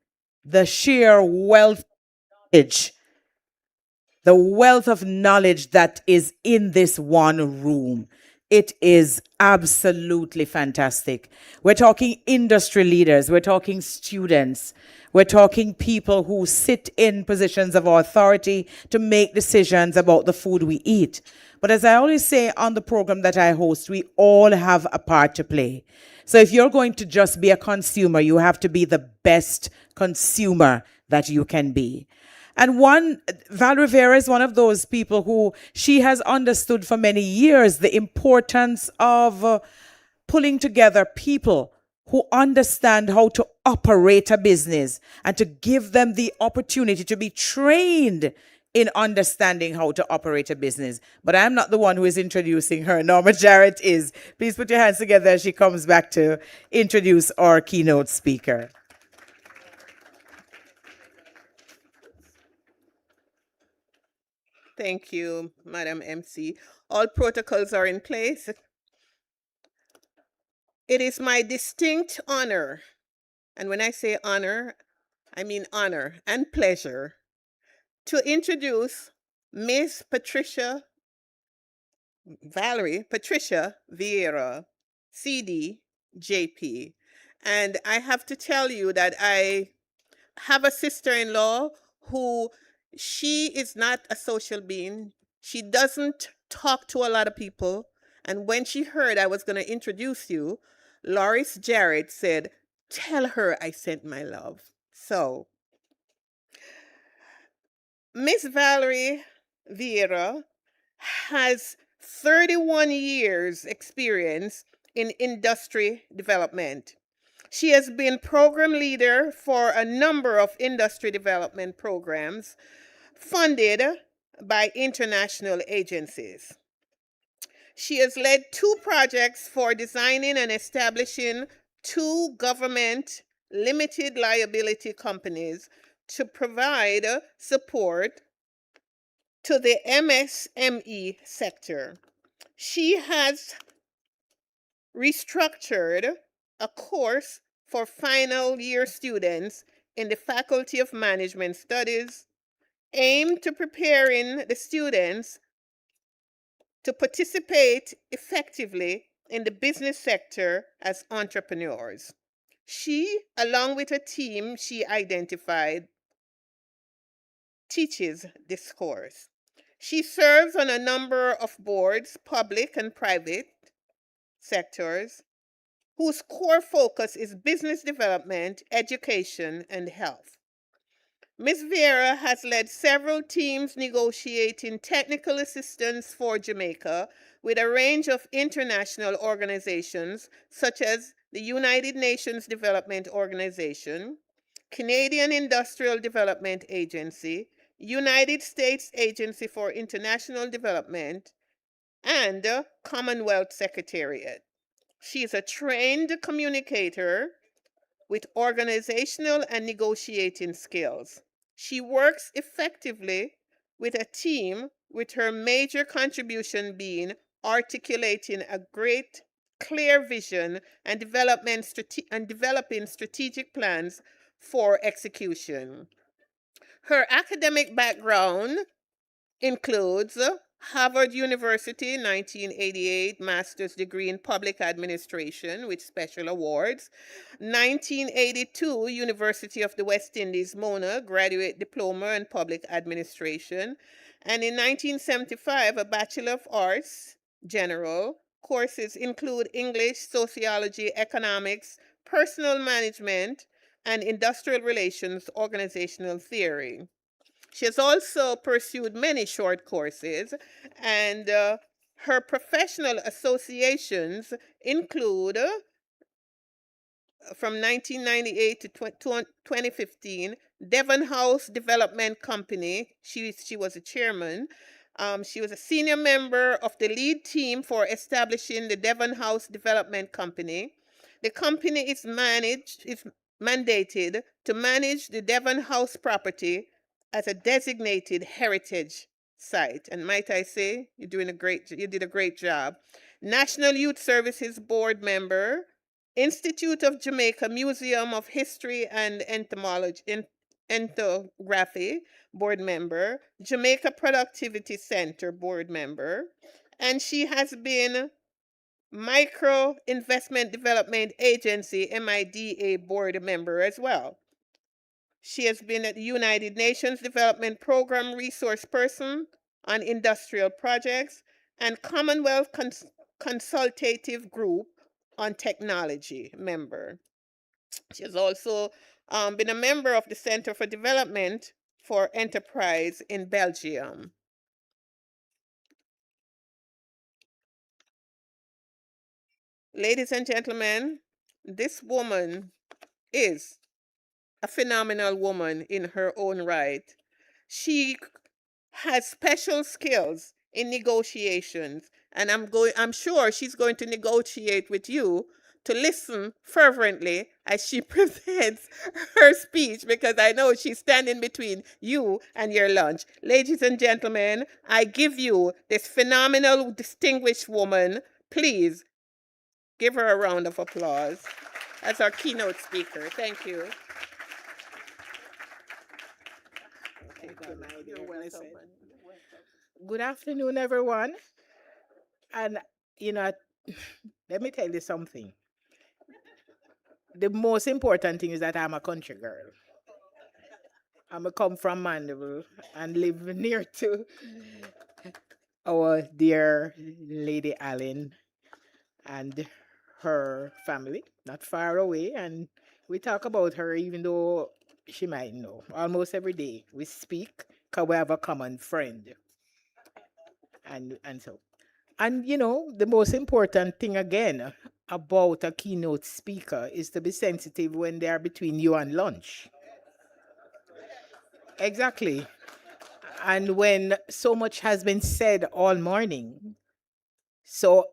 A: the sheer wealth of knowledge that is in this one room. It is absolutely fantastic. We're talking industry leaders, we're talking students, we're talking people who sit in positions of authority to make decisions about the food we eat. But as I always say on the program that I host, we all have a part to play. So if you're going to just be a consumer, you have to be the best consumer that you can be. And Val Rivera is one of those people who she has understood for many years the importance of pulling together people who understand how to operate a business and to give them the opportunity to be trained in understanding how to operate a business. But I'm not the one who is introducing her. Norma Jarrett is. Please put your hands together as she comes back to introduce our keynote speaker.
F: Thank you, Madam MC. All protocols are in place. It is my distinct honor, and when I say honor, I mean honor and pleasure, to introduce Miss Valerie Patricia Vieira, CD, JP. And I have to tell you that I have a sister-in-law who she is not a social being. She doesn't talk to a lot of people. And when she heard I was going to introduce you, Loris Jarrett said, "Tell her I sent my love." So, Miss Valerie Vieira has 31 years experience in industry development. She has been program leader for a number of industry development programs funded by international agencies. She has led 2 projects for designing and establishing 2 government limited liability companies to provide support to the MSME sector. She has restructured a course for final year students in the Faculty of Management Studies, aimed to preparing the students to participate effectively in the business sector as entrepreneurs. She, along with a team she identified, teaches this course. She serves on a number of boards, public and private sectors, whose core focus is business development, education, and health. Ms. Vieira has led several teams negotiating technical assistance for Jamaica with a range of international organizations such as the United Nations Development Organization, Canadian Industrial Development Agency, United States Agency for International Development, and Commonwealth Secretariat. She is a trained communicator with organizational and negotiating skills. She works effectively with a team, with her major contribution being articulating a great clear vision and developing strategic plans for execution. Her academic background includes Harvard University 1988 master's degree in public administration with special awards, 1982 University of the West Indies Mona graduate diploma in public administration, and in 1975 a Bachelor of Arts General. Courses include English, sociology, economics, personal management, and industrial relations organizational theory. She has also pursued many short courses, and her professional associations include from 1998 to 2015, Devon House Development Company. She was a chairman. She was a senior member of the lead team for establishing the Devon House Development Company. The company is mandated to manage the Devon House property as a designated heritage site. And might I say, you did a great job. National Youth Services Board member, Institute of Jamaica Museum of History and Ethnography board member, Jamaica Productivity Center board member, and she has been Micro Investment Development Agency, MIDA board member as well. She has been at the United Nations Development Program resource person on industrial projects and Commonwealth Consultative Group on technology member. She has also been a member of the Center for Development for Enterprise in Belgium. Ladies and gentlemen, this woman is a phenomenal woman in her own right. She has special skills in negotiations, and I'm sure she's going to negotiate with you to listen fervently as she presents her speech, because I know she's standing between you and your lunch. Ladies and gentlemen, I give you this phenomenal, distinguished woman. Please give her a round of applause as our keynote speaker. Thank you.
O: Good afternoon, everyone. And, let me tell you something. The most important thing is that I'm a country girl. I come from Mandeville and live near to our dear Lady Allen and her family, not far away. And we talk about her, even though she might know. Almost every day we speak because we have a common friend. And so. And the most important thing again about a keynote speaker is to be sensitive when they are between you and lunch. Exactly. And when so much has been said all morning, so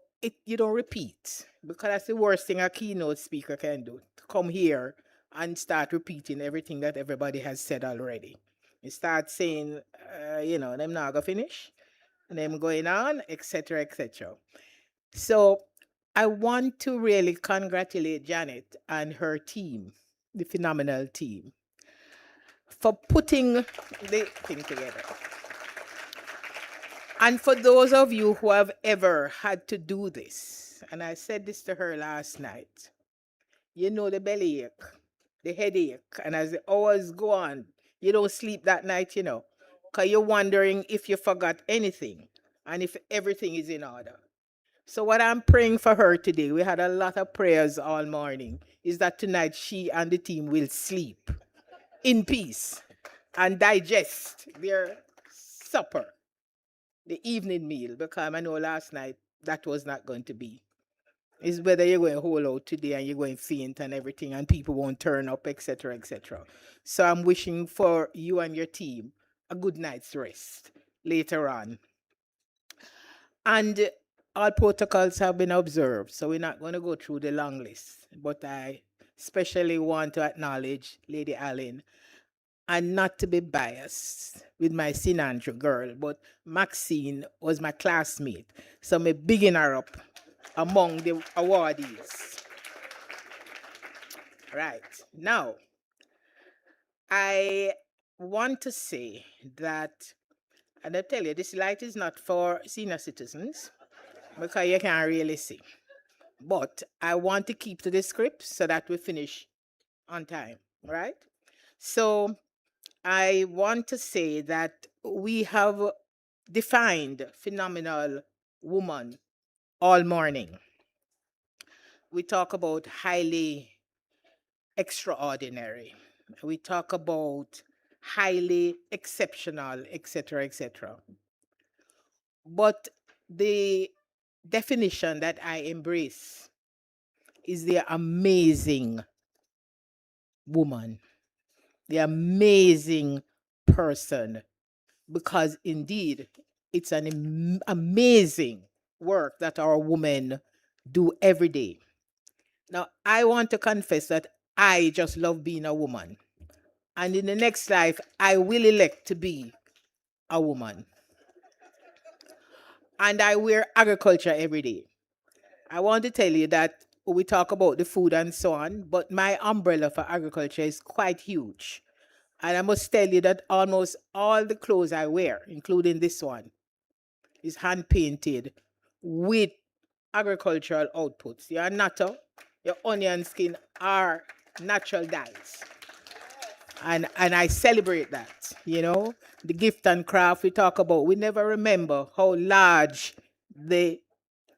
O: you don't repeat, because that's the worst thing a keynote speaker can do, to come here and start repeating everything that everybody has said already. You start saying, them not gonna finish, and them going on, etc., etc. So I want to really congratulate Janet and her team, the phenomenal team, for putting the thing together. And for those of you who have ever had to do this, and I said this to her last night, the bellyache, the headache, and as the hours go on, you don't sleep that night, because you're wondering if you forgot anything and if everything is in order. So what I'm praying for her today, we had a lot of prayers all morning, is that tonight she and the team will sleep in peace and digest their supper, the evening meal, because I know last night that was not going to be. It's whether you're going to hold out today and you're going to faint and everything and people won't turn up, etc., etc. So I'm wishing for you and your team a good night's rest later on. And all protocols have been observed, so we're not going to go through the long list. But I especially want to acknowledge Lady Allen, and not to be biased with my St. Andrew girl, but Maxine was my classmate, so me bigging her up among the awardees. Right. Now, I want to say that, and I tell you, this light is not for senior citizens because you can't really see. But I want to keep to the script so that we finish on time, right? So I want to say that we have defined phenomenal woman all morning. We talk about highly extraordinary. We talk about highly exceptional, etc., etc. But the definition that I embrace is the amazing woman, the amazing person, because indeed it's an amazing work that our women do every day. Now, I want to confess that I just love being a woman. And in the next life, I will elect to be a woman. And I wear agriculture every day. I want to tell you that we talk about the food and so on, but my umbrella for agriculture is quite huge. And I must tell you that almost all the clothes I wear, including this one, is hand painted with agricultural outputs. Your natto, your onion skin are natural dyes. And I celebrate that, you know. The gift and craft we talk about, we never remember how large the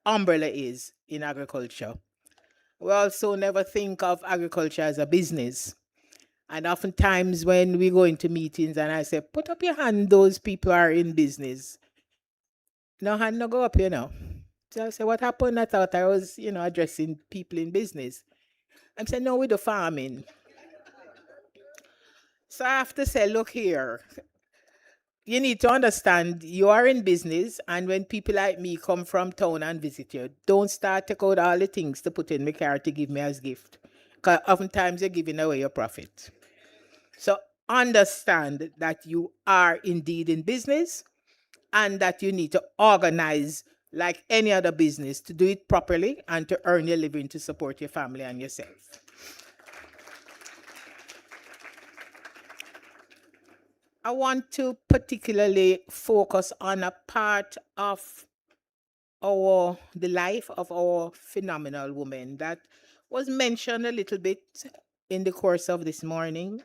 O: umbrella is in agriculture. We also never think of agriculture as a business. And oftentimes when we go into meetings and I say, put up your hand, those people are in business. No hand no go up, you know. So I say, what happened? I thought I was, you know, addressing people in business. I'm saying, no, we do farming. So I have to say, look here, you need to understand you are in business, and when people like me come from town and visit you, don't start to take out all the things to put in my car to give me as gift. Because oftentimes you're giving away your profit. So understand that you are indeed in business and that you need to organize like any other business to do it properly and to earn your living to support your family and yourself. I want to particularly focus on a part of the life of our phenomenal woman that was mentioned a little bit in the course of this morning,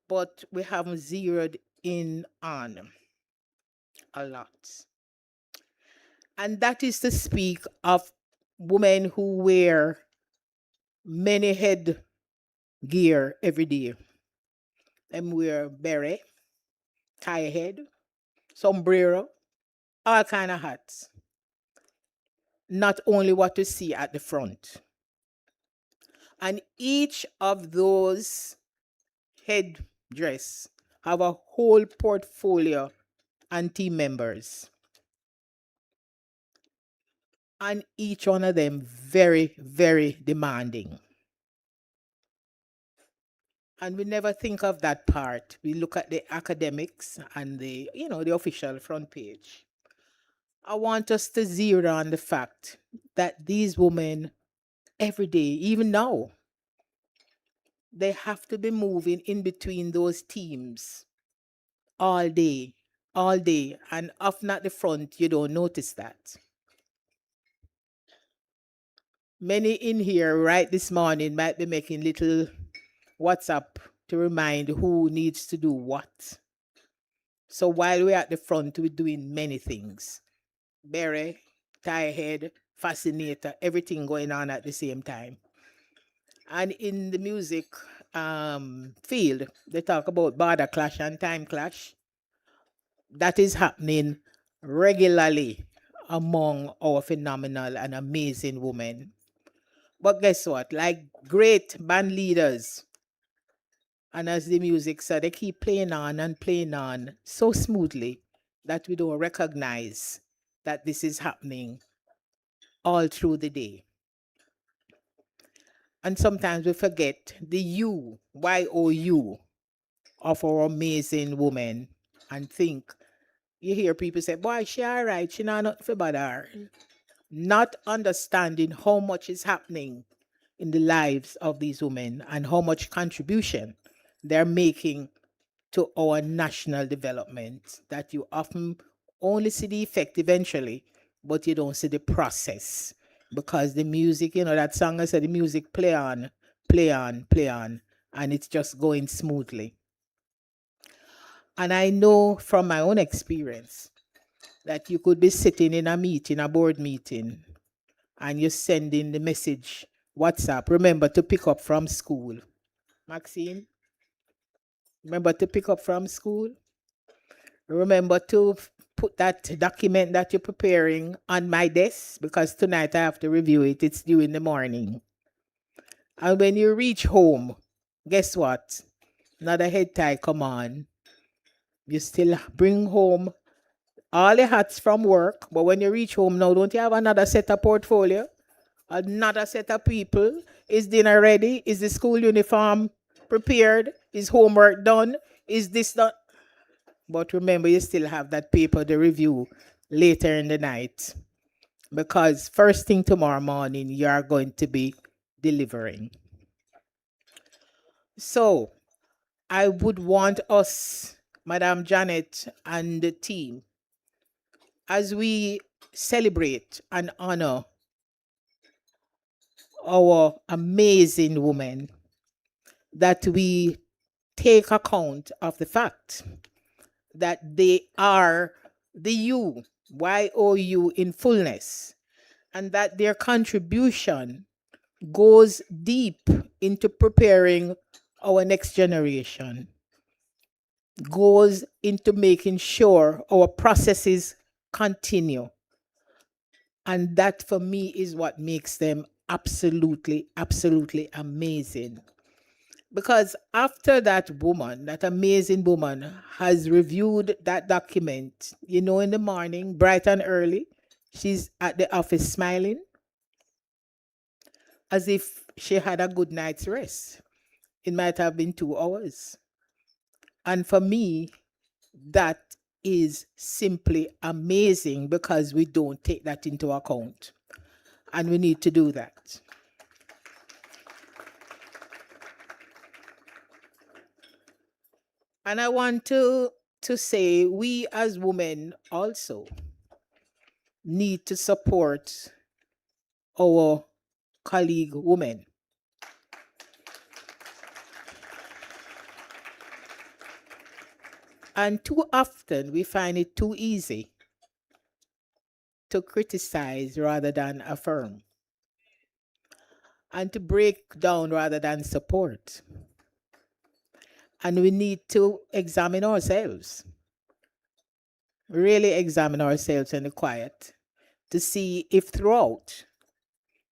O: but we haven't zeroed in on a lot. And that is to speak of women who wear many head gear every day. Them wear beret, tie head, sombrero, all kind of hats. Not only what you see at the front. And each of those headdress have a whole portfolio and team members. And each one of them very, very demanding. And we never think of that part. We look at the academics and the official front page. I want us to zero on the fact that these women, every day, even now, they have to be moving in between those teams all day. And often at the front, you don't notice that. Many in here right this morning might be making little WhatsApp to remind who needs to do what. So while we're at the front, we're doing many things. Beret, tie head, fascinator, everything going on at the same time. And in the music field, they talk about border clash and time clash. That is happening regularly among our phenomenal and amazing women. But guess what? Like great band leaders, and as the music said, they keep playing on and playing on so smoothly that we don't recognize that this is happening all through the day. And sometimes we forget the you, Y-O-U, of our amazing woman and think, you hear people say, boy, she all right, she not nothing for bother her. Not understanding how much is happening in the lives of these women and how much contribution they're making to our national development, that you often only see the effect eventually, but you don't see the process. Because the music, you know, that song I said, the music play on, play on, play on, and it's just going smoothly. And I know from my own experience that you could be sitting in a meeting, a board meeting, and you're sending the message, WhatsApp, remember to pick up from school. Maxine, remember to pick up from school. Remember to put that document that you're preparing on my desk, because tonight I have to review it. It's due in the morning. And when you reach home, guess what? Another head tie come on. You still bring home all the hats from work, but when you reach home now, don't you have another set of portfolio? Another set of people? Is dinner ready? Is the school uniform prepared? Is homework done? Is this done? But remember, you still have that paper to review later in the night, because first thing tomorrow morning, you are going to be delivering. So I would want us, Madam Janet and the team, as we celebrate and honor our amazing women, that we take account of the fact that they are the you, Y-O-U in fullness, and that their contribution goes deep into preparing our next generation, goes into making sure our processes continue. And that for me is what makes them absolutely, absolutely amazing. Because after that woman, that amazing woman, has reviewed that document, you know, in the morning, bright and early, she's at the office smiling as if she had a good night's rest. It might have been 2 hours. And for me, that is simply amazing, because we don't take that into account. And we need to do that. And I want to say, we as women also need to support our colleague women. And too often we find it too easy to criticize rather than affirm, and to break down rather than support. And we need to examine ourselves, really examine ourselves in the quiet, to see if throughout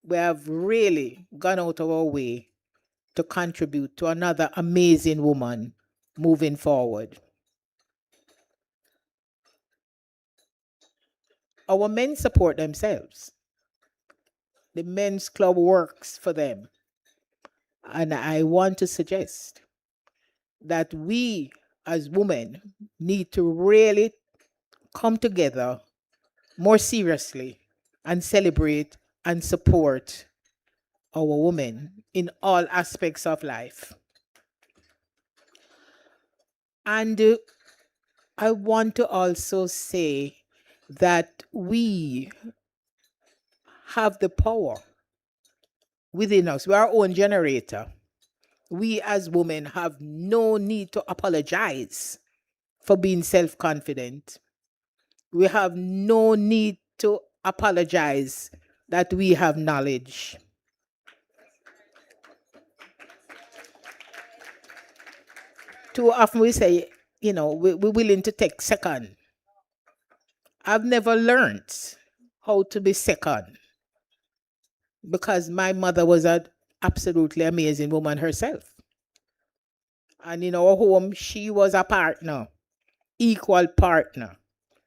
O: we have really gone out of our way to contribute to another amazing woman moving forward. Our men support themselves. The men's club works for them. And I want to suggest that we as women need to really come together more seriously and celebrate and support our women in all aspects of life. And I want to also say that we have the power within us. We are our own generator. We as women have no need to apologize for being self-confident. We have no need to apologize that we have knowledge. Too often we say, you know, we're willing to take second. I've never learned how to be second, because my mother was an absolutely amazing woman herself. And in our home, she was a partner, equal partner.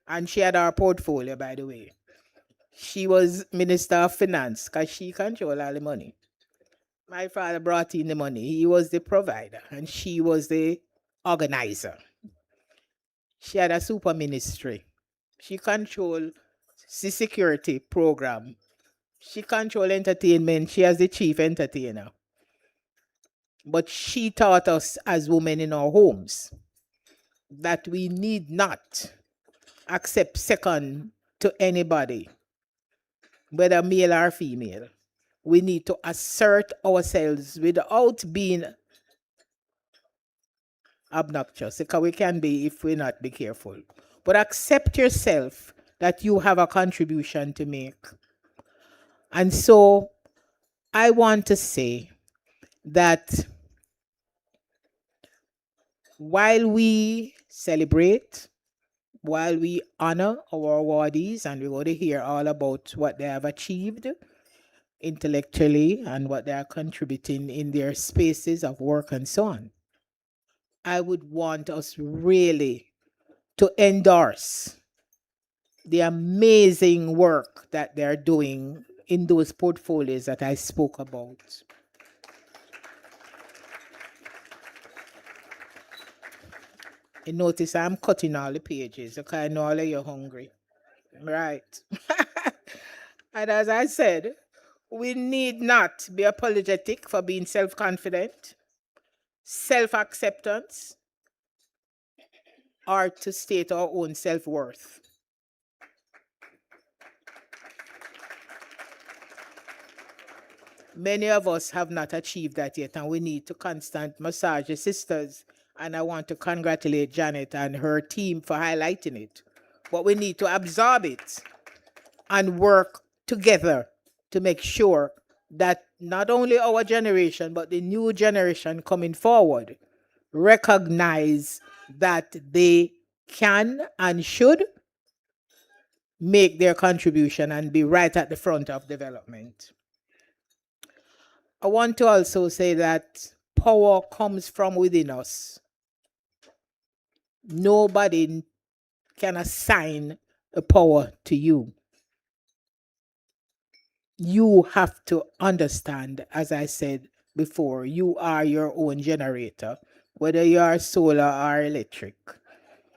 O: And she had our portfolio, by the way. She was Minister of Finance, because she controlled all the money. My father brought in the money. He was the provider and she was the organizer. She had a super ministry. She controlled the security program. She controlled entertainment. She has the chief entertainer. But she taught us as women in our homes that we need not accept second to anybody, whether male or female. We need to assert ourselves without being obnoxious, because we can be if we're not be careful. But accept yourself that you have a contribution to make. And so I want to say that while we celebrate, while we honor our awardees, and we're going to hear all about what they have achieved intellectually and what they are contributing in their spaces of work and so on, I would want us really to endorse the amazing work that they're doing in those portfolios that I spoke about. You notice I'm cutting all the pages because I know all of you are hungry. Right. And as I said, we need not be apologetic for being self-confident, self-acceptance, or to state our own self-worth. Many of us have not achieved that yet, and we need to constant massage the sisters. And I want to congratulate Janet and her team for highlighting it. But we need to absorb it and work together to make sure that not only our generation, but the new generation coming forward recognize that they can and should make their contribution and be right at the front of development. I want to also say that power comes from within us. Nobody can assign a power to you. You have to understand, as I said before, you are your own generator, whether you are solar or electric.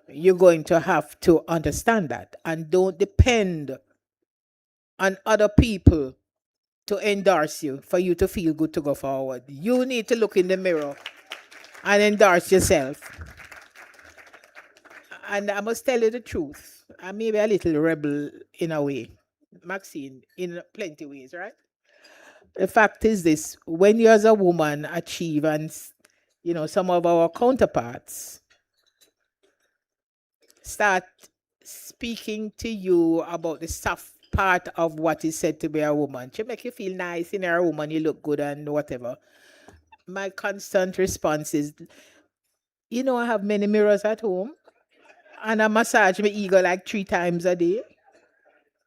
O: You're going to have to understand that, and don't depend on other people to endorse you for you to feel good to go forward. You need to look in the mirror and endorse yourself. And I must tell you the truth. I may be a little rebel in a way, Maxine, in plenty ways, right? The fact is this: when you as a woman achieve, and some of our counterparts start speaking to you about the soft part of what is said to be a woman, to make you feel nice in a woman, you look good and whatever, my constant response is, I have many mirrors at home, and I massage my ego like 3 times a day.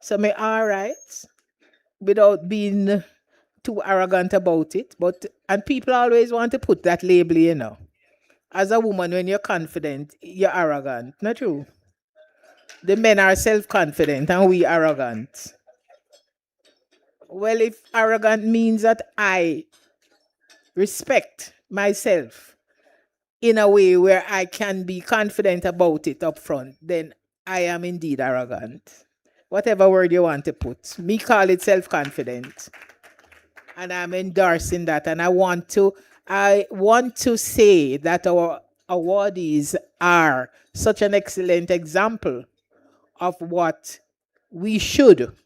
O: So me all right, without being too arrogant about it. And people always want to put that label, As a woman, when you're confident, you're arrogant. Not true. The men are self-confident and we arrogant. Well, if arrogant means that I respect myself in a way where I can be confident about it up front, then I am indeed arrogant. Whatever word you want to put. Me call it self-confident. And I'm endorsing that. And I want to say that our awardees are such an excellent example of what we should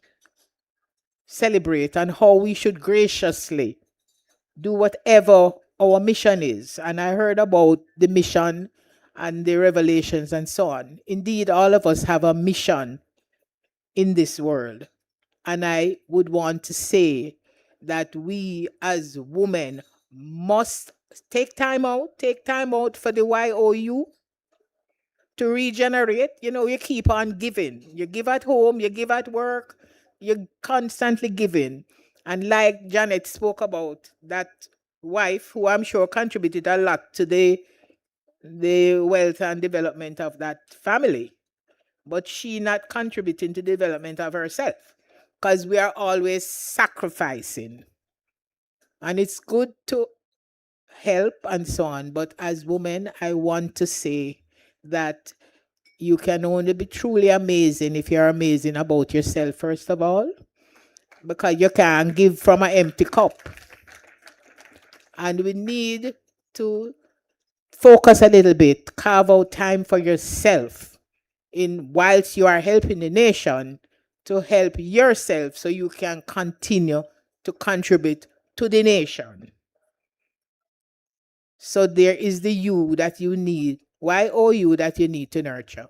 O: celebrate and how we should graciously do whatever our mission is. And I heard about the mission and the revelations and so on. Indeed, all of us have a mission in this world. And I would want to say that we as women must take time out for the YOU to regenerate. You keep on giving. You give at home, you give at work, you're constantly giving. And like Janet spoke about, that wife who I'm sure contributed a lot to the wealth and development of that family, but she not contributing to the development of herself, because we are always sacrificing. And it's good to help and so on. But as women, I want to say that you can only be truly amazing if you're amazing about yourself, first of all, because you can't give from an empty cup. And we need to focus a little bit, carve out time for yourself in whilst you are helping the nation to help yourself so you can continue to contribute to the nation. So there is the you that you need, YOU that you need to nurture.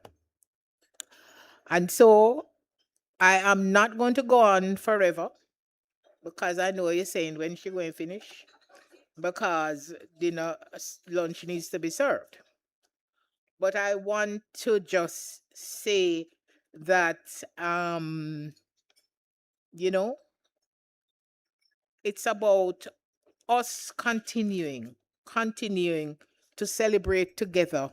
O: And so I am not going to go on forever because I know you're saying when she going to finish because lunch needs to be served. But I want to just say that, it's about us continuing to celebrate together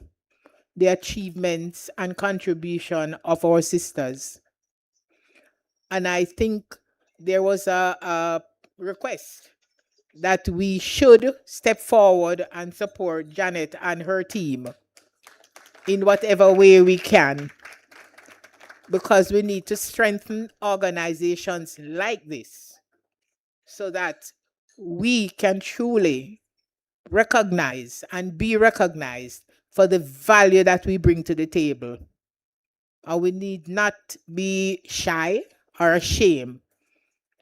O: the achievements and contribution of our sisters. And I think there was a request that we should step forward and support Janet and her team in whatever way we can, because we need to strengthen organizations like this so that we can truly recognize and be recognized for the value that we bring to the table. And we need not be shy or ashamed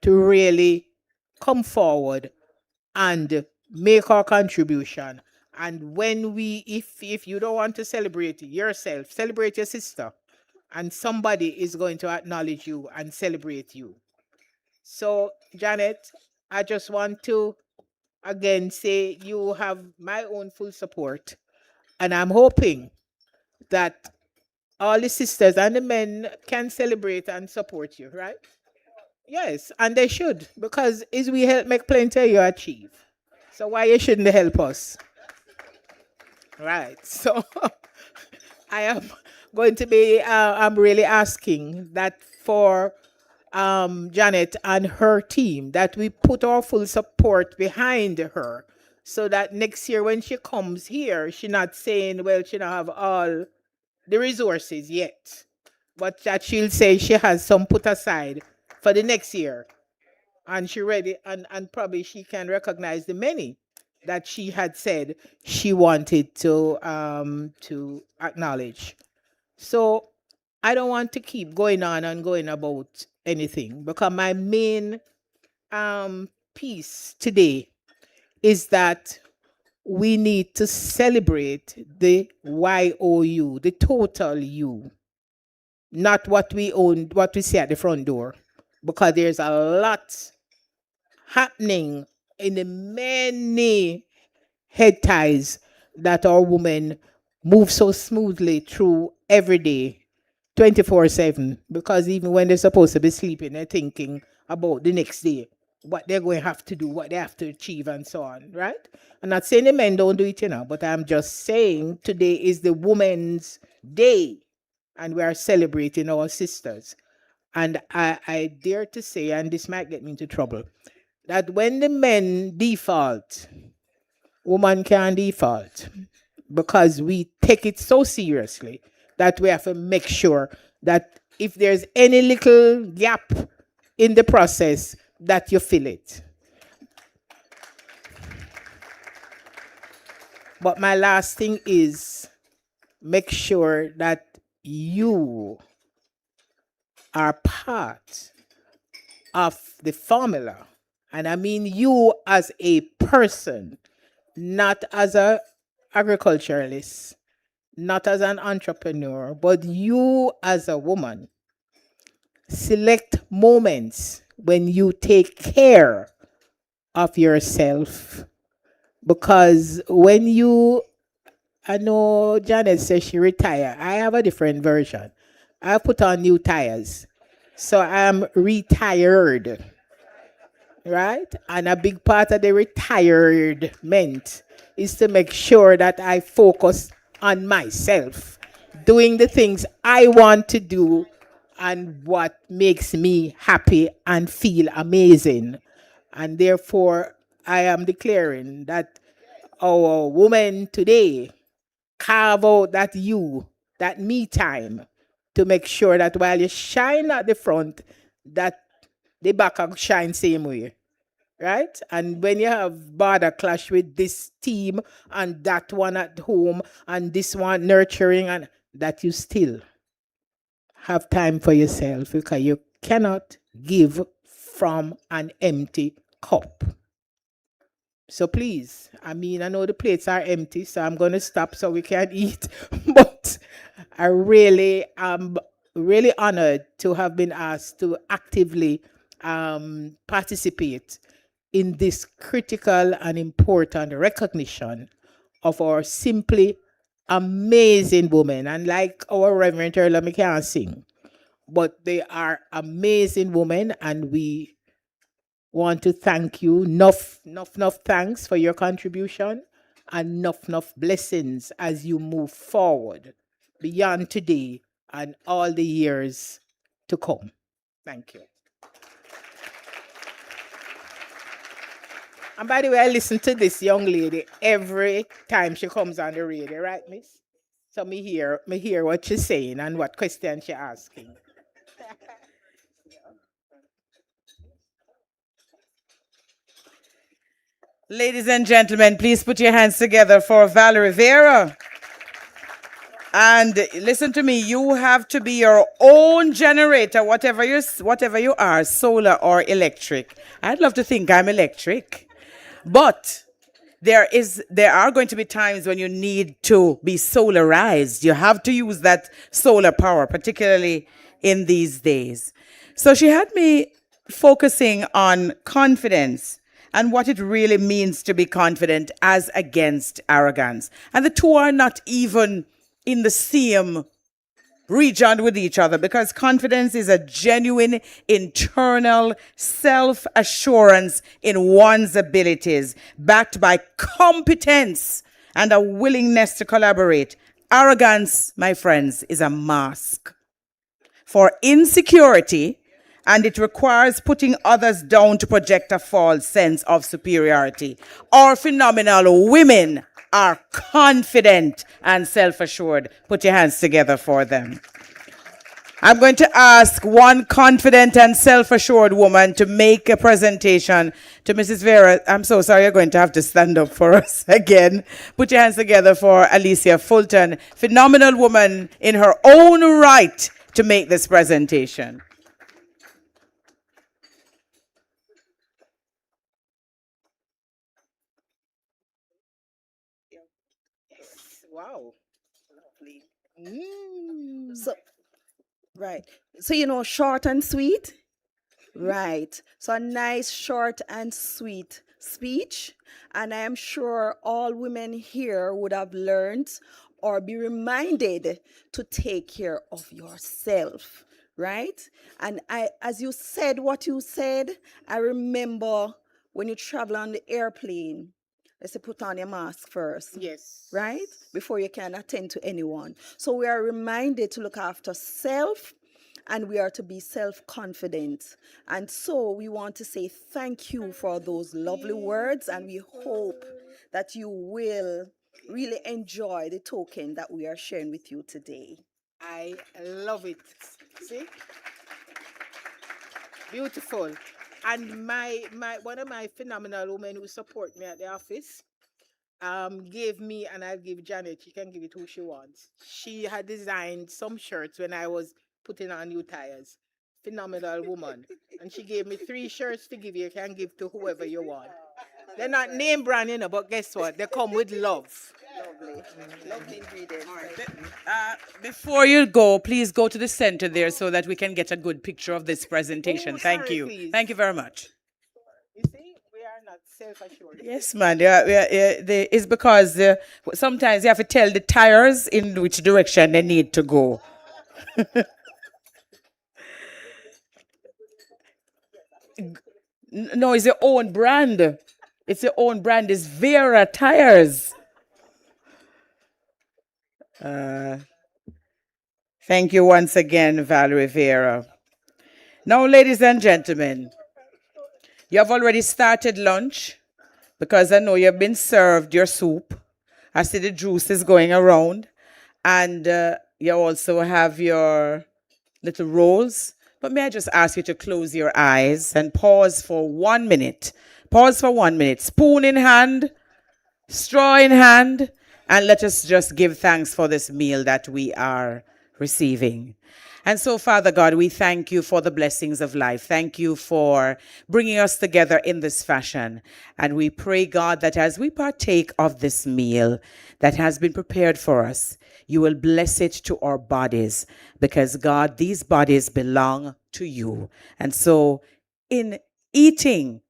O: to really come forward and make our contribution. And when if you don't want to celebrate yourself, celebrate your sister. And somebody is going to acknowledge you and celebrate you. So, Janet, I just want to again say you have my own full support. And I'm hoping that all the sisters and the men can celebrate and support you, right? Yes, and they should, because as we help make plenty, you achieve. So why you shouldn't help us? Right. So I am going to be, I'm really asking that for Janet and her team, that we put our full support behind her so that next year when she comes here, she's not saying, well, she don't have all the resources yet, but that she'll say she has some put aside for the next year. And she ready, and probably she can recognize the many that she had said she wanted to acknowledge. So I don't want to keep going on and going about anything, because my main piece today is that we need to celebrate the YOU, the total you, not what we own, what we see at the front door, because there's a lot happening in the many head ties that our women move so smoothly through every day, 24/7, because even when they're supposed to be sleeping, they're thinking about the next day, what they're going to have to do, what they have to achieve, and so on, right? I'm not saying the men don't do it, but I'm just saying today is the Women's Day, and we are celebrating our sisters. And I dare to say, and this might get me into trouble, that when the men default, women can default, because we take it so seriously that we have to make sure that if there's any little gap in the process, that you fill it. But my last thing is make sure that you are part of the formula. And I mean you as a person, not as an agriculturalist, not as an entrepreneur, but you as a woman. Select moments when you take care of yourself, because when you, I know Janet says she retired. I have a different version. I put on new tires. So I'm retired, right? And a big part of the retirement is to make sure that I focus on myself, doing the things I want to do and what makes me happy and feel amazing. And therefore, I am declaring that our women today carve out that me time, to make sure that while you shine at the front, that the back will shine same way. Right? And when you have border clash with this team and that one at home and this one nurturing, and that you still have time for yourself, because you cannot give from an empty cup. So please, I mean, I know the plates are empty, so I'm going to stop so we can eat. But I really am really honored to have been asked to actively participate in this critical and important recognition of our simply amazing women. And like our Reverend earlier, me can't sing, but they are amazing women, and we want to thank you. Enough thanks for your contribution, and enough blessings as you move forward beyond today and all the years to come. Thank you. And by the way, I listen to this young lady every time she comes on the radio, right, miss? So me hear what she's saying and what question she's asking.
A: Ladies and gentlemen, please put your hands together for Valerie Vera. And listen to me, you have to be your own generator, whatever you are, solar or electric. I'd love to think I'm electric. But there are going to be times when you need to be solarized. You have to use that solar power, particularly in these days. So she had me focusing on confidence and what it really means to be confident as against arrogance. And the two are not even in the same region with each other, because confidence is a genuine internal self-assurance in one's abilities, backed by competence and a willingness to collaborate. Arrogance, my friends, is a mask for insecurity, and it requires putting others down to project a false sense of superiority. Our phenomenal women are confident and self-assured. Put your hands together for them. I'm going to ask one confident and self-assured woman to make a presentation to Mrs. Vera. I'm so sorry, you're going to have to stand up for us again. Put your hands together for Alicia Fulton, phenomenal woman in her own right to make this presentation.
O: Wow. Lovely.
P: So, right. So, short and sweet? Right. So, a nice, short, and sweet speech. And I am sure all women here would have learned or be reminded to take care of yourself. Right? And as you said what you said, I remember when you travel on the airplane, let's say put on your mask first.
O: Yes.
P: Right? Before you can attend to anyone. So we are reminded to look after self, and we are to be self-confident. And so we want to say thank you for those lovely words, and we hope that you will really enjoy the token that we are sharing with you today.
O: I love it. See? Beautiful. And my one of my phenomenal women who support me at the office gave me, and I'll give Janet, she can give it who she wants. She had designed some shirts when I was putting on new tires. Phenomenal woman. And she gave me 3 shirts to give you. You can give to whoever you want. They're not name brand, but guess what? They come with love.
P: Lovely. Lovely ingredients.
A: Before you go, please go to the center there so that we can get a good picture of this presentation. Thank
O: sorry,
A: you.
O: please.
A: Thank you very much.
O: You see, we are not self-assured.
A: Yes, man. It's because sometimes you have to tell the tires in which direction they need to go. No, it's your own brand. It's your own brand. It's Vera Tires. Thank you once again, Valerie Vera. Now, ladies and gentlemen, you have already started lunch. because I know you've been served your soup. I see the juice is going around, and you also have your little rolls. But may I just ask you to close your eyes and pause for 1 minute. Pause for 1 minute. Spoon in hand, straw in hand, and let us just give thanks for this meal that we are receiving. And so, Father God, we thank you for the blessings of life. Thank you for bringing us together in this fashion. And we pray, God, that as we partake of this meal that has been prepared for us, you will bless it to our bodies, because, God, these bodies belong to you. And so, in eating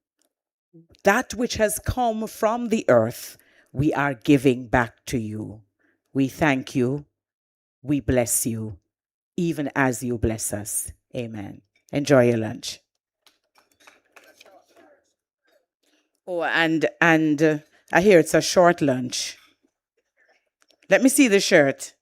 A: that which has come from the earth, we are giving back to you. We thank you. We bless you, even as you bless us. Amen. Enjoy your lunch. Oh, and I hear it's a short lunch. Let me see the shirt.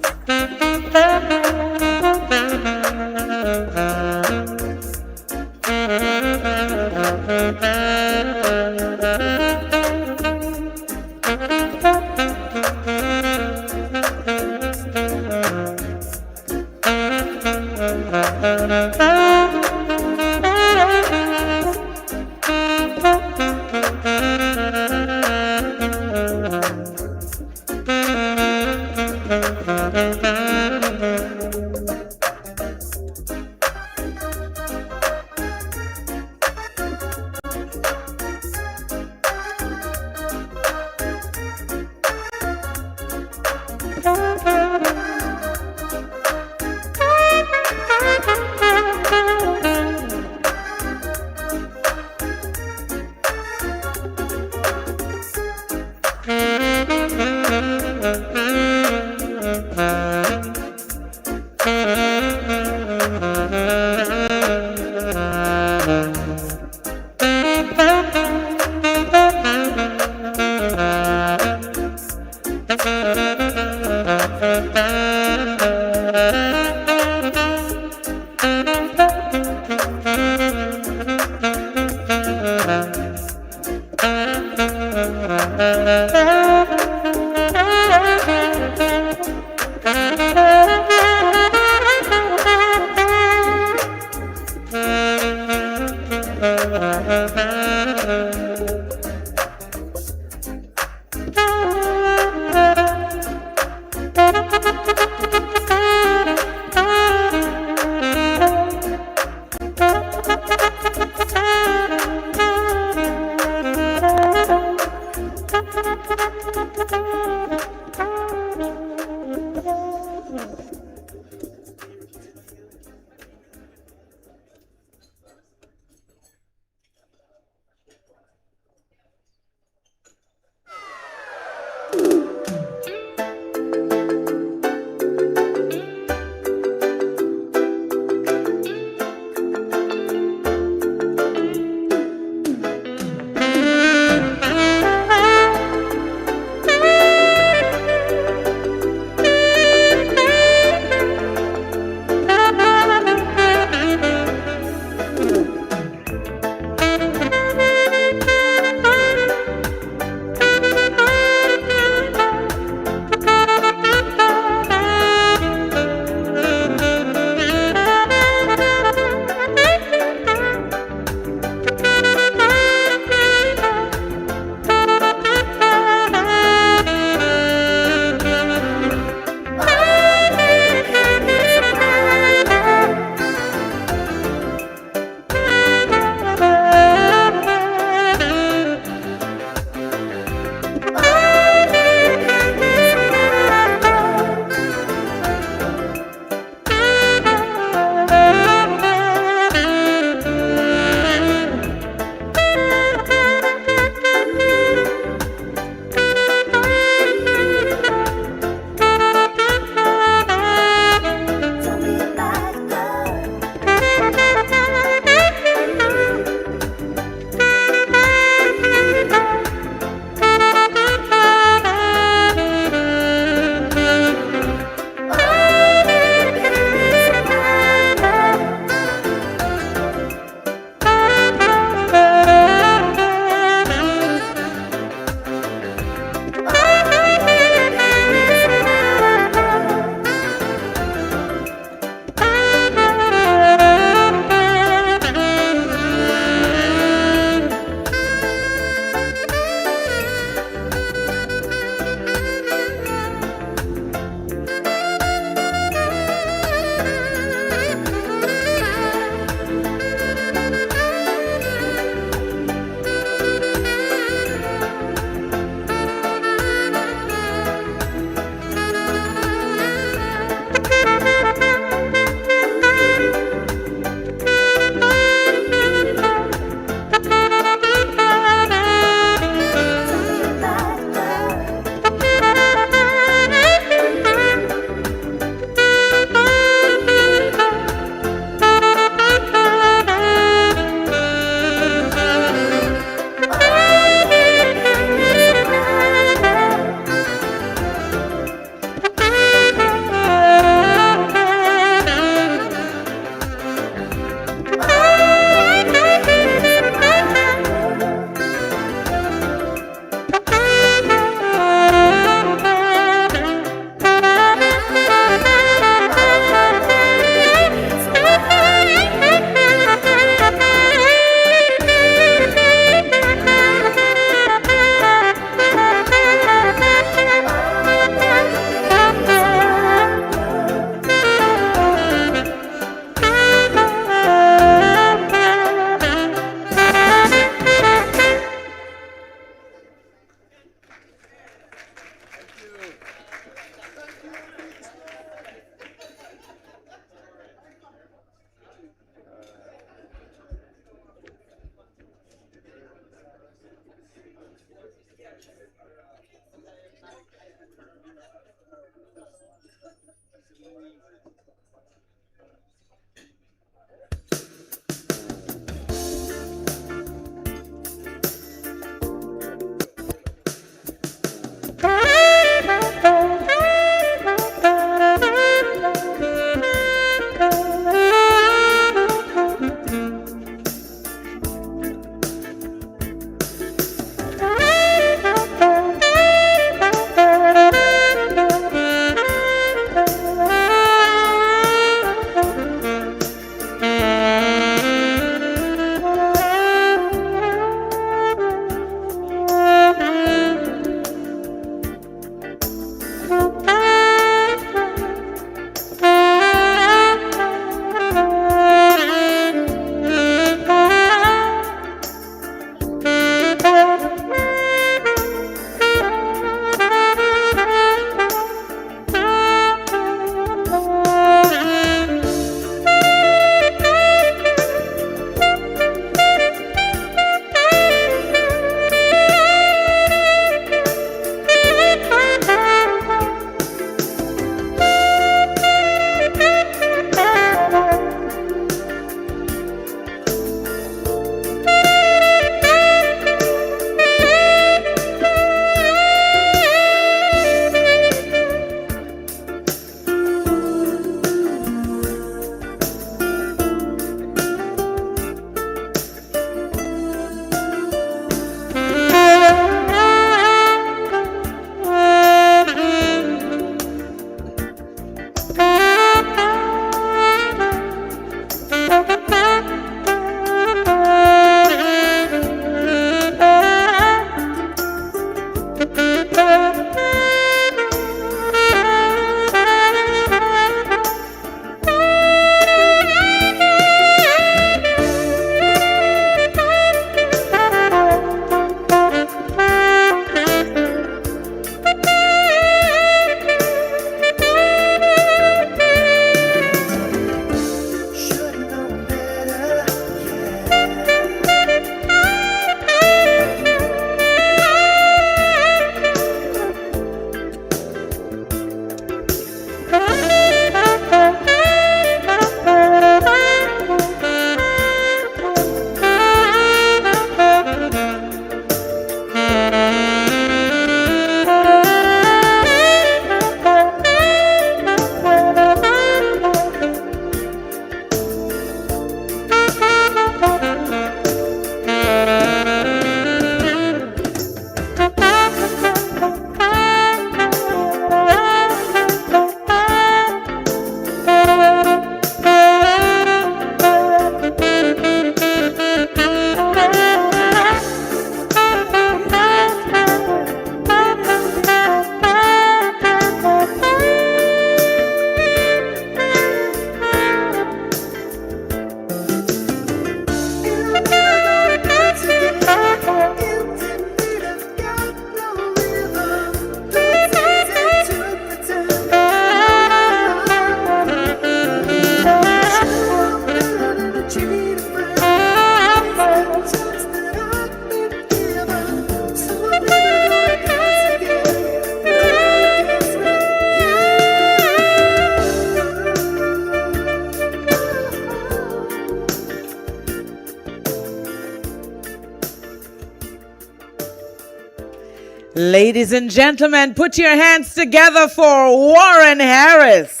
A: Ladies and gentlemen, put your hands together for Warren Harris.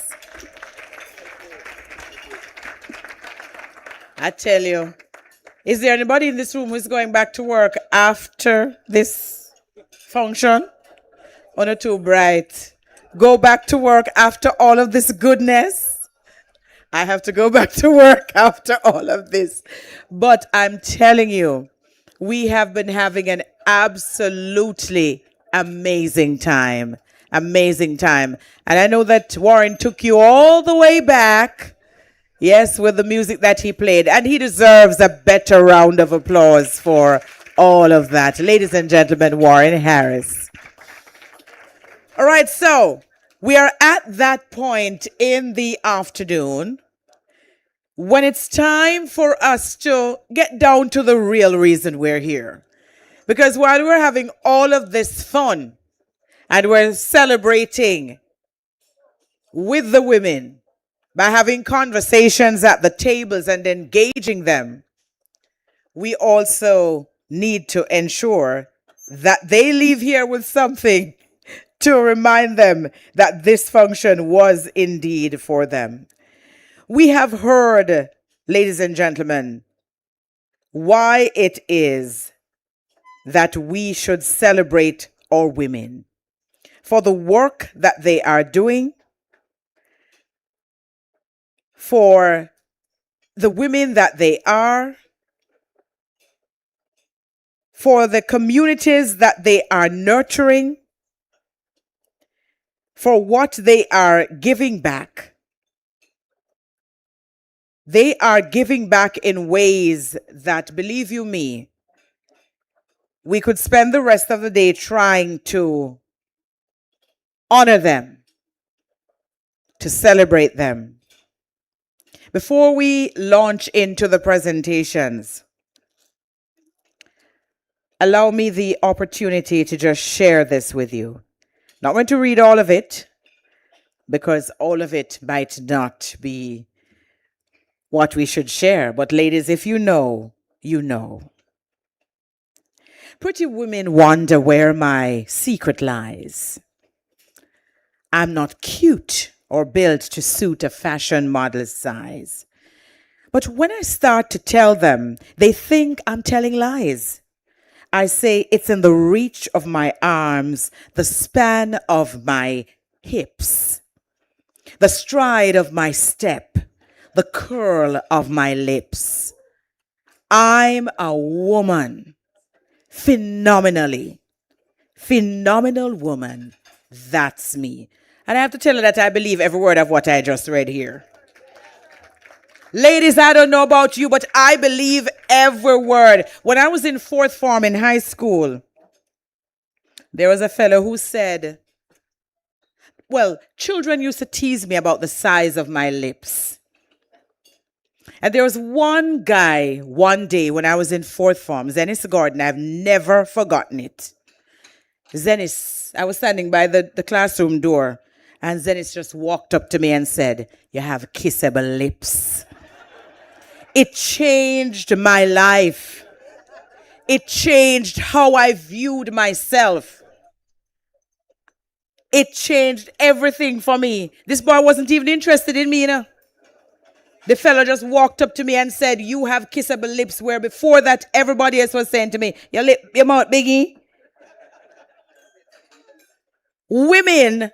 A: I tell you, is there anybody in this room who's going back to work after this function? One or too bright. Go back to work after all of this goodness. I have to go back to work after all of this. But I'm telling you, we have been having an absolutely amazing time. Amazing time. And I know that Warren took you all the way back. Yes, with the music that he played. And he deserves a better round of applause for all of that. Ladies and gentlemen, Warren Harris. All right, so we are at that point in the afternoon when it's time for us to get down to the real reason we're here. Because while we're having all of this fun and we're celebrating with the women by having conversations at the tables and engaging them, we also need to ensure that they leave here with something to remind them that this function was indeed for them. We have heard, ladies and gentlemen, why it is that we should celebrate our women for the work that they are doing, for the women that they are, for the communities that they are nurturing, for what they are giving back. They are giving back in ways that, believe you me, we could spend the rest of the day trying to honor them, to celebrate them. Before we launch into the presentations, allow me the opportunity to just share this with you. Not going to read all of it, because all of it might not be what we should share. But ladies, if you know, you know. Pretty women wonder where my secret lies. I'm not cute or built to suit a fashion model's size. But when I start to tell them, they think I'm telling lies. I say it's in the reach of my arms, the span of my hips, the stride of my step, the curl of my lips. I'm a woman, phenomenal woman. That's me. And I have to tell you that I believe every word of what I just read here. Ladies, I don't know about you, but I believe every word. When I was in fourth form in high school, there was a fellow who said, well, children used to tease me about the size of my lips. And there was one guy one day when I was in fourth form, Zennis Gordon, I've never forgotten it. Zennis, I was standing by the classroom door, and Zennis just walked up to me and said, "You have kissable lips." It changed my life. It changed how I viewed myself. It changed everything for me. This boy wasn't even interested in me, you know. The fellow just walked up to me and said, "You have kissable lips," where before that, everybody else was saying to me, "Your mouth biggie." Women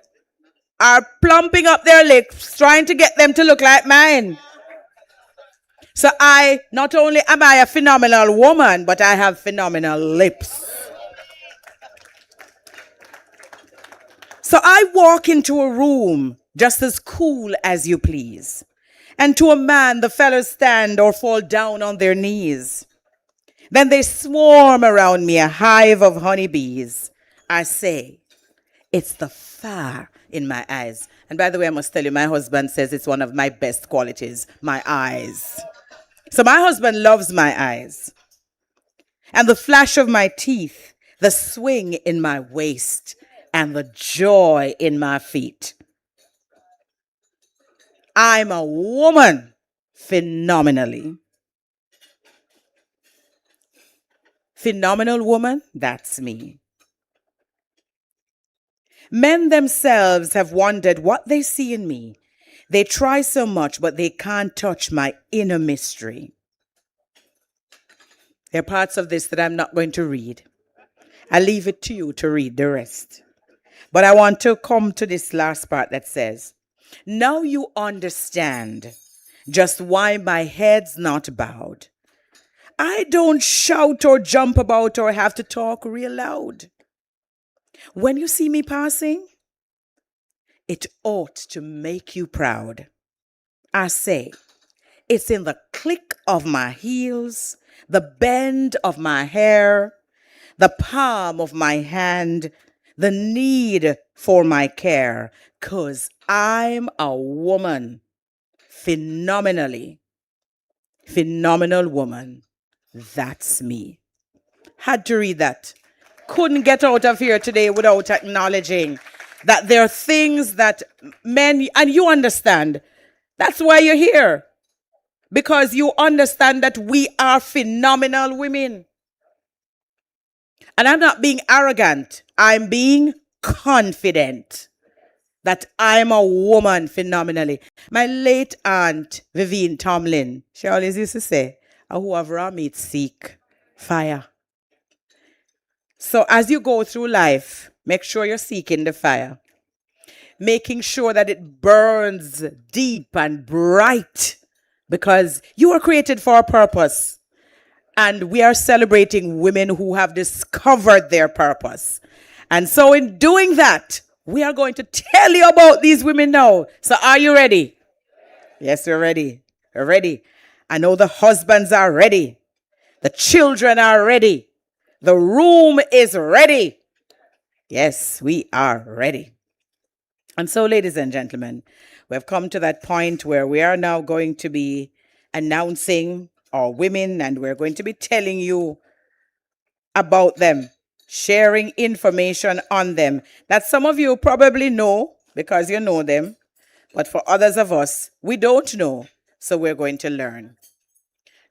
A: are plumping up their lips, trying to get them to look like mine. So not only am I a phenomenal woman, but I have phenomenal lips. So I walk into a room just as cool as you please. And to a man, the fellows stand or fall down on their knees. Then they swarm around me, a hive of honeybees. I say, it's the fire in my eyes. And by the way, I must tell you, my husband says it's one of my best qualities, my eyes. So my husband loves my eyes. And the flash of my teeth, the swing in my waist, and the joy in my feet. I'm a woman phenomenally. Phenomenal woman, that's me. Men themselves have wondered what they see in me. They try so much, but they can't touch my inner mystery. There are parts of this that I'm not going to read. I leave it to you to read the rest. But I want to come to this last part that says, now you understand just why my head's not bowed. I don't shout or jump about or have to talk real loud. When you see me passing, it ought to make you proud. I say, it's in the click of my heels, the bend of my hair, the palm of my hand, the need for my care, 'cause I'm a woman, phenomenal woman. That's me. Had to read that. Couldn't get out of here today without acknowledging that there are things that men, and you understand, that's why you're here. Because you understand that we are phenomenal women. And I'm not being arrogant. I'm being confident that I'm a woman phenomenally. My late aunt, Vivienne Tomlin, she always used to say, who have raw meat seek fire. So as you go through life, make sure you're seeking the fire. Making sure that it burns deep and bright, because you are created for a purpose. And we are celebrating women who have discovered their purpose. And so in doing that, we are going to tell you about these women now. So are you ready? Yes, we're ready. We're ready. I know the husbands are ready. The children are ready. The room is ready. Yes, we are ready. And so, ladies and gentlemen, we have come to that point where we are now going to be announcing our women, and we're going to be telling you about them, sharing information on them that some of you probably know because you know them, but for others of us, we don't know, so we're going to learn.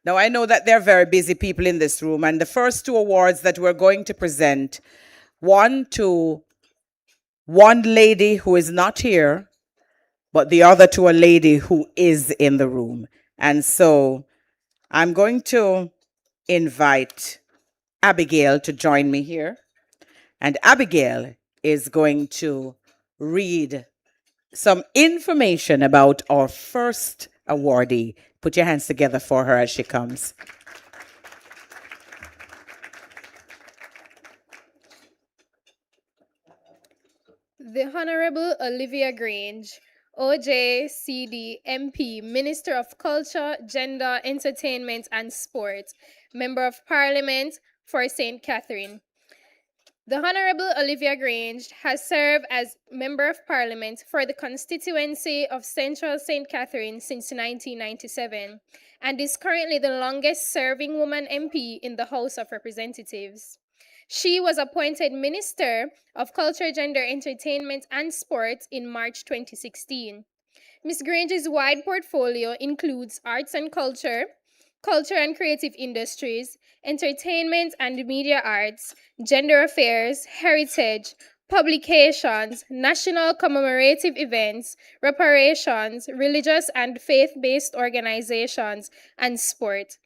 A: Now, I know that there are very busy people in this room, and the first two awards that we're going to present, one to one lady who is not here, but the other to a lady who is in the room. And so I'm going to invite Abigail to join me here. And Abigail is going to read some information about our first awardee. Put your hands together for her as she comes.
Q: The Honorable Olivia Grange, OJCD MP, Minister of Culture, Gender, Entertainment and Sport, Member of Parliament for St. Catherine. The Honorable Olivia Grange has served as Member of Parliament for the constituency of Central St. Catherine since 1997 and is currently the longest serving woman MP in the House of Representatives. She was appointed Minister of Culture, Gender, Entertainment and Sport in March 2016. Ms. Grange's wide portfolio includes arts and culture, culture and creative industries, entertainment and media arts, gender affairs, heritage, publications, national commemorative events, reparations, religious and faith-based organizations, and sport.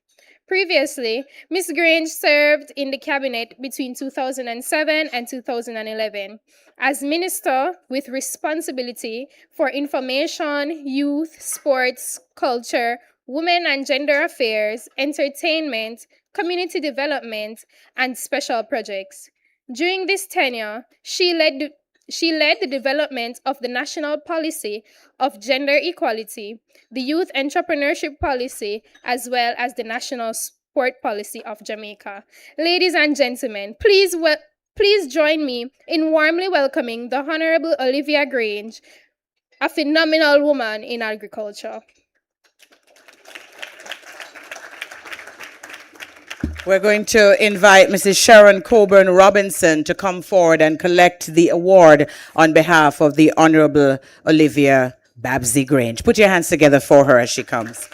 Q: Previously, Ms. Grange served in the cabinet between 2007 and 2011 as minister with responsibility for information, youth, sports, culture, women and gender affairs, entertainment, community development, and special projects. During this tenure, she led the development of the national policy of gender equality, the youth entrepreneurship policy, as well as the national sport policy of Jamaica. Ladies and gentlemen, please join me in warmly welcoming the Honorable Olivia Grange, a phenomenal woman in agriculture.
A: We're going to invite Mrs. Sharon Coburn Robinson to come forward and collect the award on behalf of the Honorable Olivia Babsy Grange. Put your hands together for her as she comes.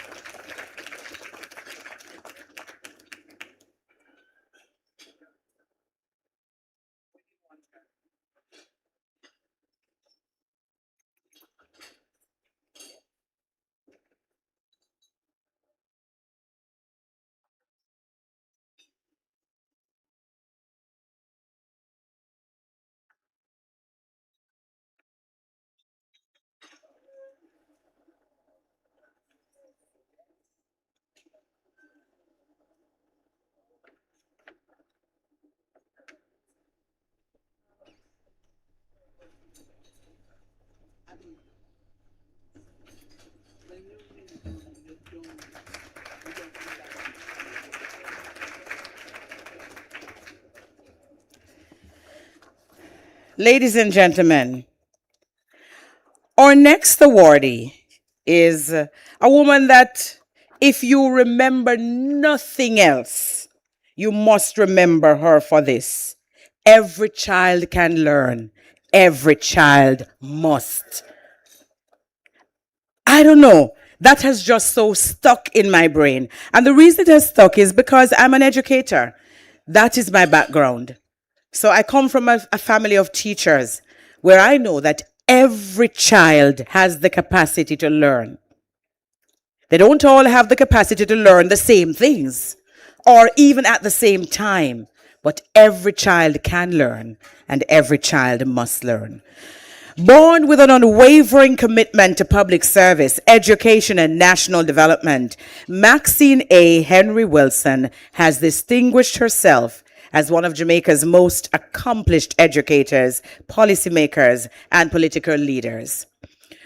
A: Ladies and gentlemen, our next awardee is a woman that, if you remember nothing else, you must remember her for this. Every child can learn. Every child must. I don't know. That has just so stuck in my brain. And the reason it has stuck is because I'm an educator. That is my background. So I come from a family of teachers where I know that every child has the capacity to learn. They don't all have the capacity to learn the same things or even at the same time, but every child can learn and every child must learn. Born with an unwavering commitment to public service, education, and national development, Maxine A. Henry Wilson has distinguished herself as one of Jamaica's most accomplished educators, policymakers, and political leaders.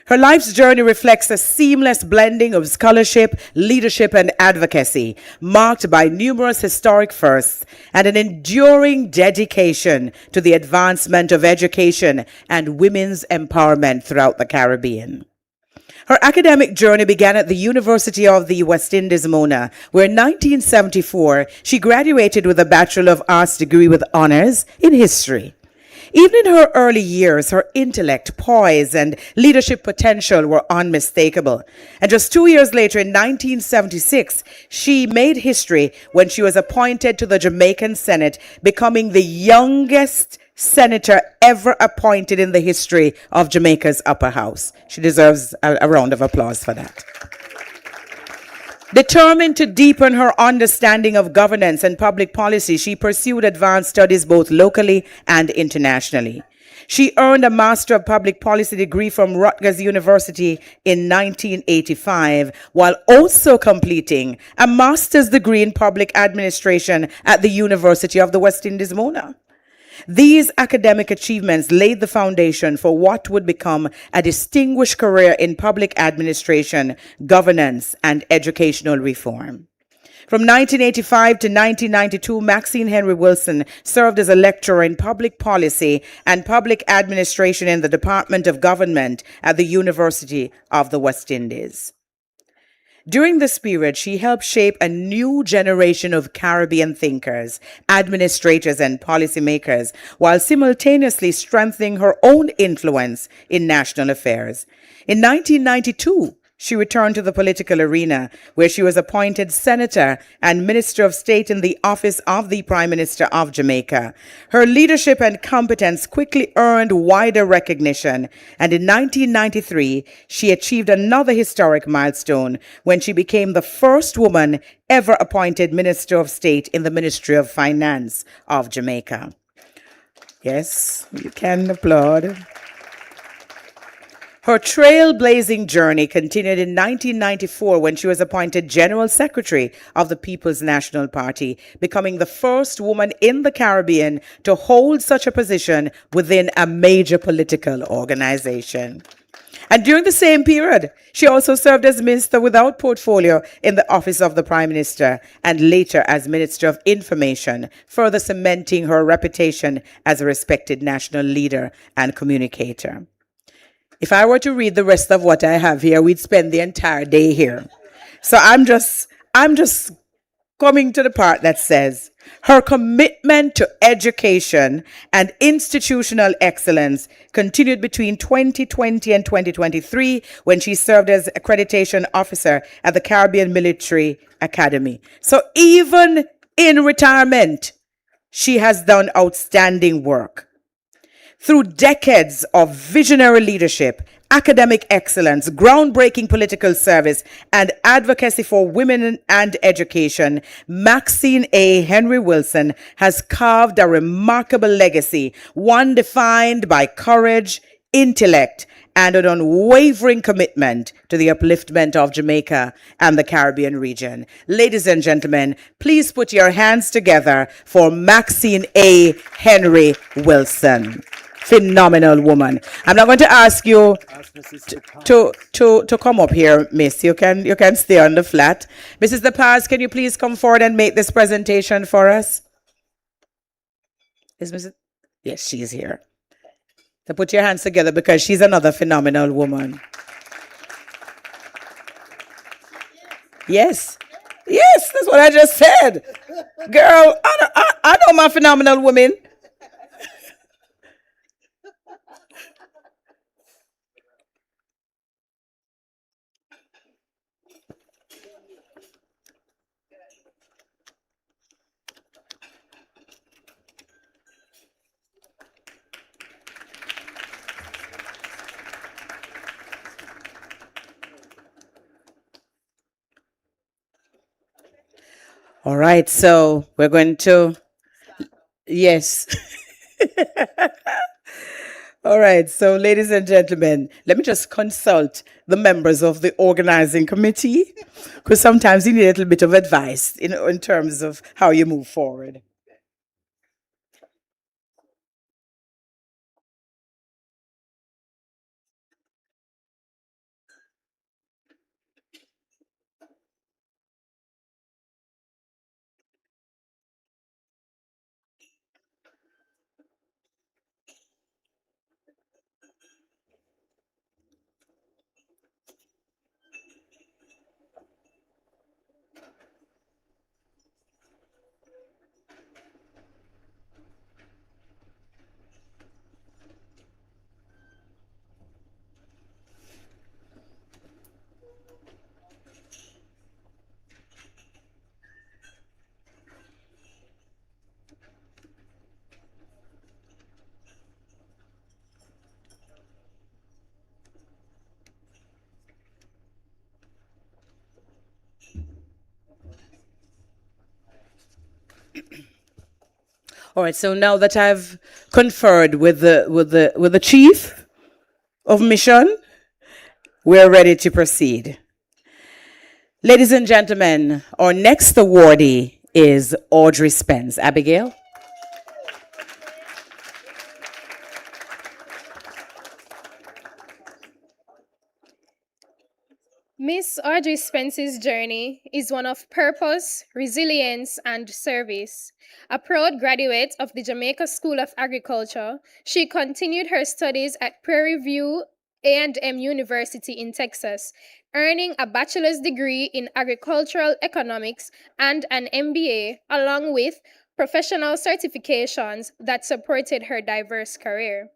A: Her life's journey reflects a seamless blending of scholarship, leadership, and advocacy, marked by numerous historic firsts and an enduring dedication to the advancement of education and women's empowerment throughout the Caribbean. Her academic journey began at the University of the West Indies, Mona, where in 1974 she graduated with a Bachelor of Arts degree with honors in history. Even in her early years, her intellect, poise, and leadership potential were unmistakable. And just 2 years later, in 1976, she made history when she was appointed to the Jamaican Senate, becoming the youngest senator ever appointed in the history of Jamaica's upper house. She deserves a round of applause for that. Determined to deepen her understanding of governance and public policy, she pursued advanced studies both locally and internationally. She earned a Master of Public Policy degree from Rutgers University in 1985, while also completing a master's degree in public administration at the University of the West Indies, Mona. These academic achievements laid the foundation for what would become a distinguished career in public administration, governance, and educational reform. From 1985 to 1992, Maxine Henry Wilson served as a lecturer in public policy and public administration in the Department of Government at the University of the West Indies. During this period, she helped shape a new generation of Caribbean thinkers, administrators, and policymakers, while simultaneously strengthening her own influence in national affairs. In 1992, she returned to the political arena, where she was appointed Senator and Minister of State in the office of the Prime Minister of Jamaica. Her leadership and competence quickly earned wider recognition, and in 1993, she achieved another historic milestone when she became the first woman ever appointed Minister of State in the Ministry of Finance of Jamaica. Yes, you can applaud. Her trailblazing journey continued in 1994 when she was appointed General Secretary of the People's National Party, becoming the first woman in the Caribbean to hold such a position within a major political organization. And during the same period, she also served as Minister without portfolio in the Office of the Prime Minister and later as Minister of Information, further cementing her reputation as a respected national leader and communicator. If I were to read the rest of what I have here, we'd spend the entire day here. So I'm just coming to the part that says, her commitment to education and institutional excellence continued between 2020 and 2023 when she served as accreditation officer at the Caribbean Military Academy. So even in retirement, she has done outstanding work. Through decades of visionary leadership, academic excellence, groundbreaking political service, and advocacy for women and education, Maxine A. Henry Wilson has carved a remarkable legacy, one defined by courage, intellect, and an unwavering commitment to the upliftment of Jamaica and the Caribbean region. Ladies and gentlemen, please put your hands together for Maxine A. Henry Wilson. Phenomenal woman. I'm not going to ask you to come up here, miss. You can stay on the flat. Mrs. De Paz, can you please come forward and make this presentation for us? Is Mrs. Yes, she's here. to put your hands together because she's another phenomenal woman. Yes. Yes, that's what I just said. Girl, I know my phenomenal women. All right, so we're going to, yes. All right, so ladies and gentlemen, let me just consult the members of the organizing committee, because sometimes you need a little bit of advice in terms of how you move forward. All right, so now that I've conferred with the chief of mission, we're ready to proceed. Ladies and gentlemen, our next awardee is Audrey Spence. Abigail?
Q: Miss Audrey Spence's journey is one of purpose, resilience, and service. A proud graduate of the Jamaica School of Agriculture, she continued her studies at Prairie View A&M University in Texas, earning a bachelor's degree in agricultural economics and an MBA, along with professional certifications that supported her diverse career.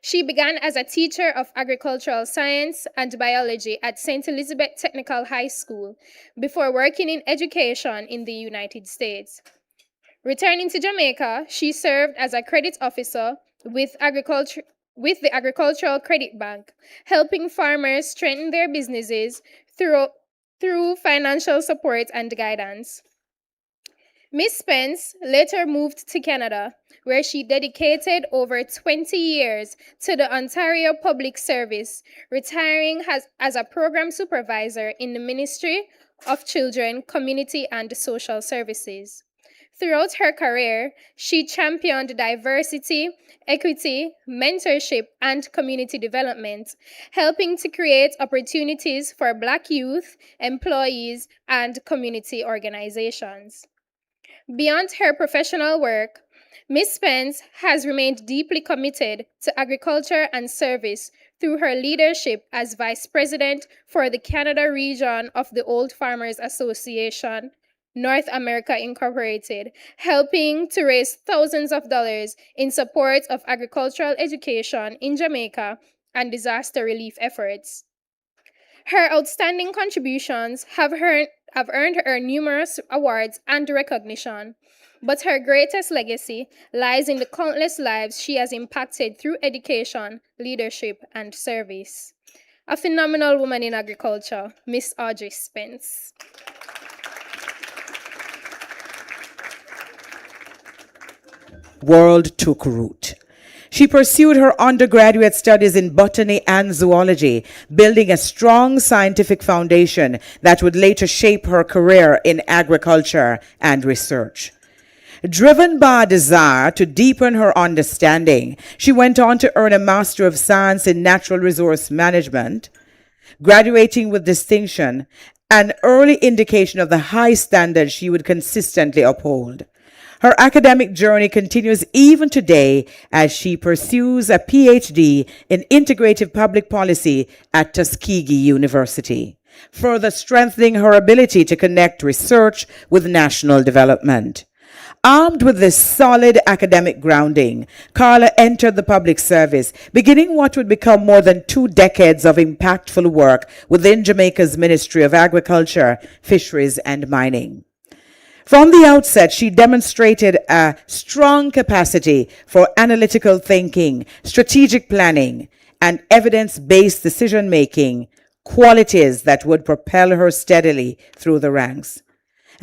Q: She began as a teacher of agricultural science and biology at St. Elizabeth Technical High School before working in education in the United States. Returning to Jamaica, she served as a credit officer with the Agricultural Credit Bank, helping farmers strengthen their businesses through financial support and guidance. Miss Spence later moved to Canada, where she dedicated over 20 years to the Ontario Public Service, retiring as a program supervisor in the Ministry of Children, Community and Social Services. Throughout her career, she championed diversity, equity, mentorship, and community development, helping to create opportunities for Black youth, employees, and community organizations. Beyond her professional work, Ms. Spence has remained deeply committed to agriculture and service through her leadership as Vice President for the Canada region of the Old Farmers Association, North America Incorporated, helping to raise thousands of dollars in support of agricultural education in Jamaica and disaster relief efforts. Her outstanding contributions have earned her numerous awards and recognition, but her greatest legacy lies in the countless lives she has impacted through education, leadership, and service. A phenomenal woman in agriculture, Miss Audrey Spence.
A: World took root. She pursued her undergraduate studies in botany and zoology, building a strong scientific foundation that would later shape her career in agriculture and research. Driven by a desire to deepen her understanding, she went on to earn a Master of Science in Natural Resource Management, graduating with distinction, an early indication of the high standards she would consistently uphold. Her academic journey continues even today as she pursues a PhD in integrative public policy at Tuskegee University, further strengthening her ability to connect research with national development. Armed with this solid academic grounding, Carla entered the public service, beginning what would become more than 2 decades of impactful work within Jamaica's Ministry of Agriculture, Fisheries and Mining. From the outset, she demonstrated a strong capacity for analytical thinking, strategic planning, and evidence-based decision-making, qualities that would propel her steadily through the ranks.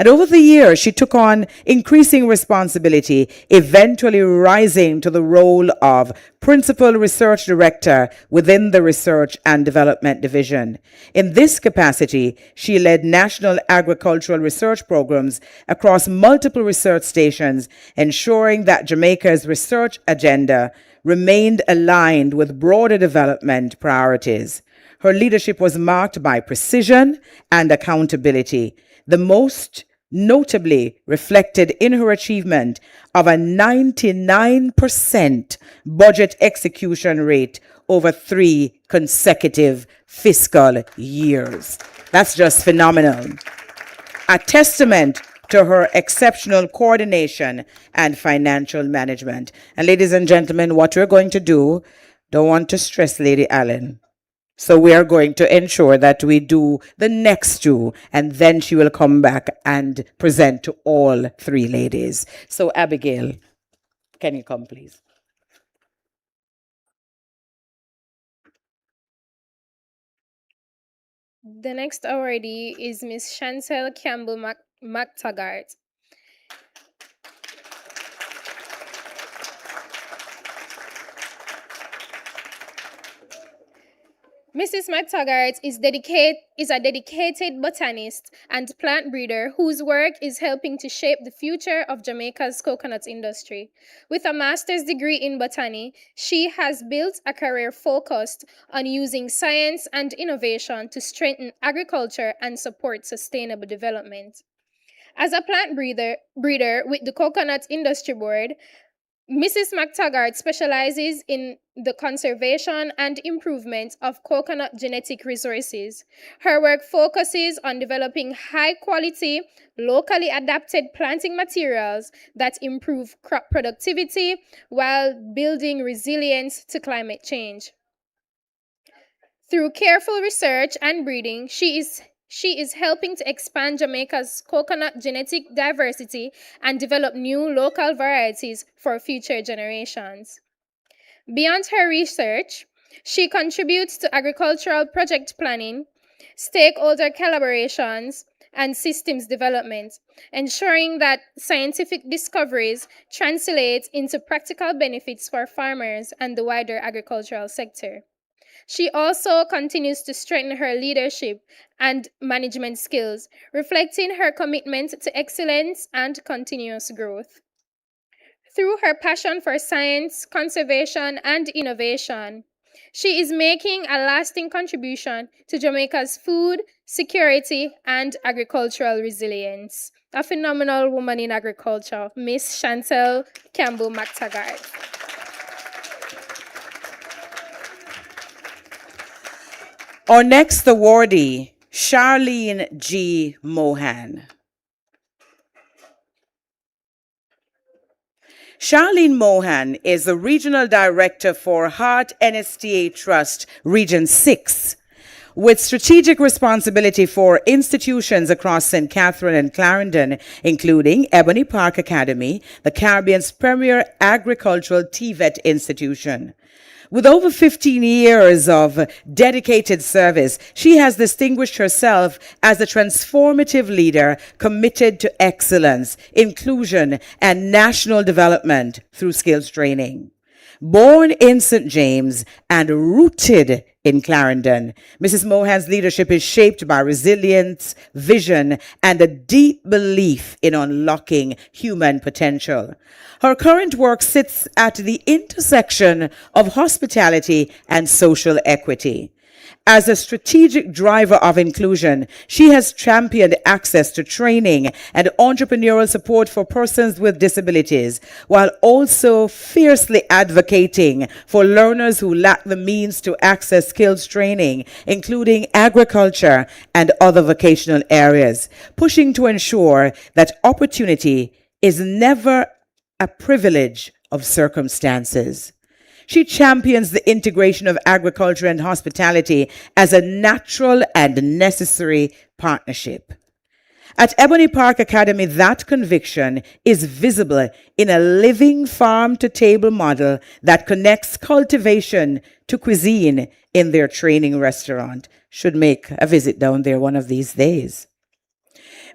A: And over the years, she took on increasing responsibility, eventually rising to the role of Principal Research Director within the Research and Development Division. In this capacity, she led national agricultural research programs across multiple research stations, ensuring that Jamaica's research agenda remained aligned with broader development priorities. Her leadership was marked by precision and accountability, the most notably reflected in her achievement of a 99% budget execution rate over 3 consecutive fiscal years. That's just phenomenal. A testament to her exceptional coordination and financial management. And ladies and gentlemen, what we're going to do, don't want to stress Lady Allen. So we are going to ensure that we do the next 2, and then she will come back and present to all 3 ladies. So Abigail, can you come, please?
Q: The next awardee is Miss Chantel Campbell McTaggart. Mrs. McTaggart is a dedicated botanist and plant breeder whose work is helping to shape the future of Jamaica's coconut industry. With a master's degree in botany, she has built a career focused on using science and innovation to strengthen agriculture and support sustainable development. As a plant breeder with the Coconut Industry Board, Mrs. McTaggart specializes in the conservation and improvement of coconut genetic resources. Her work focuses on developing high-quality, locally adapted planting materials that improve crop productivity while building resilience to climate change. Through careful research and breeding, she is helping to expand Jamaica's coconut genetic diversity and develop new local varieties for future generations. Beyond her research, she contributes to agricultural project planning, stakeholder collaborations, and systems development, ensuring that scientific discoveries translate into practical benefits for farmers and the wider agricultural sector. She also continues to strengthen her leadership and management skills, reflecting her commitment to excellence and continuous growth. Through her passion for science, conservation, and innovation, she is making a lasting contribution to Jamaica's food security and agricultural resilience. A phenomenal woman in agriculture, Miss Chantel Campbell McTaggart.
A: Our next awardee, Charlene G. Mohan. Charlene Mohan is the Regional Director for Heart NSTA Trust, Region 6, with strategic responsibility for institutions across St. Catherine and Clarendon, including Ebony Park Academy, the Caribbean's premier agricultural TVET institution. With over 15 years of dedicated service, she has distinguished herself as a transformative leader committed to excellence, inclusion, and national development through skills training. Born in St. James and rooted in Clarendon, Mrs. Mohan's leadership is shaped by resilience, vision, and a deep belief in unlocking human potential. Her current work sits at the intersection of hospitality and social equity. As a strategic driver of inclusion, she has championed access to training and entrepreneurial support for persons with disabilities, while also fiercely advocating for learners who lack the means to access skills training, including agriculture and other vocational areas, pushing to ensure that opportunity is never a privilege of circumstances. She champions the integration of agriculture and hospitality as a natural and necessary partnership. At Ebony Park Academy, that conviction is visible in a living farm-to-table model that connects cultivation to cuisine in their training restaurant. Should make a visit down there one of these days.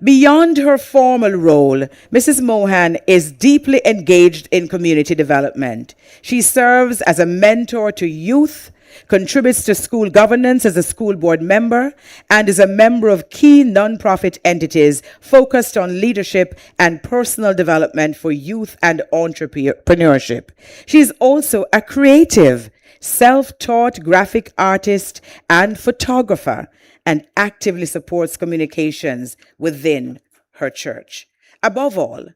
A: Beyond her formal role, Mrs. Mohan is deeply engaged in community development. She serves as a mentor to youth, contributes to school governance as a school board member, and is a member of key nonprofit entities focused on leadership and personal development for youth and entrepreneurship. She is also a creative, self-taught graphic artist and photographer, and actively supports communications within her church. Above all,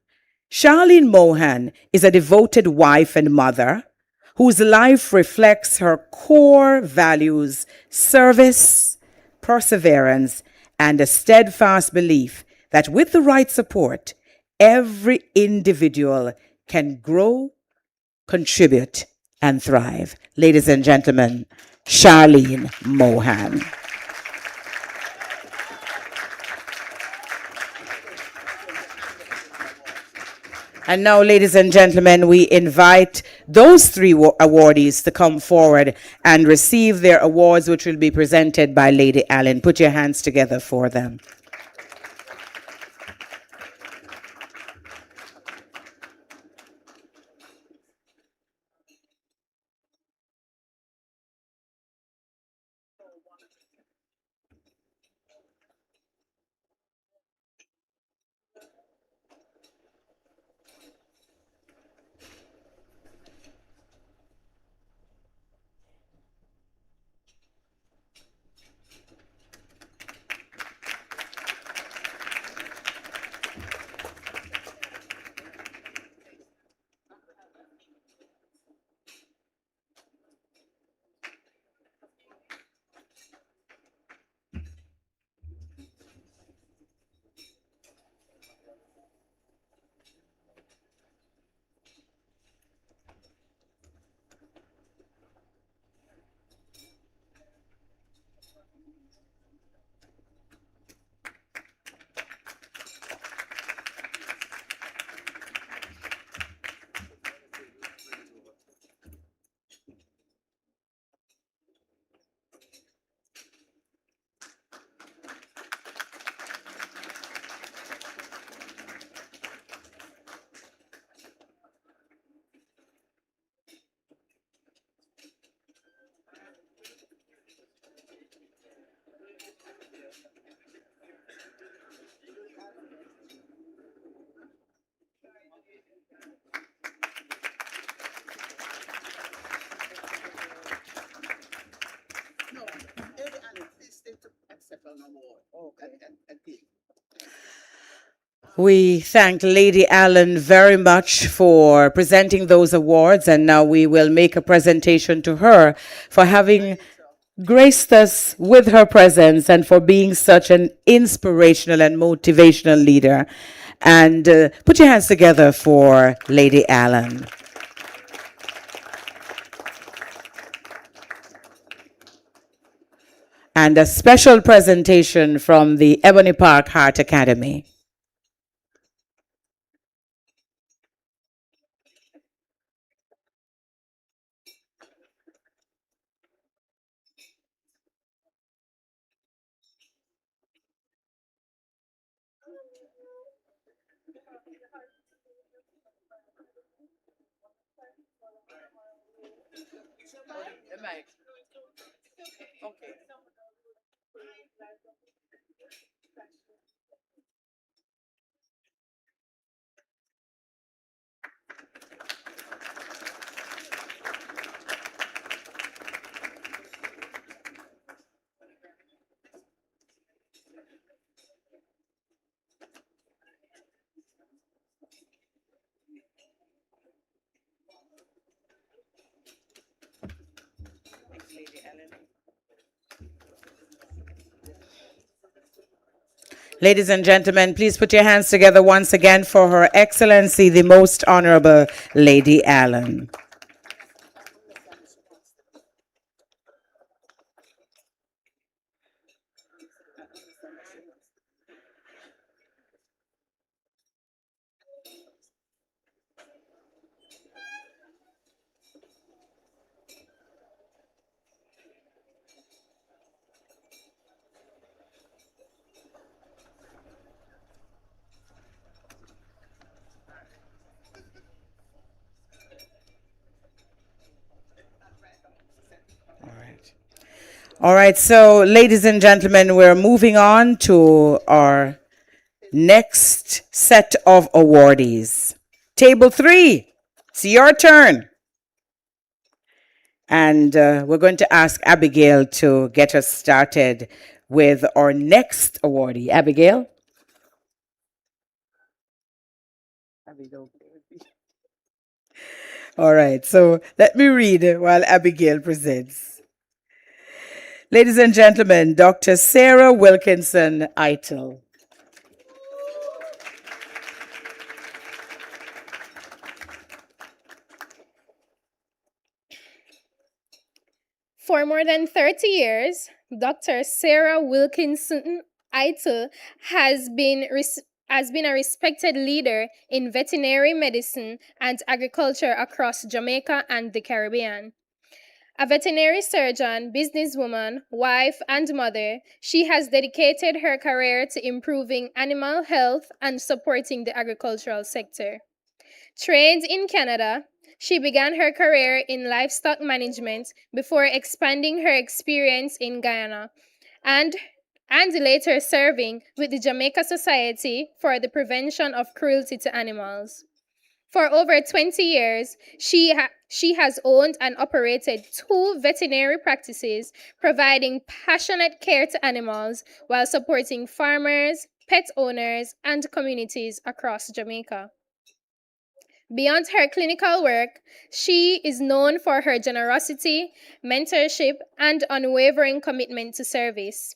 A: Charlene Mohan is a devoted wife and mother whose life reflects her core values: service, perseverance, and a steadfast belief that with the right support, every individual can grow, contribute, and thrive. Ladies and gentlemen, Charlene Mohan. And now, ladies and gentlemen, we invite those three awardees to come forward and receive their awards, which will be presented by Lady Allen. Put your hands together for them. We thank Lady Allen very much for presenting those awards, and now we will make a presentation to her for having graced us with her presence and for being such an inspirational and motivational leader. And put your hands together for Lady Allen. And a special presentation from the Ebony Park Heart Academy. Ladies and gentlemen, please put your hands together once again for Her Excellency, the Most Honorable Lady Allen. All right, so ladies and gentlemen, we're moving on to our next set of awardees. Table 3, it's your turn. And we're going to ask Abigail to get us started with our next awardee. Abigail? All right, so let me read while Abigail presents. Ladies and gentlemen, Dr. Sarah Wilkinson Eitel.
Q: For more than 30 years, Dr. Sarah Wilkinson Eitel has been a respected leader in veterinary medicine and agriculture across Jamaica and the Caribbean. A veterinary surgeon, businesswoman, wife, and mother, she has dedicated her career to improving animal health and supporting the agricultural sector. Trained in Canada, she began her career in livestock management before expanding her experience in Guyana and later serving with the Jamaica Society for the Prevention of Cruelty to Animals. For over 20 years, she has owned and operated 2 veterinary practices, providing passionate care to animals while supporting farmers, pet owners, and communities across Jamaica. Beyond her clinical work, she is known for her generosity, mentorship, and unwavering commitment to service.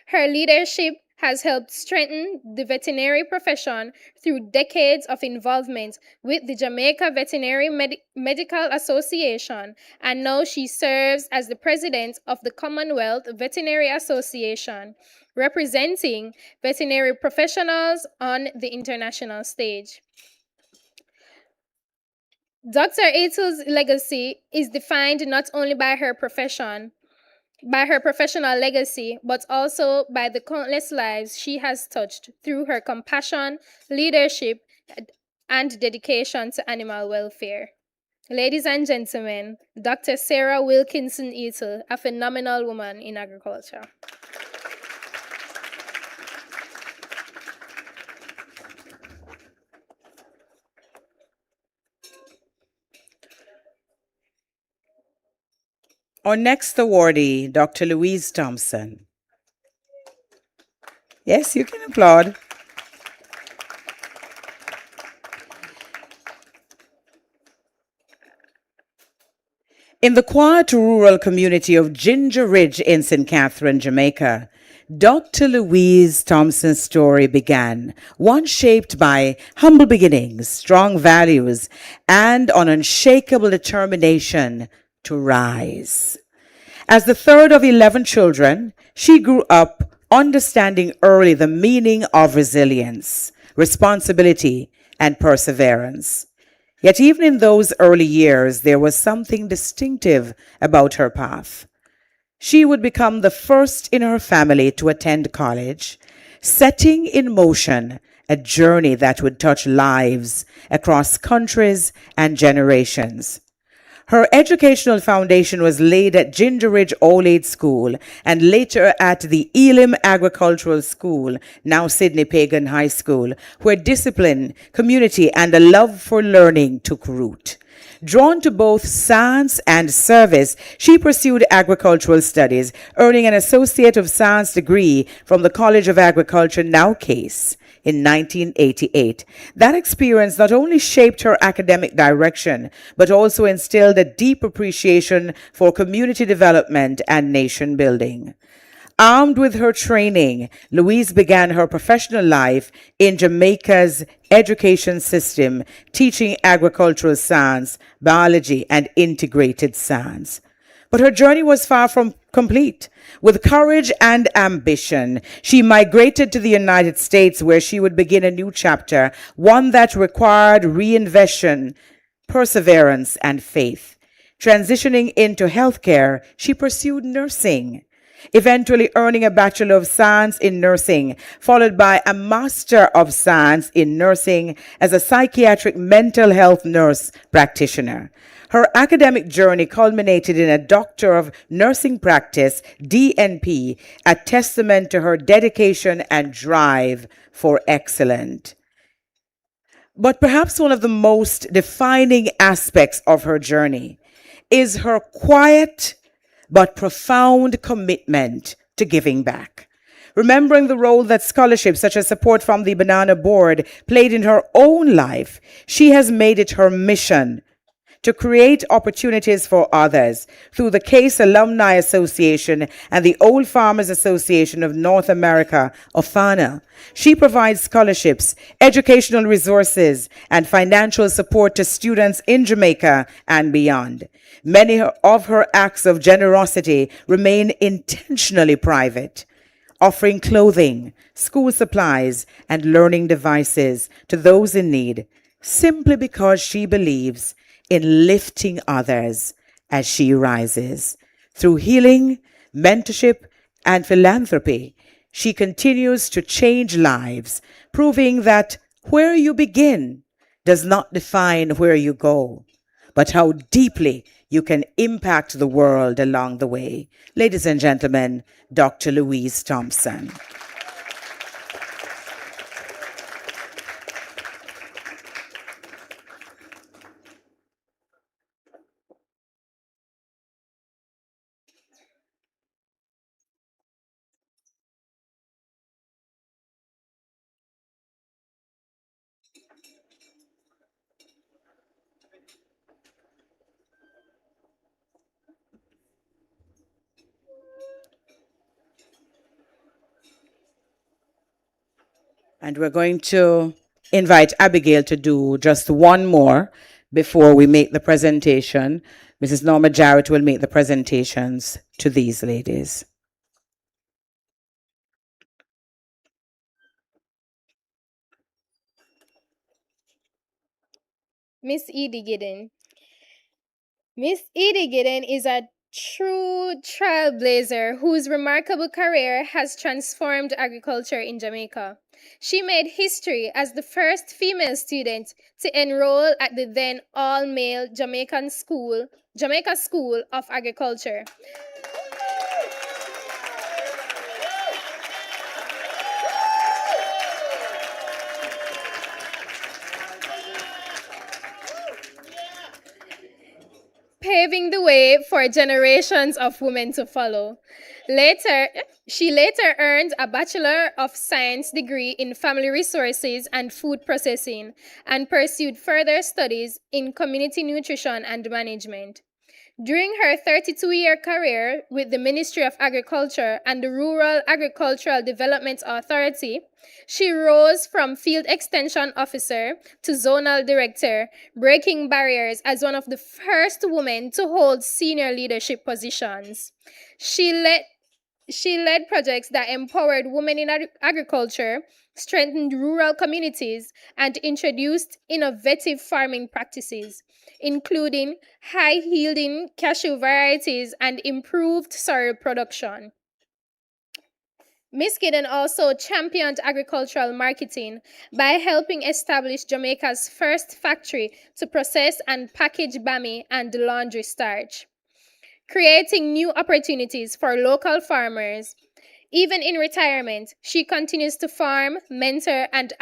Q: Her leadership has helped strengthen the veterinary profession through decades of involvement with the Jamaica Veterinary Medical Association, and now she serves as the president of the Commonwealth Veterinary Association, representing veterinary professionals on the international stage. Dr. Eitel's legacy is defined not only by her professional legacy, but also by the countless lives she has touched through her compassion, leadership, and dedication to animal welfare. Ladies and gentlemen, Dr. Sarah Wilkinson Eitel, a phenomenal woman in agriculture.
A: Our next awardee, Dr. Louise Thompson. Yes, you can applaud. In the quiet rural community of Ginger Ridge in St. Catherine, Jamaica, Dr. Louise Thompson's story began, one shaped by humble beginnings, strong values, and an unshakable determination to rise. As the third of 11 children, she grew up understanding early the meaning of resilience, responsibility, and perseverance. Yet even in those early years, there was something distinctive about her path. She would become the first in her family to attend college, setting in motion a journey that would touch lives across countries and generations. Her educational foundation was laid at Ginger Ridge Old Age School and later at the Elim Agricultural School, now Sydney Pagan High School, where discipline, community, and a love for learning took root. Drawn to both science and service, she pursued agricultural studies, earning an Associate of Science degree from the College of Agriculture, now CASE, in 1988. That experience not only shaped her academic direction, but also instilled a deep appreciation for community development and nation building. Armed with her training, Louise began her professional life in Jamaica's education system, teaching agricultural science, biology, and integrated science. But her journey was far from complete. With courage and ambition, she migrated to the United States, where she would begin a new chapter, one that required reinvention, perseverance, and faith. Transitioning into healthcare, she pursued nursing, eventually earning a Bachelor of Science in Nursing, followed by a Master of Science in Nursing as a psychiatric mental health nurse practitioner. Her academic journey culminated in a Doctor of Nursing Practice, DNP, a testament to her dedication and drive for excellence. But perhaps one of the most defining aspects of her journey is her quiet but profound commitment to giving back. Remembering the role that scholarships such as support from the Banana Board played in her own life, she has made it her mission to create opportunities for others through the Case Alumni Association and the Old Farmers Association of North America, OFANA. She provides scholarships, educational resources, and financial support to students in Jamaica and beyond. Many of her acts of generosity remain intentionally private, offering clothing, school supplies, and learning devices to those in need, simply because she believes in lifting others as she rises. Through healing, mentorship, and philanthropy, she continues to change lives, proving that where you begin does not define where you go, but how deeply you can impact the world along the way. Ladies and gentlemen, Dr. Louise Thompson. And we're going to invite Abigail to do just one more before we make the presentation. Mrs. Norma Jarrett will make the presentations to these ladies.
Q: Miss Edie Giddens. Miss Edie Giddens is a true trailblazer whose remarkable career has transformed agriculture in Jamaica. She made history as the first female student to enroll at the then all-male Jamaica School of Agriculture. Paving the way for generations of women to follow. She later earned a Bachelor of Science degree in Family Resources and Food Processing and pursued further studies in Community Nutrition and Management. During her 32-year career with the Ministry of Agriculture and the Rural Agricultural Development Authority, she rose from Field Extension Officer to Zonal Director, breaking barriers as one of the first women to hold senior leadership positions. She led projects that empowered women in agriculture, strengthened rural communities, and introduced innovative farming practices, including high-yielding cashew varieties and improved soil production. Ms. Giddens also championed agricultural marketing by helping establish Jamaica's first factory to process and package bami and laundry starch, creating new opportunities for local farmers. Even in retirement, she continues to farm, mentor, and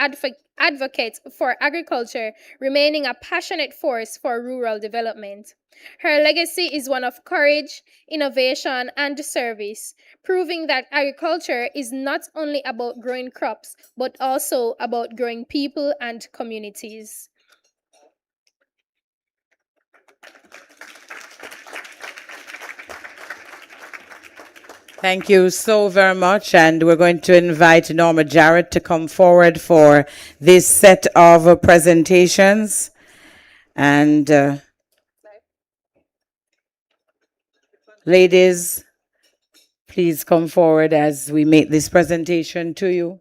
Q: advocate for agriculture, remaining a passionate force for rural development. Her legacy is one of courage, innovation, and service, proving that agriculture is not only about growing crops, but also about growing people and communities.
A: Thank you so very much. And we're going to invite Norma Jarrett to come forward for this set of presentations. And ladies, please come forward as we make this presentation to you.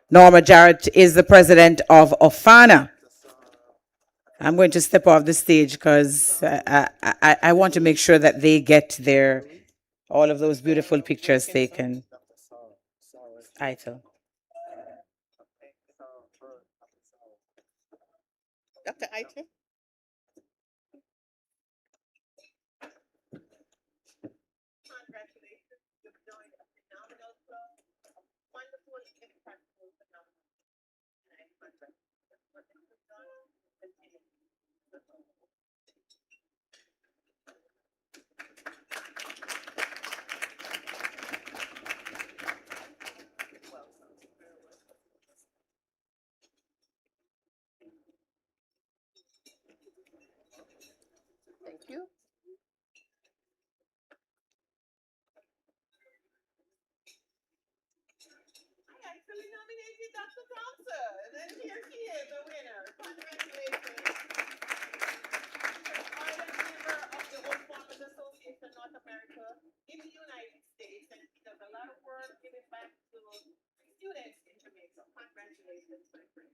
A: Norma Jarrett is the president of OFANA. I'm going to step off the stage because I want to make sure that they get all of those beautiful pictures taken. Eitel.
F: Dr. Eitel?
K: Thank you. I actually nominated Dr. Thompson, and here she is, the winner. Congratulations. Ardent member of the Old Farmers Association North America in the United States, and she does a lot of work giving back to students in Jamaica. Congratulations, my friend.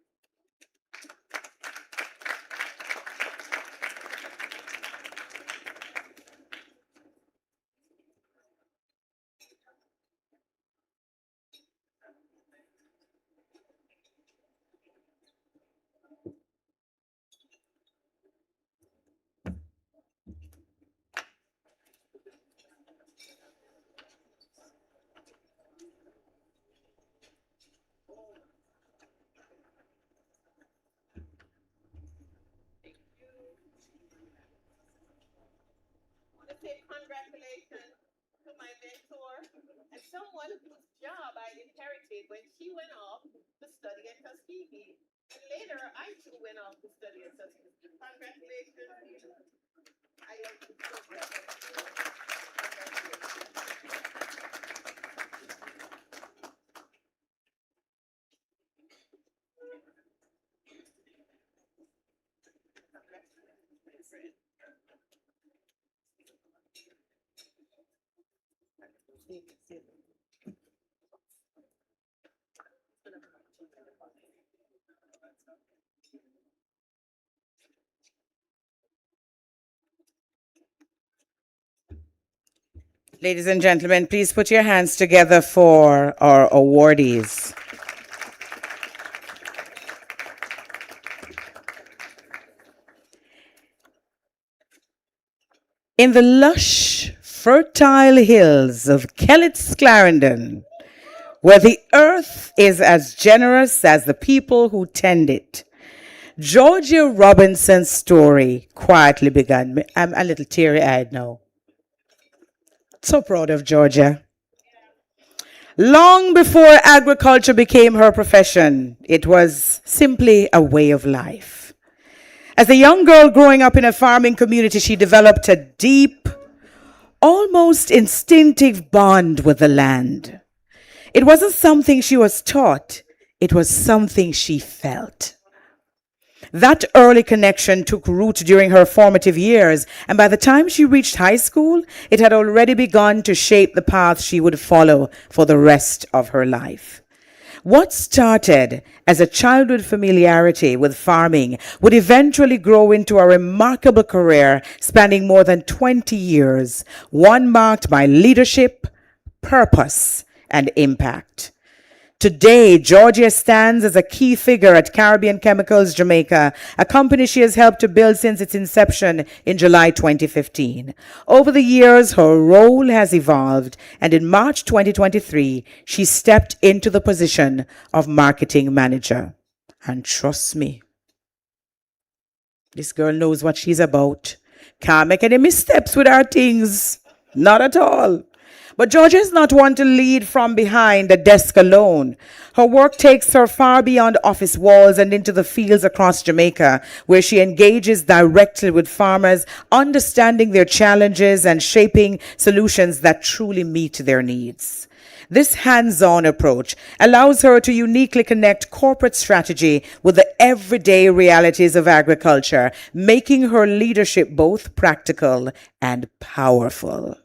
K: Say congratulations to my mentor and someone whose job I inherited when she went off to study at Tuskegee. And later, I too went off to study at Tuskegee. Congratulations. I am so
A: Ladies and gentlemen, please put your hands together for our awardees. In the lush, fertile hills of Kellett's Clarendon, where the earth is as generous as the people who tend it, Georgia Robinson's story quietly began. I'm a little teary-eyed now. So proud of Georgia. Long before agriculture became her profession, it was simply a way of life. As a young girl growing up in a farming community, she developed a deep, almost instinctive bond with the land. It wasn't something she was taught, it was something she felt. That early connection took root during her formative years, and by the time she reached high school, it had already begun to shape the path she would follow for the rest of her life. What started as a childhood familiarity with farming would eventually grow into a remarkable career spanning more than 20 years, one marked by leadership, purpose, and impact. Today, Georgia stands as a key figure at Caribbean Chemicals Jamaica, a company she has helped to build since its inception in July 2015. Over the years, her role has evolved, and in March 2023, she stepped into the position of marketing manager. And trust me, this girl knows what she's about. Can't make any missteps with her things. Not at all. But Georgia is not one to lead from behind a desk alone. Her work takes her far beyond office walls and into the fields across Jamaica, where she engages directly with farmers, understanding their challenges and shaping solutions that truly meet their needs. This hands-on approach allows her to uniquely connect corporate strategy with the everyday realities of agriculture, making her leadership both practical and powerful.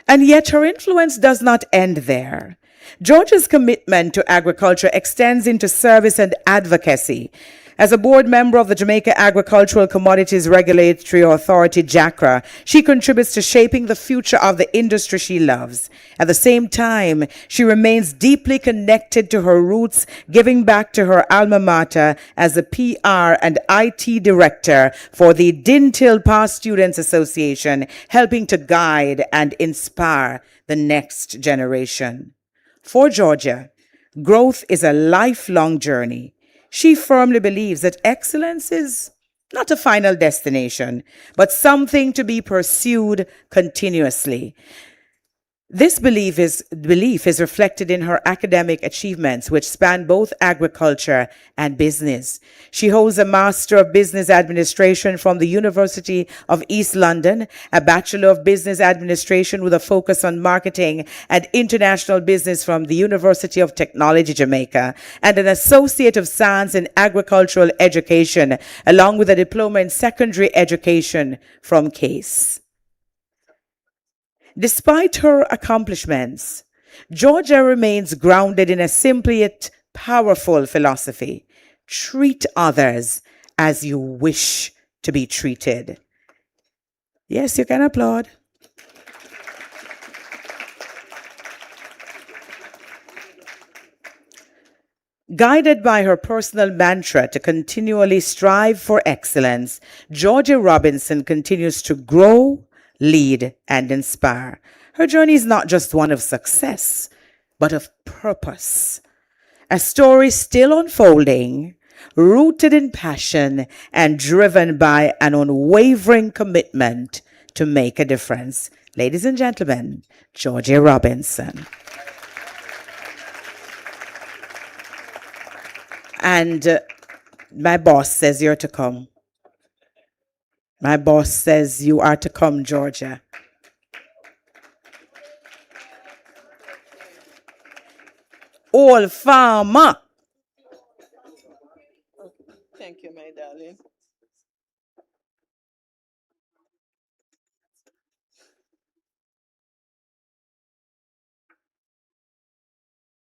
A: And yet her influence does not end there. Georgia's commitment to agriculture extends into service and advocacy. As a board member of the Jamaica Agricultural Commodities Regulatory Authority, JACRA, she contributes to shaping the future of the industry she loves. At the same time, she remains deeply connected to her roots, giving back to her alma mater as a PR and IT director for the Dintil Past Students Association, helping to guide and inspire the next generation. For Georgia, growth is a lifelong journey. She firmly believes that excellence is not a final destination, but something to be pursued continuously. This belief is reflected in her academic achievements, which span both agriculture and business. She holds a Master of Business Administration from the University of East London, a Bachelor of Business Administration with a focus on marketing and international business from the University of Technology, Jamaica, and an Associate of Science in Agricultural Education, along with a Diploma in Secondary Education from CASE. Despite her accomplishments, Georgia remains grounded in a simple yet powerful philosophy. Treat others as you wish to be treated. Yes, you can applaud. Guided by her personal mantra to continually strive for excellence, Georgia Robinson continues to grow, lead, and inspire. Her journey is not just one of success, but of purpose. A story still unfolding, rooted in passion and driven by an unwavering commitment to make a difference. Ladies and gentlemen, Georgia Robinson. And my boss says you're to come. My boss says you are to come, Georgia. All farmer.
F: Thank you, my darling.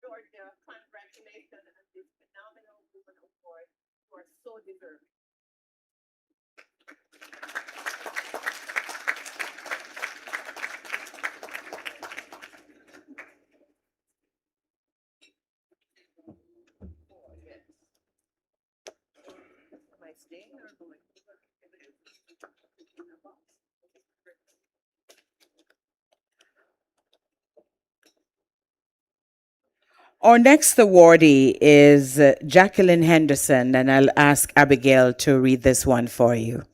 F: Georgia, congratulations on this phenomenal woman award. You are so deserving. Am I staying or going?
A: Our next awardee is Jacqueline Henderson, and I'll ask Abigail to read this one for you.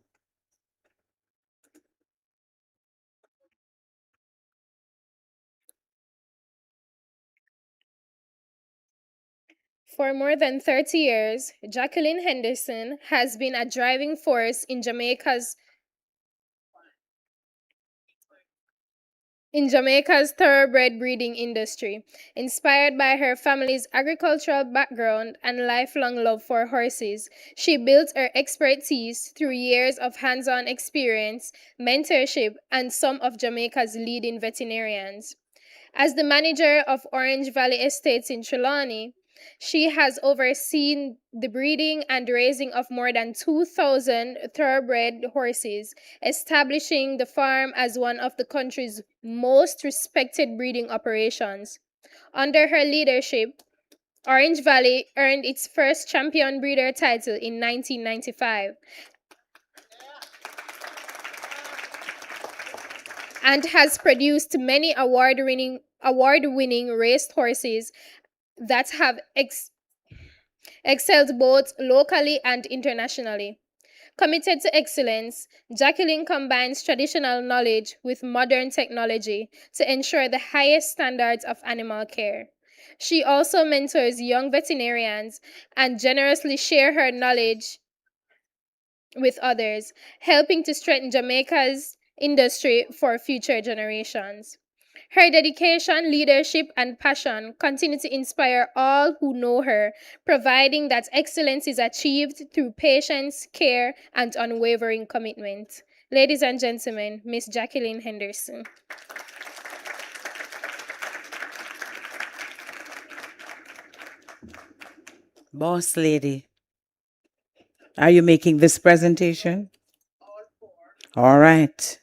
Q: For more than 30 years, Jacqueline Henderson has been a driving force in Jamaica's thoroughbred breeding industry. Inspired by her family's agricultural background and lifelong love for horses, she built her expertise through years of hands-on experience, mentorship, and some of Jamaica's leading veterinarians. As the manager of Orange Valley Estates in Trelawney, she has overseen the breeding and raising of more than 2,000 thoroughbred horses, establishing the farm as one of the country's most respected breeding operations. Under her leadership, Orange Valley earned its first champion breeder title in 1995 and has produced many award-winning raced horses that have excelled both locally and internationally. Committed to excellence, Jacqueline combines traditional knowledge with modern technology to ensure the highest standards of animal care. She also mentors young veterinarians and generously shares her knowledge with others, helping to strengthen Jamaica's industry for future generations. Her dedication, leadership, and passion continue to inspire all who know her, providing that excellence is achieved through patience, care, and unwavering commitment. Ladies and gentlemen, Miss Jacqueline Henderson.
A: Boss lady, are you making this presentation? All right.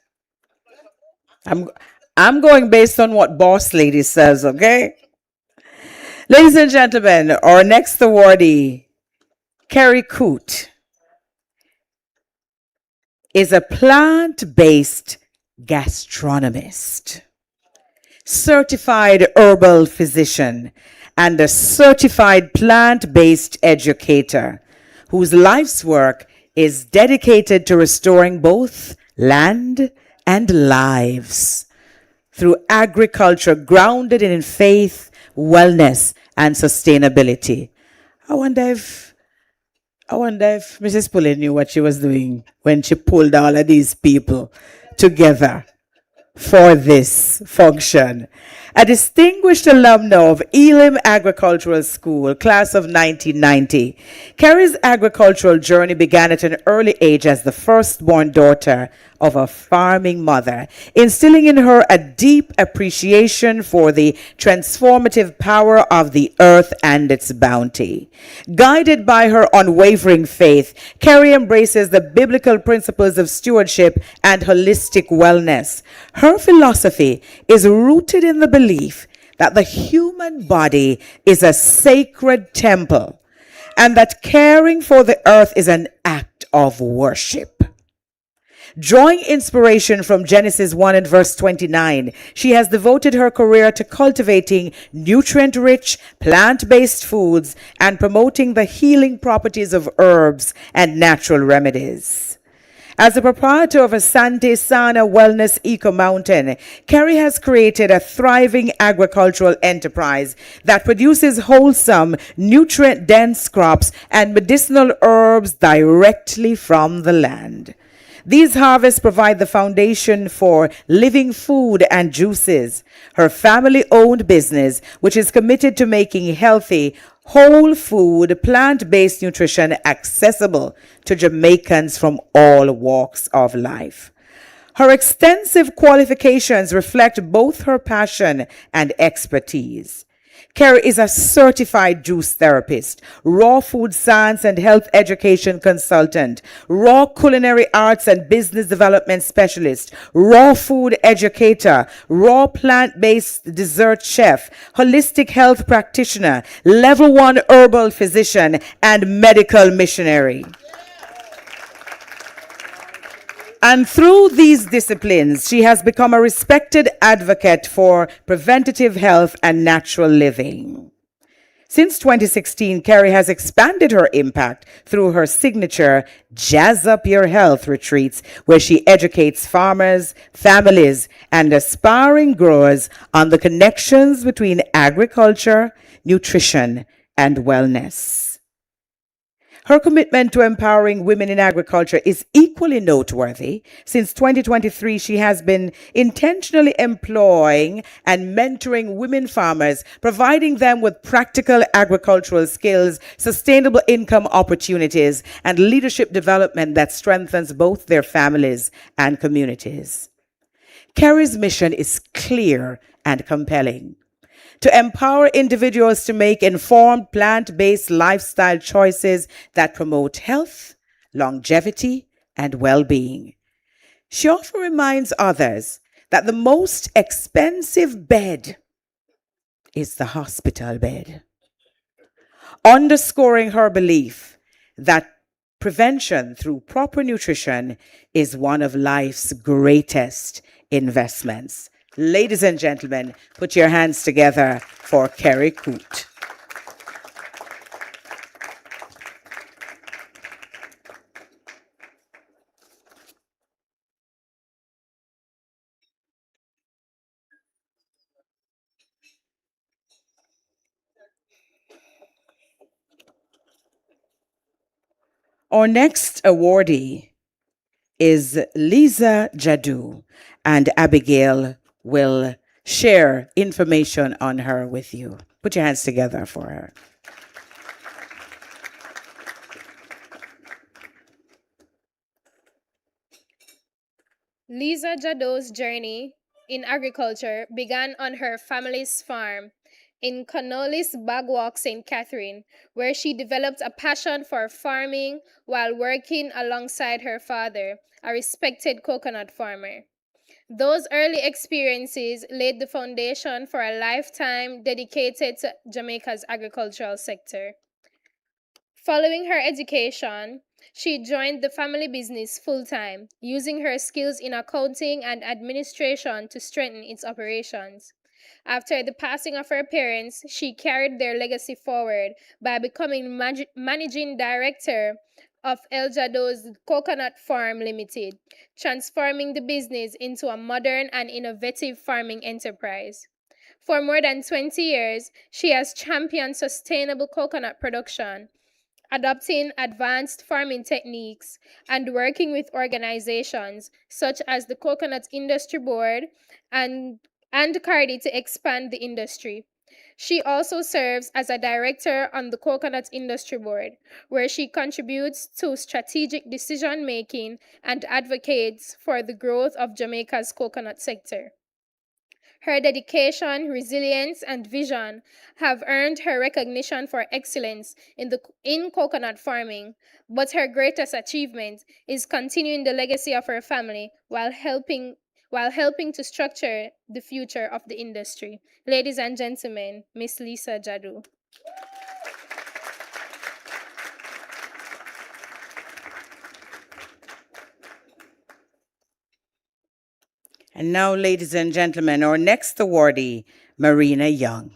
A: I'm going based on what boss lady says, okay? Ladies and gentlemen, our next awardee, Carrie Coote, is a plant-based gastronomist, certified herbal physician, and a certified plant-based educator whose life's work is dedicated to restoring both land and lives through agriculture grounded in faith, wellness, and sustainability. I wonder if Mrs. Pulley knew what she was doing when she pulled all of these people together for this function. A distinguished alumna of Elim Agricultural School, class of 1990, Carrie's agricultural journey began at an early age as the firstborn daughter of a farming mother, instilling in her a deep appreciation for the transformative power of the earth and its bounty. Guided by her unwavering faith, Carrie embraces the biblical principles of stewardship and holistic wellness. Her philosophy is rooted in the belief that the human body is a sacred temple and that caring for the earth is an act of worship. Drawing inspiration from Genesis 1 and verse 29, she has devoted her career to cultivating nutrient-rich, plant-based foods and promoting the healing properties of herbs and natural remedies. As the proprietor of Asante Sana Wellness Eco Mountain, Carrie has created a thriving agricultural enterprise that produces wholesome, nutrient-dense crops and medicinal herbs directly from the land. These harvests provide the foundation for Living Food and Juices, her family-owned business, which is committed to making healthy, whole food, plant-based nutrition accessible to Jamaicans from all walks of life. Her extensive qualifications reflect both her passion and expertise. Carrie is a certified juice therapist, raw food science and health education consultant, raw culinary arts and business development specialist, raw food educator, raw plant-based dessert chef, holistic health practitioner, level 1 herbal physician, and medical missionary. And through these disciplines, she has become a respected advocate for preventative health and natural living. Since 2016, Carrie has expanded her impact through her signature Jazz Up Your Health retreats, where she educates farmers, families, and aspiring growers on the connections between agriculture, nutrition, and wellness. Her commitment to empowering women in agriculture is equally noteworthy. Since 2023, she has been intentionally employing and mentoring women farmers, providing them with practical agricultural skills, sustainable income opportunities, and leadership development that strengthens both their families and communities. Carrie's mission is clear and compelling: to empower individuals to make informed plant-based lifestyle choices that promote health, longevity, and well-being. She often reminds others that the most expensive bed is the hospital bed, underscoring her belief that prevention through proper nutrition is one of life's greatest investments. Ladies and gentlemen, put your hands together for Carrie Coote. Our next awardee is Lisa Jadu, and Abigail will share information on her with you. Put your hands together for her.
Q: Lisa Jado's journey in agriculture began on her family's farm in Connolly's Bagwalk, St. Catherine, where she developed a passion for farming while working alongside her father, a respected coconut farmer. Those early experiences laid the foundation for a lifetime dedicated to Jamaica's agricultural sector. Following her education, she joined the family business full-time, using her skills in accounting and administration to strengthen its operations. After the passing of her parents, she carried their legacy forward by becoming managing director of El Jado's Coconut Farm Limited, transforming the business into a modern and innovative farming enterprise. For more than 20 years, she has championed sustainable coconut production, adopting advanced farming techniques, and working with organizations such as the Coconut Industry Board and CARDI to expand the industry. She also serves as a director on the Coconut Industry Board, where she contributes to strategic decision-making and advocates for the growth of Jamaica's coconut sector. Her dedication, resilience, and vision have earned her recognition for excellence in coconut farming, but her greatest achievement is continuing the legacy of her family while helping to structure the future of the industry. Ladies and gentlemen, Miss Lisa Jadu.
A: And now, ladies and gentlemen, our next awardee, Marina Young.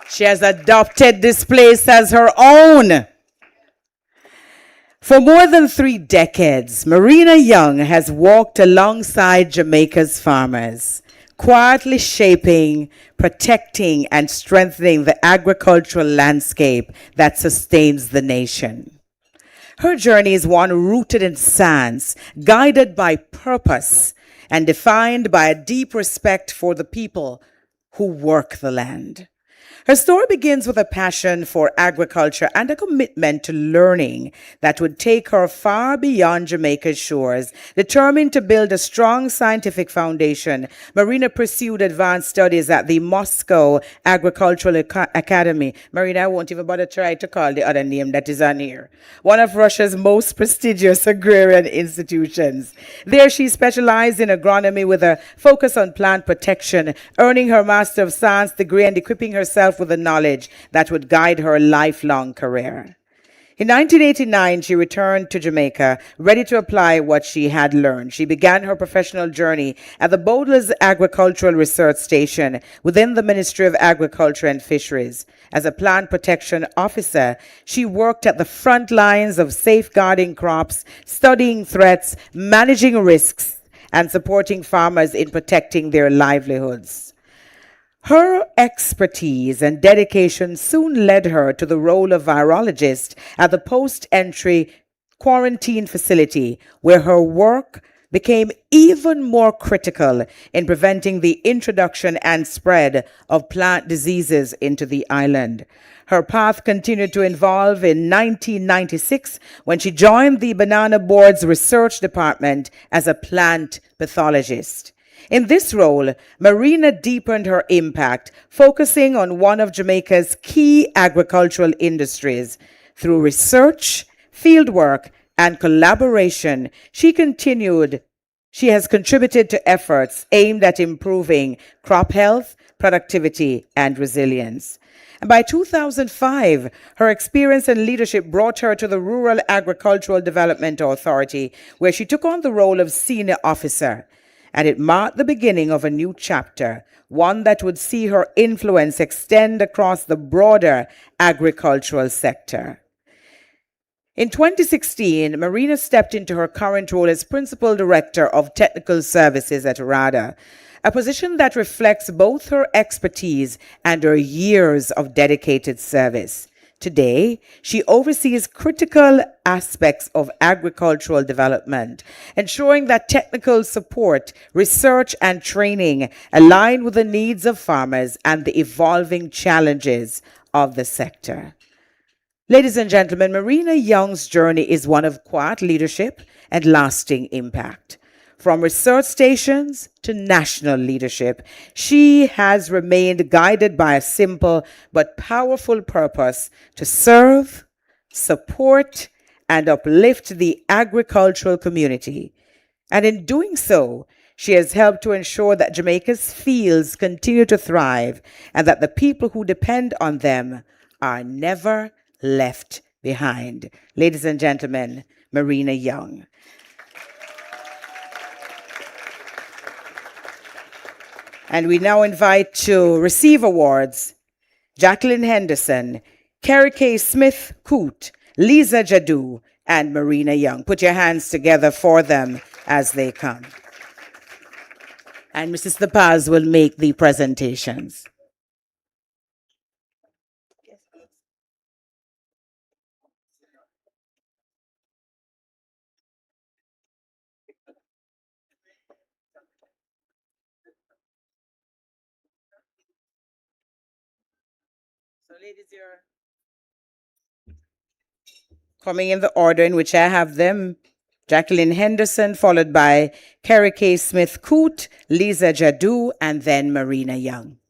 A: She has adopted this place as her own. For more than 3 decades, Marina Young has walked alongside Jamaica's farmers, quietly shaping, protecting, and strengthening the agricultural landscape that sustains the nation. Her journey is one rooted in science, guided by purpose, and defined by a deep respect for the people who work the land. Her story begins with a passion for agriculture and a commitment to learning that would take her far beyond Jamaica's shores. Determined to build a strong scientific foundation, Marina pursued advanced studies at the Moscow Agricultural Academy. Marina, I won't even bother try to call the other name that is on here. One of Russia's most prestigious agrarian institutions. There she specialized in agronomy with a focus on plant protection, earning her Master of Science degree and equipping herself with the knowledge that would guide her lifelong career. In 1989, she returned to Jamaica, ready to apply what she had learned. She began her professional journey at the Bowdler's Agricultural Research Station within the Ministry of Agriculture and Fisheries. As a plant protection officer, she worked at the front lines of safeguarding crops, studying threats, managing risks, and supporting farmers in protecting their livelihoods. Her expertise and dedication soon led her to the role of virologist at the post-entry quarantine facility, where her work became even more critical in preventing the introduction and spread of plant diseases into the island. Her path continued to evolve in 1996 when she joined the Banana Board's research department as a plant pathologist. In this role, Marina deepened her impact, focusing on one of Jamaica's key agricultural industries. Through research, fieldwork, and collaboration, she has contributed to efforts aimed at improving crop health, productivity, and resilience. And by 2005, her experience and leadership brought her to the Rural Agricultural Development Authority, where she took on the role of senior officer. And it marked the beginning of a new chapter, one that would see her influence extend across the broader agricultural sector. In 2016, Marina stepped into her current role as Principal Director of Technical Services at RADA, a position that reflects both her expertise and her years of dedicated service. Today, she oversees critical aspects of agricultural development, ensuring that technical support, research, and training align with the needs of farmers and the evolving challenges of the sector. Ladies and gentlemen, Marina Young's journey is one of quiet leadership and lasting impact. From research stations to national leadership, she has remained guided by a simple but powerful purpose to serve, support, and uplift the agricultural community. And in doing so, she has helped to ensure that Jamaica's fields continue to thrive and that the people who depend on them are never left behind. Ladies and gentlemen, Marina Young. And we now invite to receive awards Jacqueline Henderson, Carrie K. Smith Coote, Lisa Jadu, and Marina Young. Put your hands together for them as they come. And Mrs. The Paz will make the presentations. So ladies, you're coming in the order in which I have them. Jacqueline Henderson, followed by Carrie K. Smith Coote, Lisa Jadu, and then Marina Young.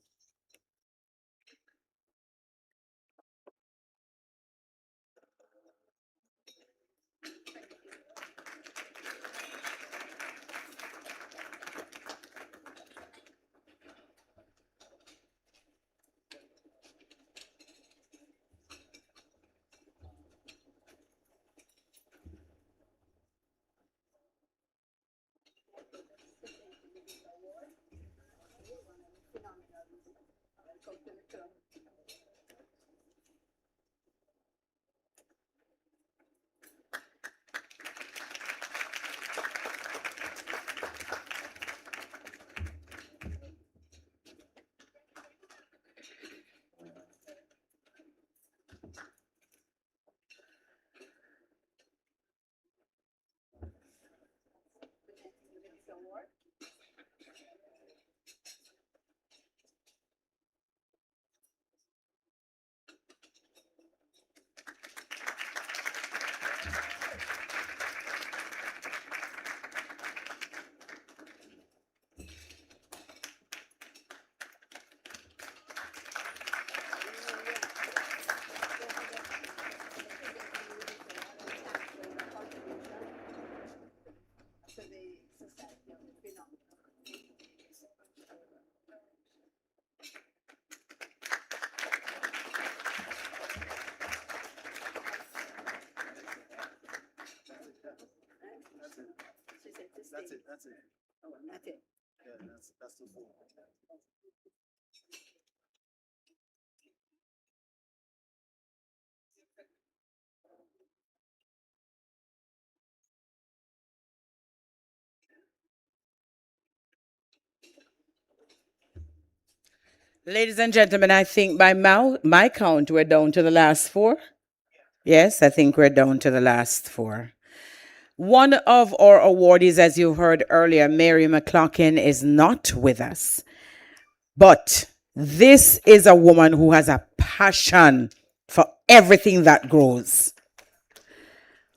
R: That's it. That's it. Yeah, that's the full.
A: Ladies and gentlemen, I think by my count, we're down to the last four. Yes, I think we're down to the last four. One of our awardees, as you heard earlier, Mary McLaughlin, is not with us. But this is a woman who has a passion for everything that grows.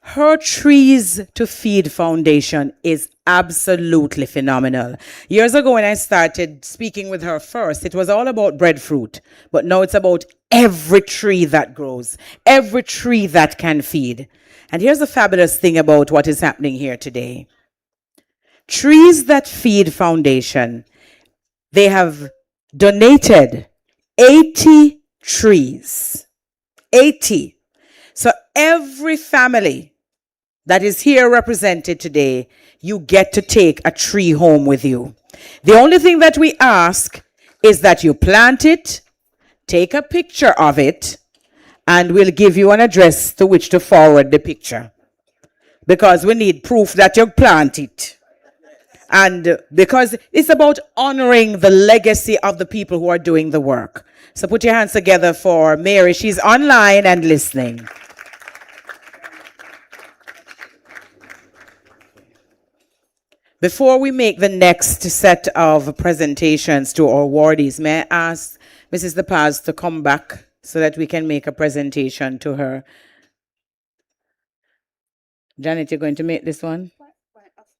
A: Her Trees to Feed Foundation is absolutely phenomenal. Years ago when I started speaking with her first, it was all about breadfruit. But now it's about every tree that grows, every tree that can feed. And here's the fabulous thing about what is happening here today. Trees That Feed Foundation, they have donated 80 trees. 80. So every family that is here represented today, you get to take a tree home with you. The only thing that we ask is that you plant it, take a picture of it, and we'll give you an address to which to forward the picture. Because we need proof that you plant it. And because it's about honoring the legacy of the people who are doing the work. So put your hands together for Mary. She's online and listening. Before we make the next set of presentations to our awardees, may I ask Mrs. De Paz to come back so that we can make a presentation to her. Janet, you're going to make this one?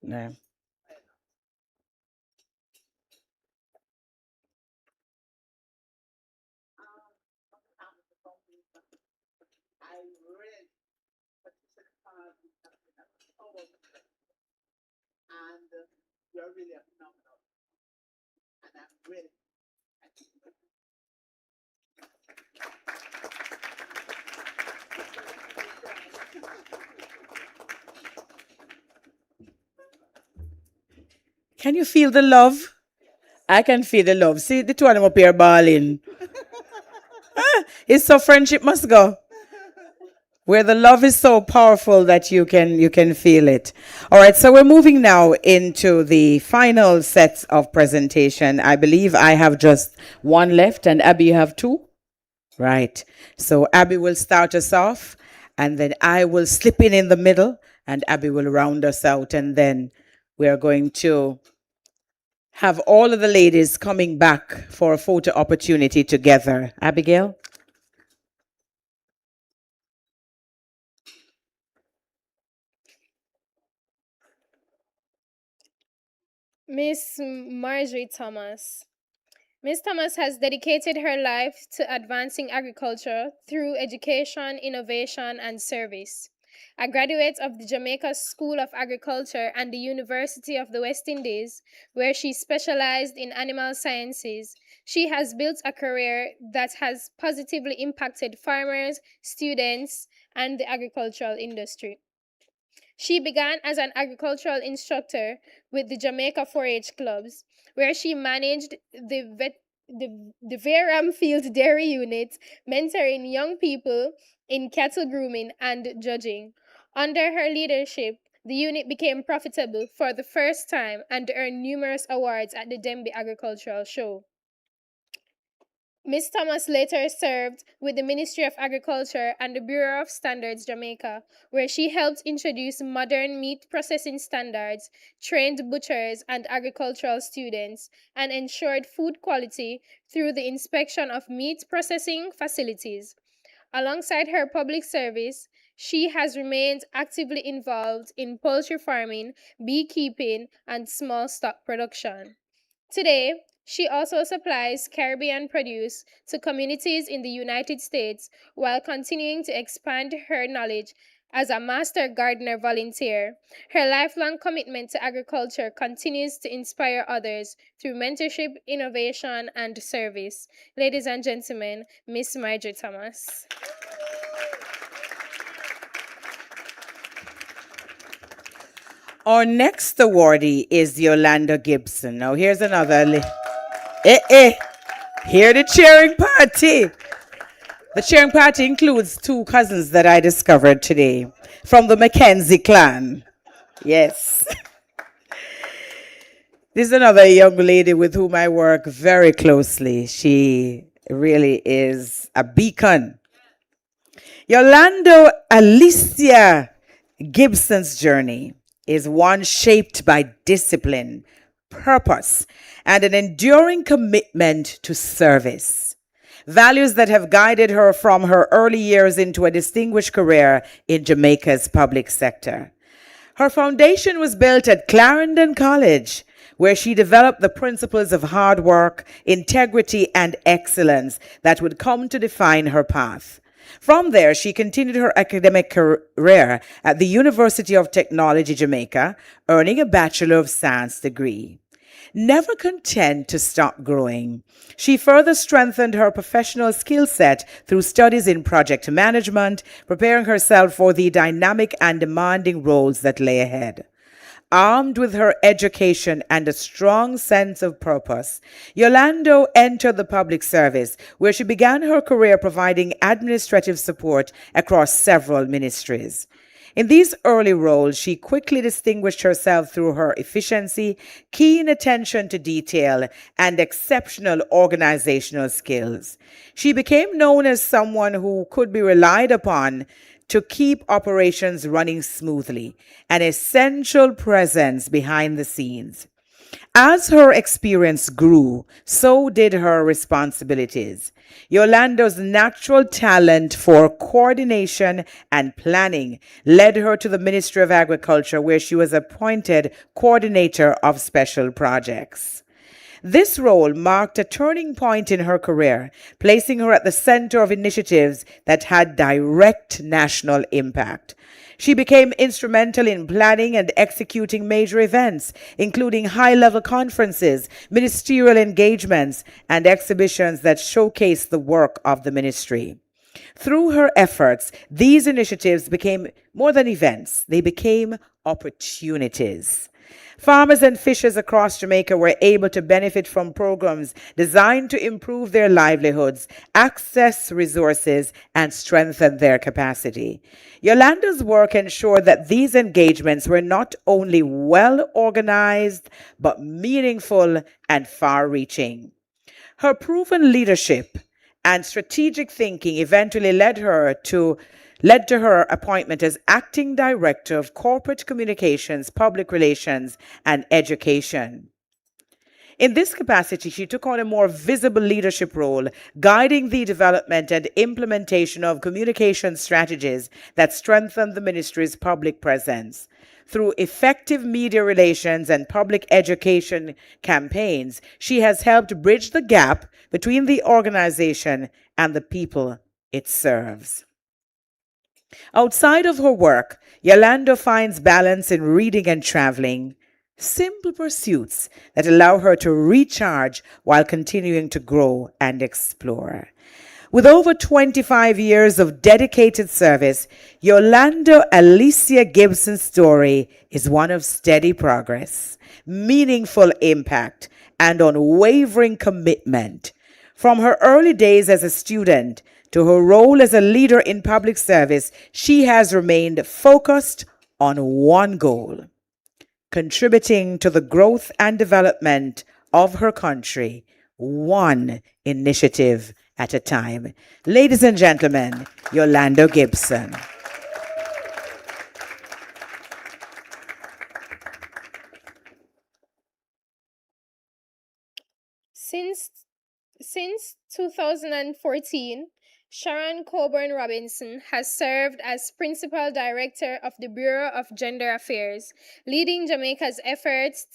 A: No.
C: And you're really phenomenal. And I'm really
A: Can you feel the love? I can feel the love. See, the two of them up here bawling. It's so friendship must go. Where the love is so powerful that you can feel it. All right, so we're moving now into the final sets of presentation. I believe I have just one left, and Abby, you have two? Right. So Abby will start us off, and then I will slip in the middle, and Abby will round us out, and then we're going to have all of the ladies coming back for a photo opportunity together. Abigail?
Q: Miss Marjorie Thomas. Ms. Thomas has dedicated her life to advancing agriculture through education, innovation, and service. A graduate of the Jamaica School of Agriculture and the University of the West Indies, where she specialized in animal sciences, she has built a career that has positively impacted farmers, students, and the agricultural industry. She began as an agricultural instructor with the Jamaica 4-H clubs, where she managed the Veram Field Dairy Unit, mentoring young people in cattle grooming and judging. Under her leadership, the unit became profitable for the first time and earned numerous awards at the Denby Agricultural Show. Ms. Thomas later served with the Ministry of Agriculture and the Bureau of Standards Jamaica, where she helped introduce modern meat processing standards, trained butchers and agricultural students, and ensured food quality through the inspection of meat processing facilities. Alongside her public service, she has remained actively involved in poultry farming, beekeeping, and small stock production. Today, she also supplies Caribbean produce to communities in the United States while continuing to expand her knowledge as a master gardener volunteer. Her lifelong commitment to agriculture continues to inspire others through mentorship, innovation, and service. Ladies and gentlemen, Miss Marjorie Thomas.
A: Our next awardee is Yolanda Gibson. Now here's another. Hear the cheering party. The cheering party includes two cousins that I discovered today from the Mackenzie clan. Yes. This is another young lady with whom I work very closely. She really is a beacon. Yolanda Alicia Gibson's journey is one shaped by discipline, purpose, and an enduring commitment to service. Values that have guided her from her early years into a distinguished career in Jamaica's public sector. Her foundation was built at Clarendon College, where she developed the principles of hard work, integrity, and excellence that would come to define her path. From there, she continued her academic career at the University of Technology, Jamaica, earning a Bachelor of Science degree. Never content to stop growing, she further strengthened her professional skill set through studies in project management, preparing herself for the dynamic and demanding roles that lay ahead. Armed with her education and a strong sense of purpose, Yolanda entered the public service, where she began her career providing administrative support across several ministries. In these early roles, she quickly distinguished herself through her efficiency, keen attention to detail, and exceptional organizational skills. She became known as someone who could be relied upon to keep operations running smoothly, an essential presence behind the scenes. As her experience grew, so did her responsibilities. Yolanda's natural talent for coordination and planning led her to the Ministry of Agriculture, where she was appointed coordinator of special projects. This role marked a turning point in her career, placing her at the center of initiatives that had direct national impact. She became instrumental in planning and executing major events, including high-level conferences, ministerial engagements, and exhibitions that showcased the work of the ministry. Through her efforts, these initiatives became more than events, they became opportunities. Farmers and fishers across Jamaica were able to benefit from programs designed to improve their livelihoods, access resources, and strengthen their capacity. Yolanda's work ensured that these engagements were not only well organized, but meaningful and far-reaching. Her proven leadership and strategic thinking eventually led to her appointment as acting director of corporate communications, public relations, and education. In this capacity, she took on a more visible leadership role, guiding the development and implementation of communication strategies that strengthened the ministry's public presence. Through effective media relations and public education campaigns, she has helped bridge the gap between the organization and the people it serves. Outside of her work, Yolanda finds balance in reading and traveling, simple pursuits that allow her to recharge while continuing to grow and explore. With over 25 years of dedicated service, Yolanda Alicia Gibson's story is one of steady progress, meaningful impact, and unwavering commitment. From her early days as a student to her role as a leader in public service, she has remained focused on one goal: contributing to the growth and development of her country, one initiative at a time. Ladies and gentlemen, Yolanda Gibson.
Q: Since 2014, Sharon Coburn Robinson has served as Principal Director of the Bureau of Gender Affairs, leading Jamaica's efforts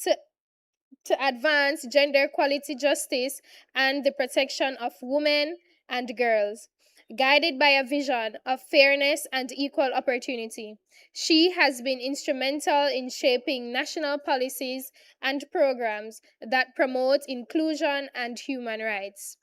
Q: to advance gender equality, justice, and the protection of women and girls. Guided by a vision of fairness and equal opportunity, she has been instrumental in shaping national policies and programs that promote inclusion and human rights.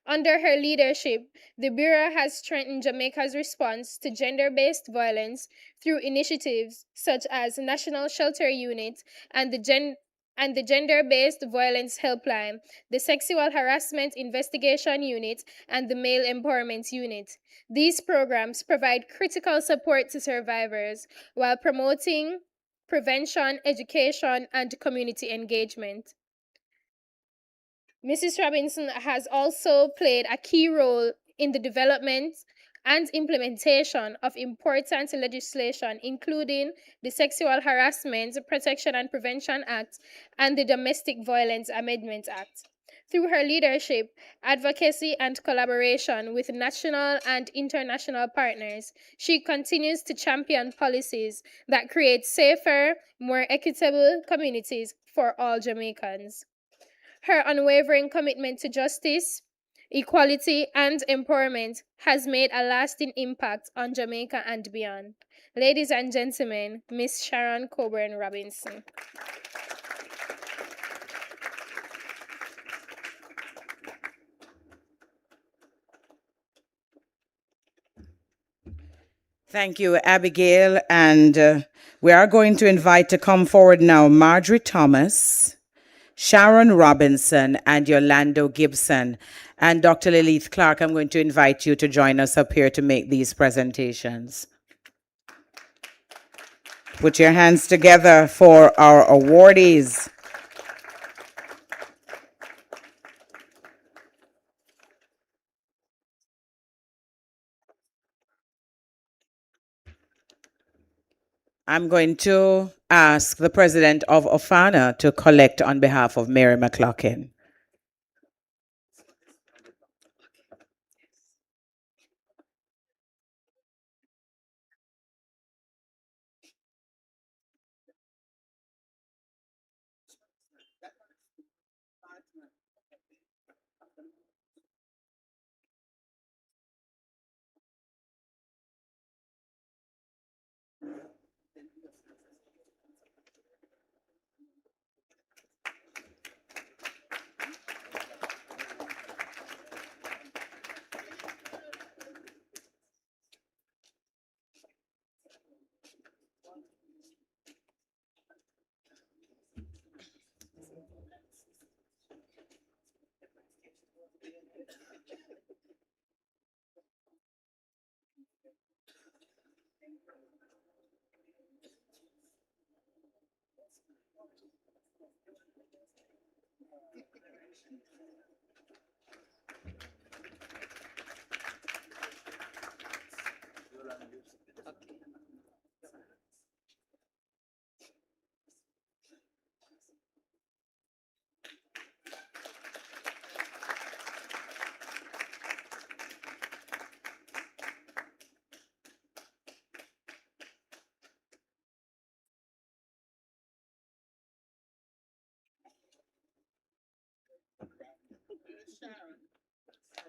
Q: Under her leadership, the Bureau has strengthened Jamaica's response to gender-based violence through initiatives such as National Shelter Unit and the Gender-Based Violence Helpline, the Sexual Harassment Investigation Unit, and the Male Empowerment Unit. These programs provide critical support to survivors while promoting prevention, education, and community engagement. Mrs. Robinson has also played a key role in the development and implementation of important legislation, including the Sexual Harassment Protection and Prevention Act and the Domestic Violence Amendment Act. Through her leadership, advocacy, and collaboration with national and international partners, she continues to champion policies that create safer, more equitable communities for all Jamaicans. Her unwavering commitment to justice, equality, and empowerment has made a lasting impact on Jamaica and beyond. Ladies and gentlemen, Miss Sharon Coburn Robinson.
A: Thank you, Abigail. And we are going to invite to come forward now Marjorie Thomas, Sharon Robinson, and Yolanda Gibson. And Dr. Lilith Clark, I'm going to invite you to join us up here to make these presentations. Put your hands together for our awardees. I'm going to ask the president of Ofana to collect on behalf of Mary McLaughlin.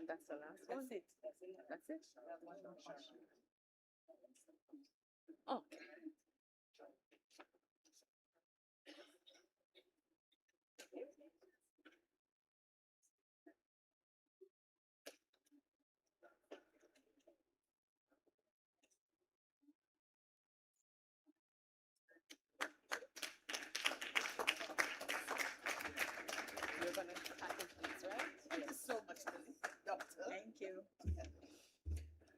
E: That's the last one. That's it. Oh.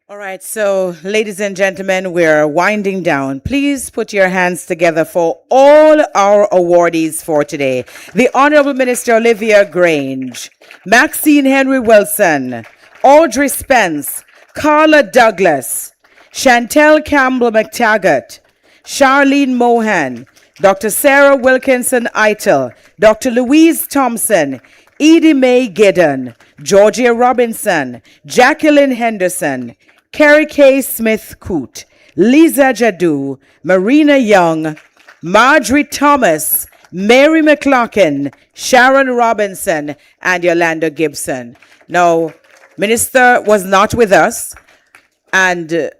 A: All right, so ladies and gentlemen, we're winding down. Please put your hands together for all our awardees for today. The Honorable Minister Olivia Grange, Maxine Henry Wilson, Audrey Spence, Carla Douglas, Chantel Campbell McTaggart, Charlene Mohan, Dr. Sarah Wilkinson Eitel, Dr. Louise Thompson, Edie Mae Giddon, Georgia Robinson, Jacqueline Henderson, Carrie K. Smith Coote, Lisa Jadu, Marina Young, Marjorie Thomas, Mary McLaughlin, Sharon Robinson, and Yolanda Gibson. Now, Minister was not with us, and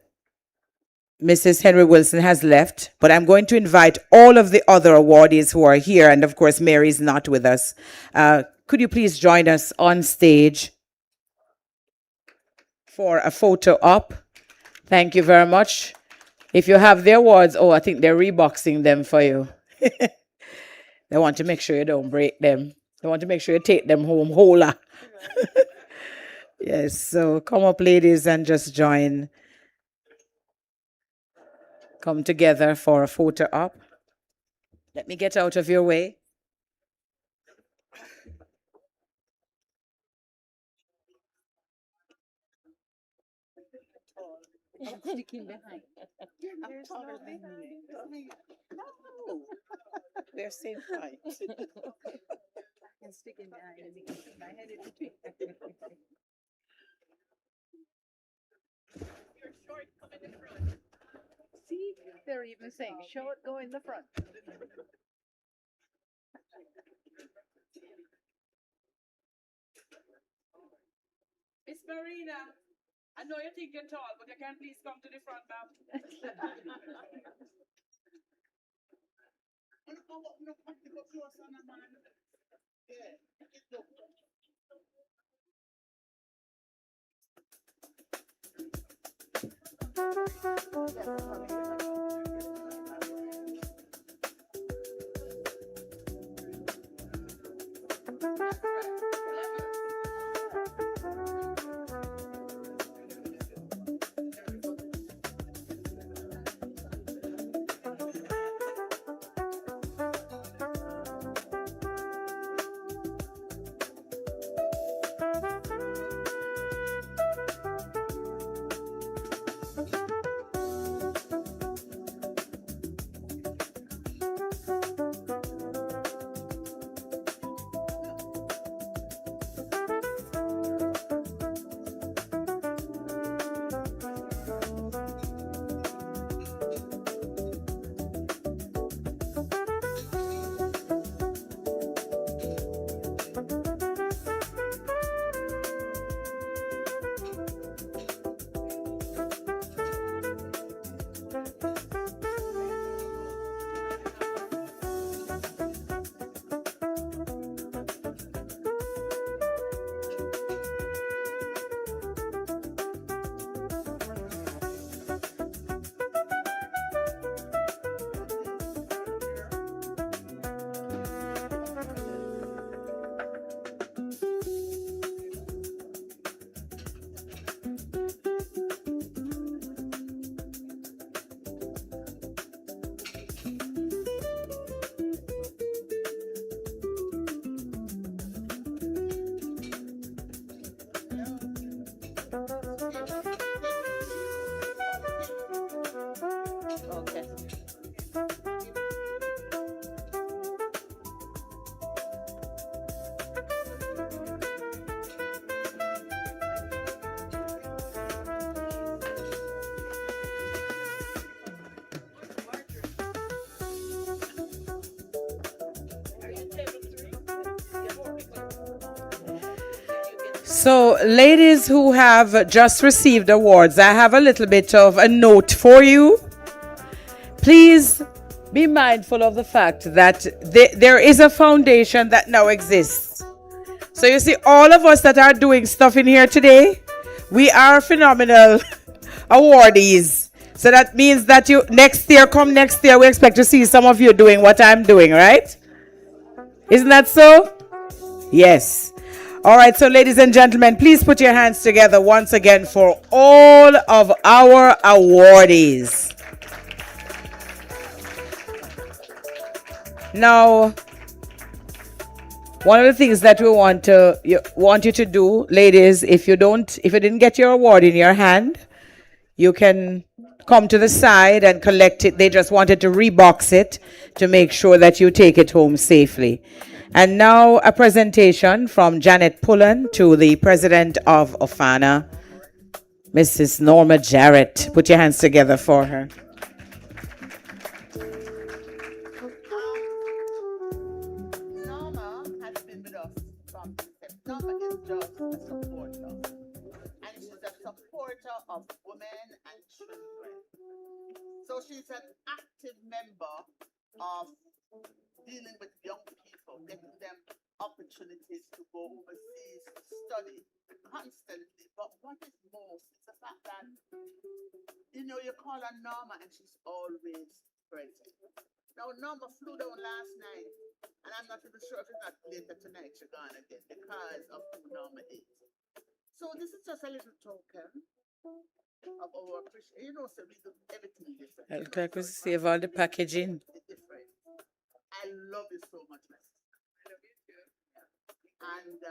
A: Mrs. Henry Wilson has left, but I'm going to invite all of the other awardees who are here, and of course, Mary's not with us. Could you please join us on stage for a photo op? Thank you very much. If you have the awards, oh, I think they're reboxing them for you. They want to make sure you don't break them. They want to make sure you take them home whole. Yes, so come up, ladies, and just join. Come together for a photo op. Let me get out of your way.
E: I'm sticking behind. I'm taller than me. No. They're same height. I'm sticking behind and my head in between. You're short, come in the front. See, they're even saying short, go in the front.
A: Miss Marina, I know you think you're tall, but you can please come to the front, ma'am. So, ladies who have just received awards, I have a little bit of a note for you. Please be mindful of the fact that there is a foundation that now exists. So, you see, all of us that are doing stuff in here today, we are phenomenal awardees. So that means that next year, we expect to see some of you doing what I'm doing, right? Isn't that so? Yes. All right, so ladies and gentlemen, please put your hands together once again for all of our awardees. Now, one of the things that we want you to do, ladies, if you didn't get your award in your hand, you can come to the side and collect it. They just wanted to rebox it to make sure that you take it home safely. And now a presentation from Janet Pullen to the president of OFANA, Mrs. Norma Jarrett. Put your hands together for her.
C: Norma has been with us from Norma is just a supporter. And she's a supporter of women and children. So she's an active member of dealing with young people, getting them opportunities to go overseas to study constantly. But what is most is the fact that, you call her Norma and she's always present. Now, Norma flew down last night, and I'm not even sure if it's not later tonight she's gone again because of who Norma is. So this is just a little token of our appreciation. So we do everything different.
A: I look like we save all the packaging.
C: Different. I love you so much, my sister. I love you too. And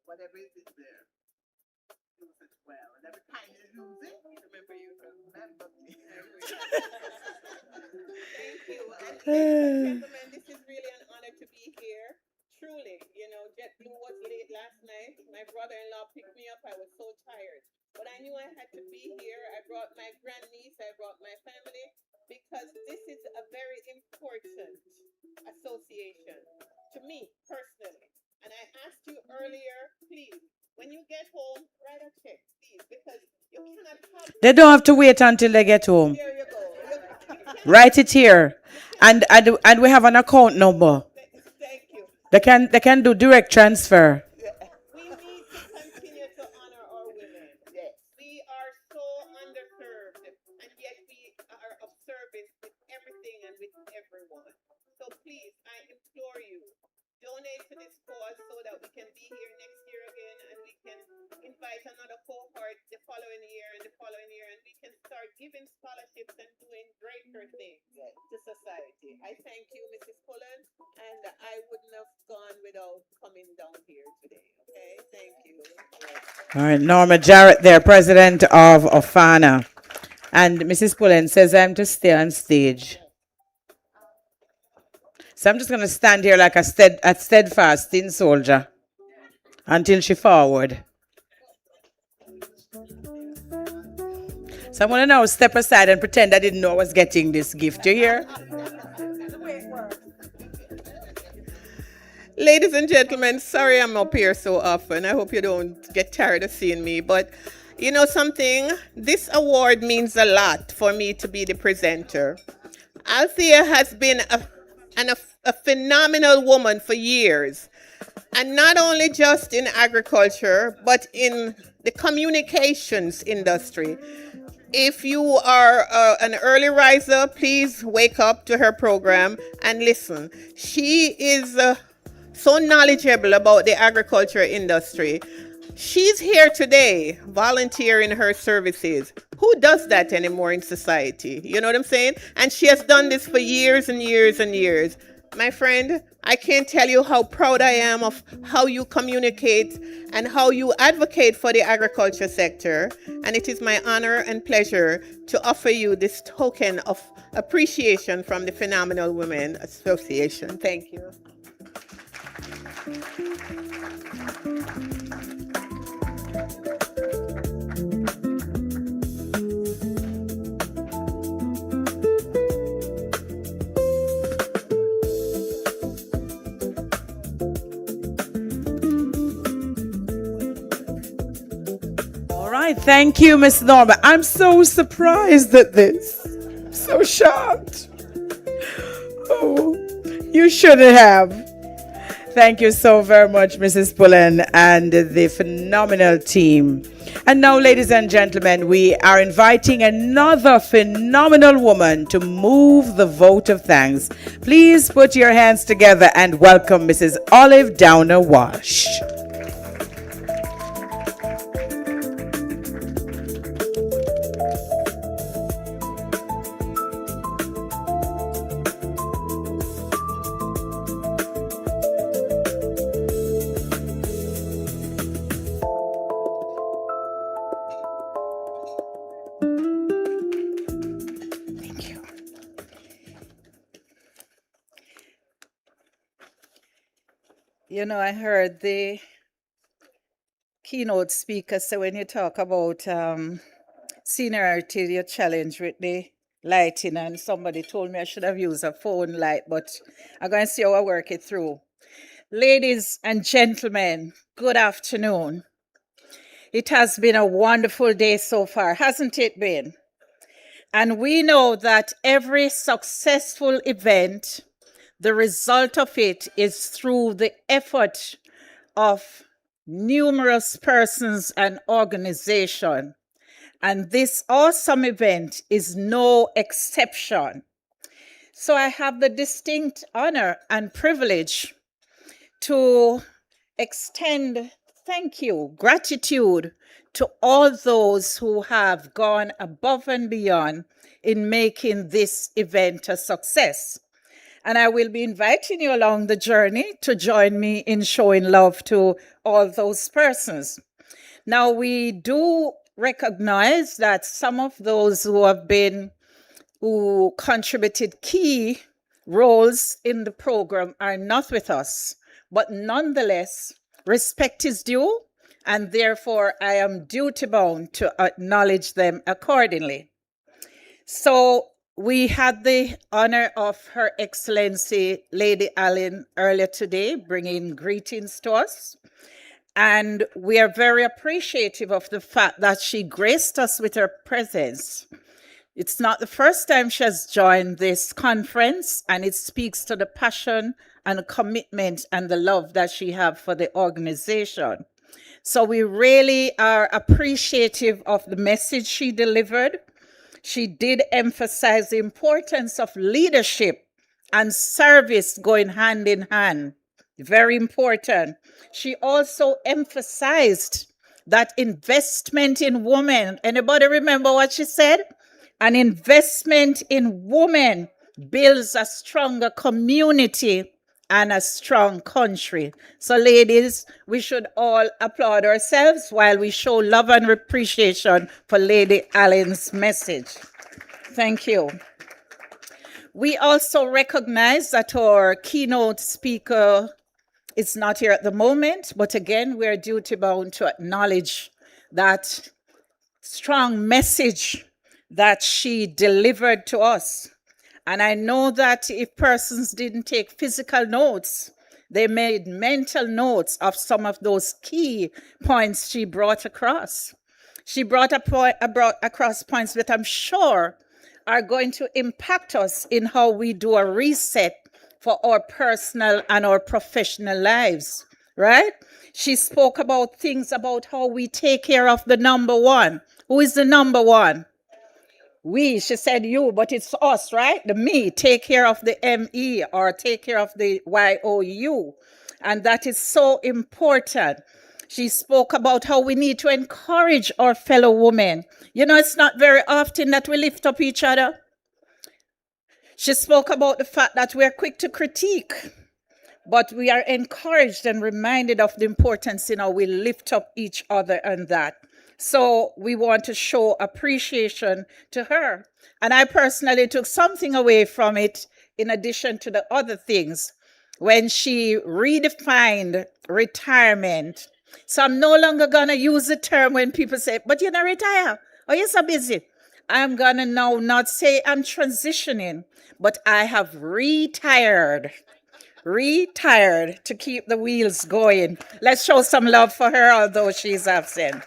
C: whatever is in there, use it well. And every time you use it, remember you. Remember me.
F: Thank you. And ladies and gentlemen, this is really an honor to be here. Truly, JetBlue was late last night. My brother-in-law picked me up. I was so tired. But I knew I had to be here. I brought my grandniece. I brought my family. Because this is a very important association to me personally. And I asked you earlier, please, when you get home, write a check, please, because you cannot have...
A: They don't have to wait until they get home.
F: There you go.
A: Write it here. And we have an account number.
F: Thank you.
A: They can do direct transfer.
F: We need to continue to honor our women. We are so underserved, and yet we are of service with everything and with everyone. So please, I implore you, donate to this cause so that we can be here next year again, and we can invite another cohort the following year and the following year, and we can start giving scholarships and doing greater things to society. I thank you, Mrs. Pullen, and I wouldn't have gone without coming down here today. Okay, thank you.
A: All right, Norma Jarrett there, president of OFANA. And Mrs. Pullen says I'm to stay on stage. So I'm just going to stand here like a steadfast tin soldier until she forward. So I'm going to now step aside and pretend I didn't know I was getting this gift. You hear?
F: Ladies and gentlemen, sorry I'm up here so often. I hope you don't get tired of seeing me. But you know something? This award means a lot for me to be the presenter. Althea has been a phenomenal woman for years. And not only just in agriculture, but in the communications industry. If you are an early riser, please wake up to her program and listen. She is so knowledgeable about the agriculture industry. She's here today volunteering her services. Who does that anymore in society? You know what I'm saying? And she has done this for years and years and years. My friend, I can't tell you how proud I am of how you communicate and how you advocate for the agriculture sector. And it is my honor and pleasure to offer you this token of appreciation from the Phenomenal Women Association. Thank you.
A: right. Thank you, Miss Norma. I'm so surprised at this. So shocked. Oh, you shouldn't have. Thank you so very much, Mrs. Pullen and the phenomenal team. And now, ladies and gentlemen, we are inviting another phenomenal woman to move the vote of thanks. Please put your hands together and welcome Mrs. Olive Downer Wash.
S: You know, I heard the keynote speaker say when you talk about seniority, your challenge with the lighting, and somebody told me I should have used a phone light, but I'm going to see how I work it through. Ladies and gentlemen, good afternoon. It has been a wonderful day so far, hasn't it been? And we know that every successful event, the result of it is through the effort of numerous persons and organizations. And this awesome event is no exception. So I have the distinct honor and privilege to extend thank you, gratitude to all those who have gone above and beyond in making this event a success. And I will be inviting you along the journey to join me in showing love to all those persons. Now, we do recognize that some of those who contributed key roles in the program are not with us, but nonetheless, respect is due, and therefore I am duty bound to acknowledge them accordingly. So we had the honor of Her Excellency Lady Allen earlier today bringing greetings to us. And we are very appreciative of the fact that she graced us with her presence. It's not the first time she has joined this conference, and it speaks to the passion and commitment and the love that she has for the organization. So we really are appreciative of the message she delivered. She did emphasize the importance of leadership and service going hand in hand. Very important. She also emphasized that investment in women. Anybody remember what she said? An investment in women builds a stronger community and a strong country. So ladies, we should all applaud ourselves while we show love and appreciation for Lady Allen's message. Thank you. We also recognize that our keynote speaker is not here at the moment, but again, we are duty bound to acknowledge that strong message that she delivered to us. And I know that if persons didn't take physical notes, they made mental notes of some of those key points she brought across. She brought across points that I'm sure are going to impact us in how we do a reset for our personal and our professional lives, right? She spoke about things about how we take care of the number one. Who is the number one? We, she said you, but it's us, right? The me, take care of the ME or take care of the YOU. And that is so important. She spoke about how we need to encourage our fellow women. You know, it's not very often that we lift up each other. She spoke about the fact that we are quick to critique, but we are encouraged and reminded of the importance in how we lift up each other and that. So we want to show appreciation to her. And I personally took something away from it in addition to the other things when she redefined retirement. So I'm no longer going to use the term when people say, but you're not retire. Oh, you're so busy. I'm going to now not say I'm transitioning, but I have retired to keep the wheels going. Let's show some love for her, although she's absent.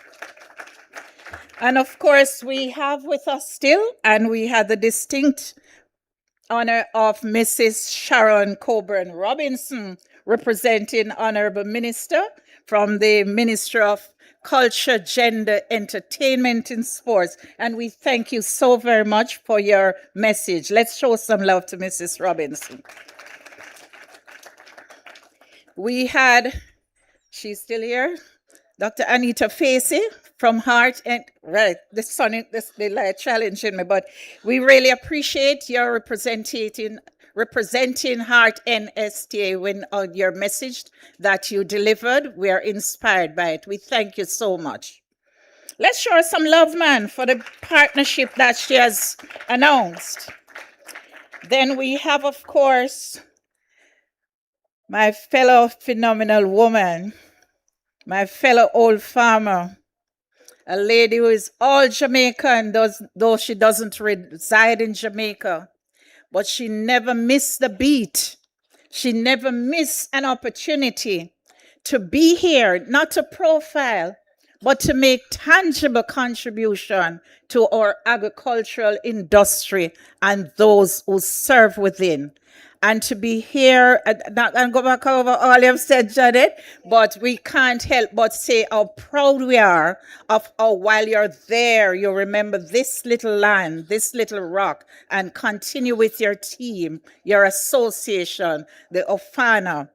S: And of course, we have with us still, and we had the distinct honor of Mrs. Sharon Coburn Robinson, representing Honorable Minister from the Ministry of Culture, Gender, Entertainment and Sports. And we thank you so very much for your message. Let's show some love to Mrs. Robinson. We had, she's still here, Dr. Anita Facey from Heart and, right, the light challenging me, but we really appreciate your representing Heart NSTA when your message that you delivered. We are inspired by it. We thank you so much. Let's show her some love, man, for the partnership that she has announced. Then we have, of course, my fellow phenomenal woman, my fellow old farmer, a lady who is all Jamaican, though she doesn't reside in Jamaica, but she never missed the beat. She never missed an opportunity to be here, not to profile, but to make tangible contribution to our agricultural industry and those who serve within. And to be here, not going to go back over all you've said, Janet, but we can't help but say how proud we are of how while you're there, you remember this little land, this little rock, and continue with your team, your association, the Ofana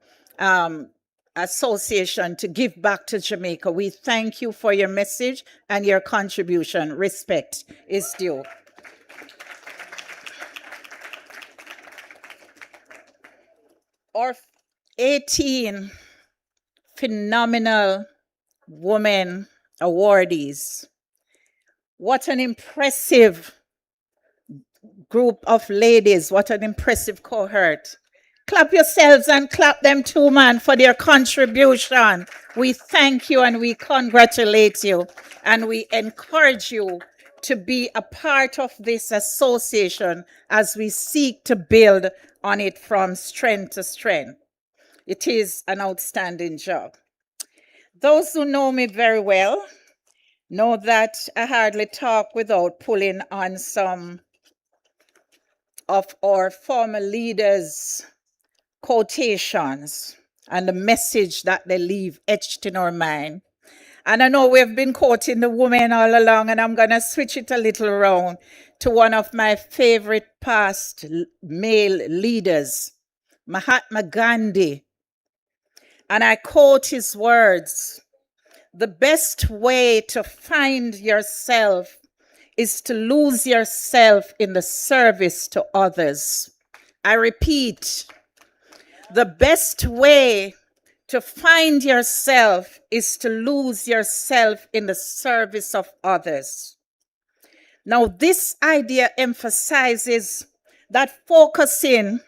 S: Association, to give back to Jamaica. We thank you for your message and your contribution. Respect is due. Our 18 phenomenal women awardees. What an impressive group of ladies. What an impressive cohort. Clap yourselves and clap them too, man, for their contribution. We thank you and we congratulate you and we encourage you to be a part of this association as we seek to build on it from strength to strength. It is an outstanding job. Those who know me very well know that I hardly talk without pulling on some of our former leaders' quotations and the message that they leave etched in our mind. And I know we've been quoting the women all along, and I'm going to switch it a little around to one of my favorite past male leaders, Mahatma Gandhi. And I quote his words, "The best way to find yourself is to lose yourself in the service to others." I repeat, the best way to find yourself is to lose yourself in the service of others. Now, this idea emphasizes that focusing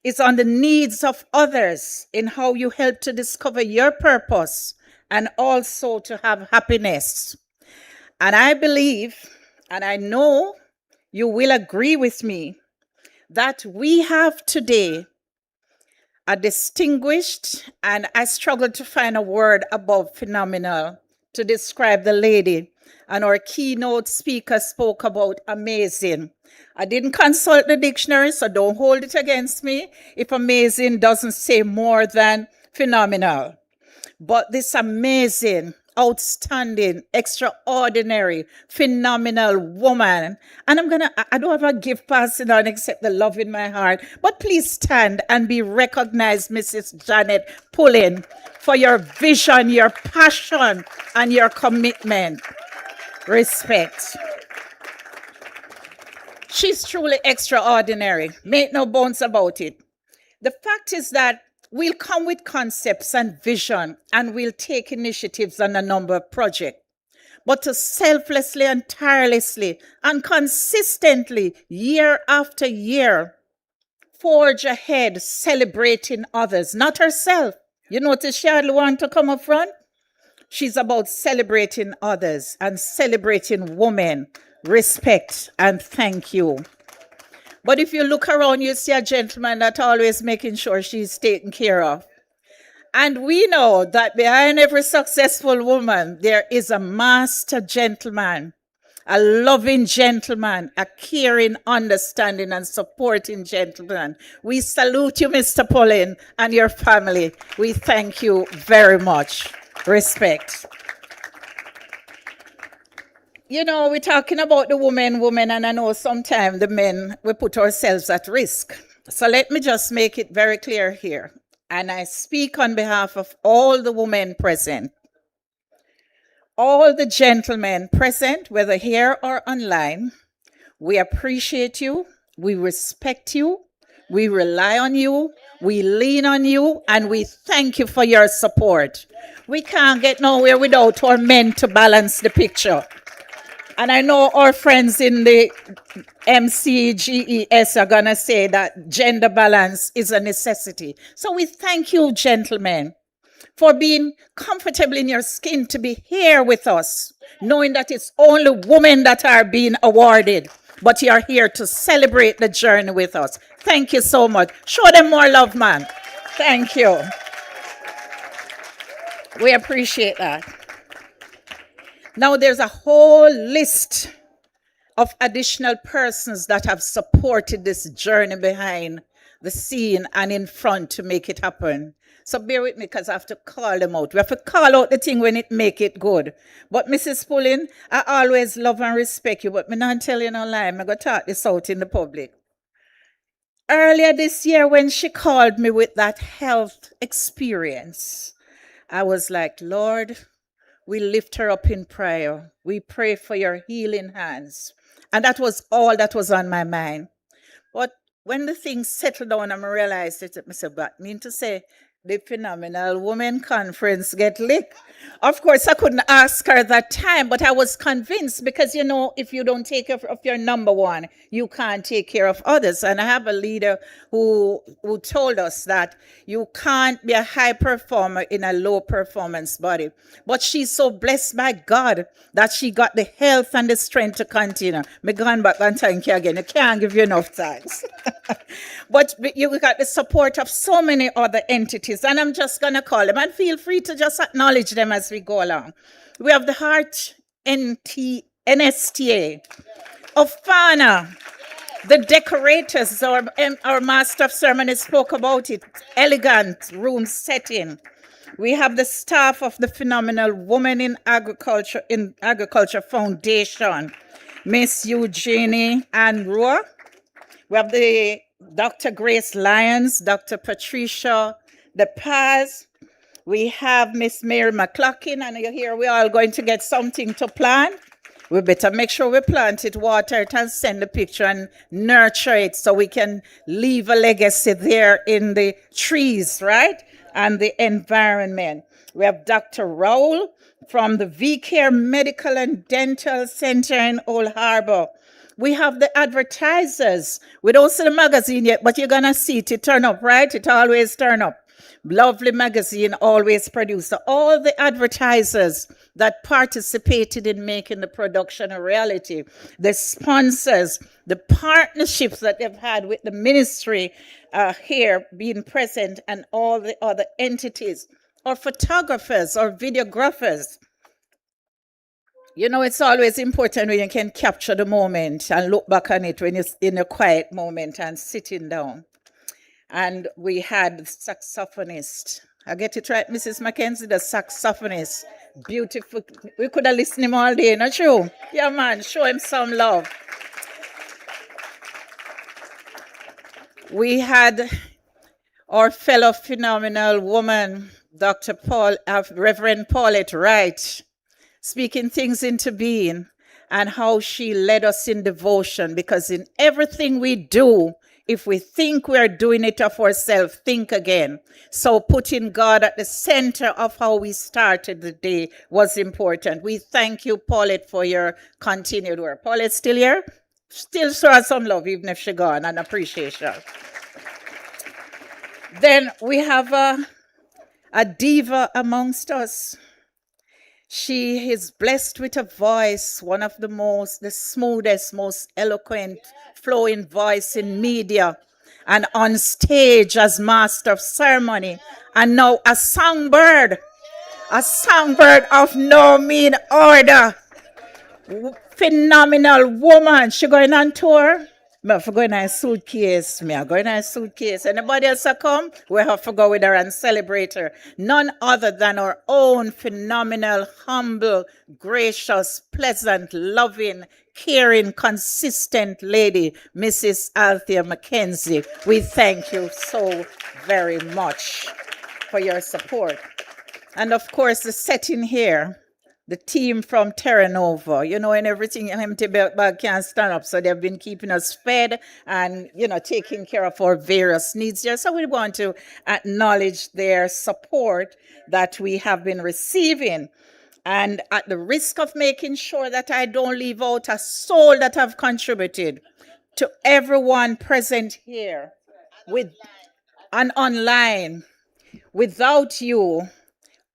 S: is on the needs of others in how you help to discover your purpose and also to have happiness. And I believe, and I know you will agree with me, that we have today a distinguished, and I struggled to find a word above phenomenal to describe the lady. And our keynote speaker spoke about amazing. I didn't consult the dictionary, so don't hold it against me if amazing doesn't say more than phenomenal. But this amazing, outstanding, extraordinary, phenomenal woman. And I don't have a gift passing on except the love in my heart. But please stand and be recognized, Mrs. Janet Pullen, for your vision, your passion, and your commitment. Respect. She's truly extraordinary. Make no bones about it. The fact is that we'll come with concepts and vision, and we'll take initiatives on a number of projects. But to selflessly and tirelessly and consistently, year after year, forge ahead, celebrating others, not herself. You notice she hardly want to come up front? She's about celebrating others and celebrating women. Respect and thank you. But if you look around, you see a gentleman that's always making sure she's taken care of. And we know that behind every successful woman, there is a master gentleman a loving gentleman, a caring, understanding, and supporting gentleman. We salute you, Mr. Pauline, and your family. We thank you very much. Respect. You know, we're talking about the women, and I know sometimes the men, we put ourselves at risk. So let me just make it very clear here. And I speak on behalf of all the women present. All the gentlemen present, whether here or online, we appreciate you, we respect you, we rely on you, we lean on you, and we thank you for your support. We can't get nowhere without our men to balance the picture. And I know our friends in the MCGES are going to say that gender balance is a necessity. So we thank you, gentlemen, for being comfortable in your skin to be here with us, knowing that it's only women that are being awarded, but you're here to celebrate the journey with us. Thank you so much. Show them more love, man. Thank you. We appreciate that. Now, there's a whole list of additional persons that have supported this journey behind the scene and in front to make it happen. So bear with me because I have to call them out. We have to call out the thing when it make it good. But Mrs. Pauline, I always love and respect you, but me not tell you no lie. I'm going to talk this out in the public. Earlier this year when she called me with that health experience, I was like, Lord, we lift her up in prayer. We pray for your healing hands. And that was all that was on my mind. But when the things settled down and I realized it, I said, but I mean to say, the Phenomenal Women Conference get licked. Of course, I couldn't ask her that time, but I was convinced because, you know, if you don't take care of your number one, you can't take care of others. And I have a leader who told us that you can't be a high performer in a low performance body. But she's so blessed by God that she got the health and the strength to continue. Me gone back and thank you again. I can't give you enough thanks. But you got the support of so many other entities, and I'm just going to call them, and feel free to just acknowledge them as we go along. We have the Heart NSTA, Ofana, the decorators, our master of ceremony spoke about it, elegant room setting. We have the staff of the Phenomenal Women in Agriculture Foundation, Miss Eugenie Ann Rohr. We have the Dr. Grace Lyons, Dr. Patricia De Paz. We have Miss Mary McLaughlin, and you're here. We're all going to get something to plant. We better make sure we plant it, water it, and send the picture and nurture it so we can leave a legacy there in the trees, right? And the environment. We have Dr. Raoul from the V-Care Medical and Dental Center in Old Harbor. We have the advertisers. We don't see the magazine yet, but you're going to see it. It turn up, right? It always turn up. Lovely magazine, always produced. So all the advertisers that participated in making the production a reality, the sponsors, the partnerships that they've had with the ministry here being present, and all the other entities, or photographers or videographers. You know, it's always important when you can capture the moment and look back on it when you're in a quiet moment and sitting down. And we had the saxophonist. I get it right, Mrs. Mackenzie, the saxophonist. Beautiful. We could have listened to him all day, not true? Yeah, man, show him some love. We had our fellow phenomenal woman, Reverend Paulette Wright, speaking things into being, and how she led us in devotion, because in everything we do, if we think we're doing it of ourselves, think again. So putting God at the center of how we started the day was important. We thank you, Paulette, for your continued work. Paulette still here? Still show her some love, even if she's gone, and appreciation. Then we have a diva amongst us. She is blessed with a voice, one of the smoothest, most eloquent, flowing voice in media, and on stage as master of ceremony, and now a songbird of no mean order. phenomenal woman. She going on tour. Me have to go in a suitcase. Me have go in a suitcase. Anybody else a come? We have to go with her and celebrate her. None other than our own phenomenal, humble, gracious, pleasant, loving, caring, consistent lady, Mrs. Althea Mackenzie. We thank you so very much for your support. And of course, the setting here, the team from Terra Nova, you know, and everything empty bag can't stand up. So they've been keeping us fed and, you know, taking care of our various needs here. So we want to acknowledge their support that we have been receiving. And at the risk of making sure that I don't leave out a soul that have contributed to everyone present here with and online, without you,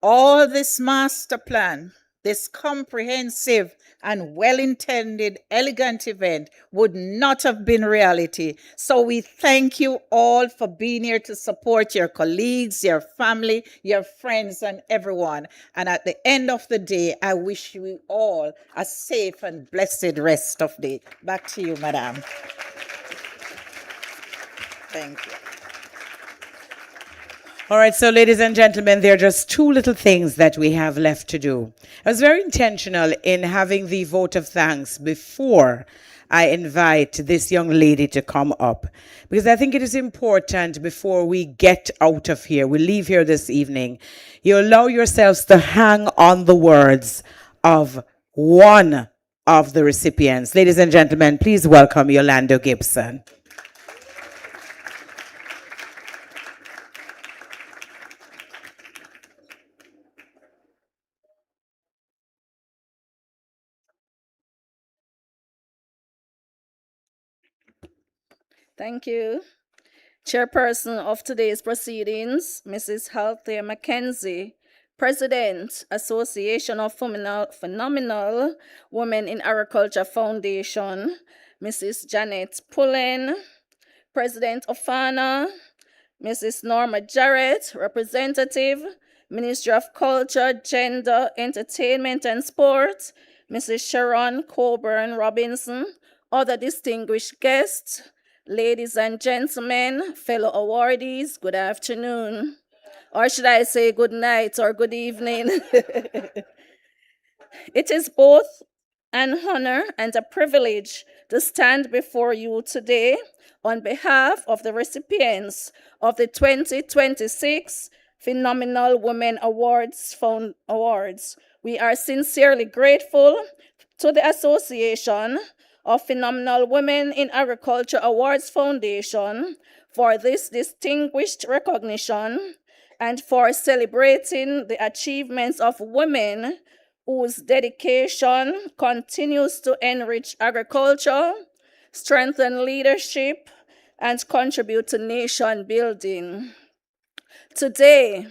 S: all this master plan, this comprehensive and well-intended, elegant event would not have been reality. So we thank you all for being here to support your colleagues, your family, your friends, and everyone. And at the end of the day, I wish you all a safe and blessed rest of the day. Back to you, Madam. Thank you.
A: All right, so ladies and gentlemen, there are just two little things that we have left to do. I was very intentional in having the vote of thanks before I invite this young lady to come up, because I think it is important before we get out of here, we leave here this evening, you allow yourselves to hang on the words of one of the recipients. Ladies and gentlemen, please welcome Yolanda Gibson.
M: Thank you. Chairperson of today's proceedings, Mrs. Althea Mackenzie, President, Association of Phenomenal Women in Agriculture Foundation, Mrs. Janet Pullen, President of FANA, Mrs. Norma Jarrett, Representative, Ministry of Culture, Gender, Entertainment and Sport, Mrs. Sharon Coburn Robinson, other distinguished guests, ladies and gentlemen, fellow awardees, good afternoon. Or should I say good night or good evening? It is both an honor and a privilege to stand before you today on behalf of the recipients of the 2026 Phenomenal Women Awards. We are sincerely grateful to the Association of Phenomenal Women in Agriculture Awards Foundation for this distinguished recognition and for celebrating the achievements of women whose dedication continues to enrich agriculture, strengthen leadership, and contribute to nation building. Today,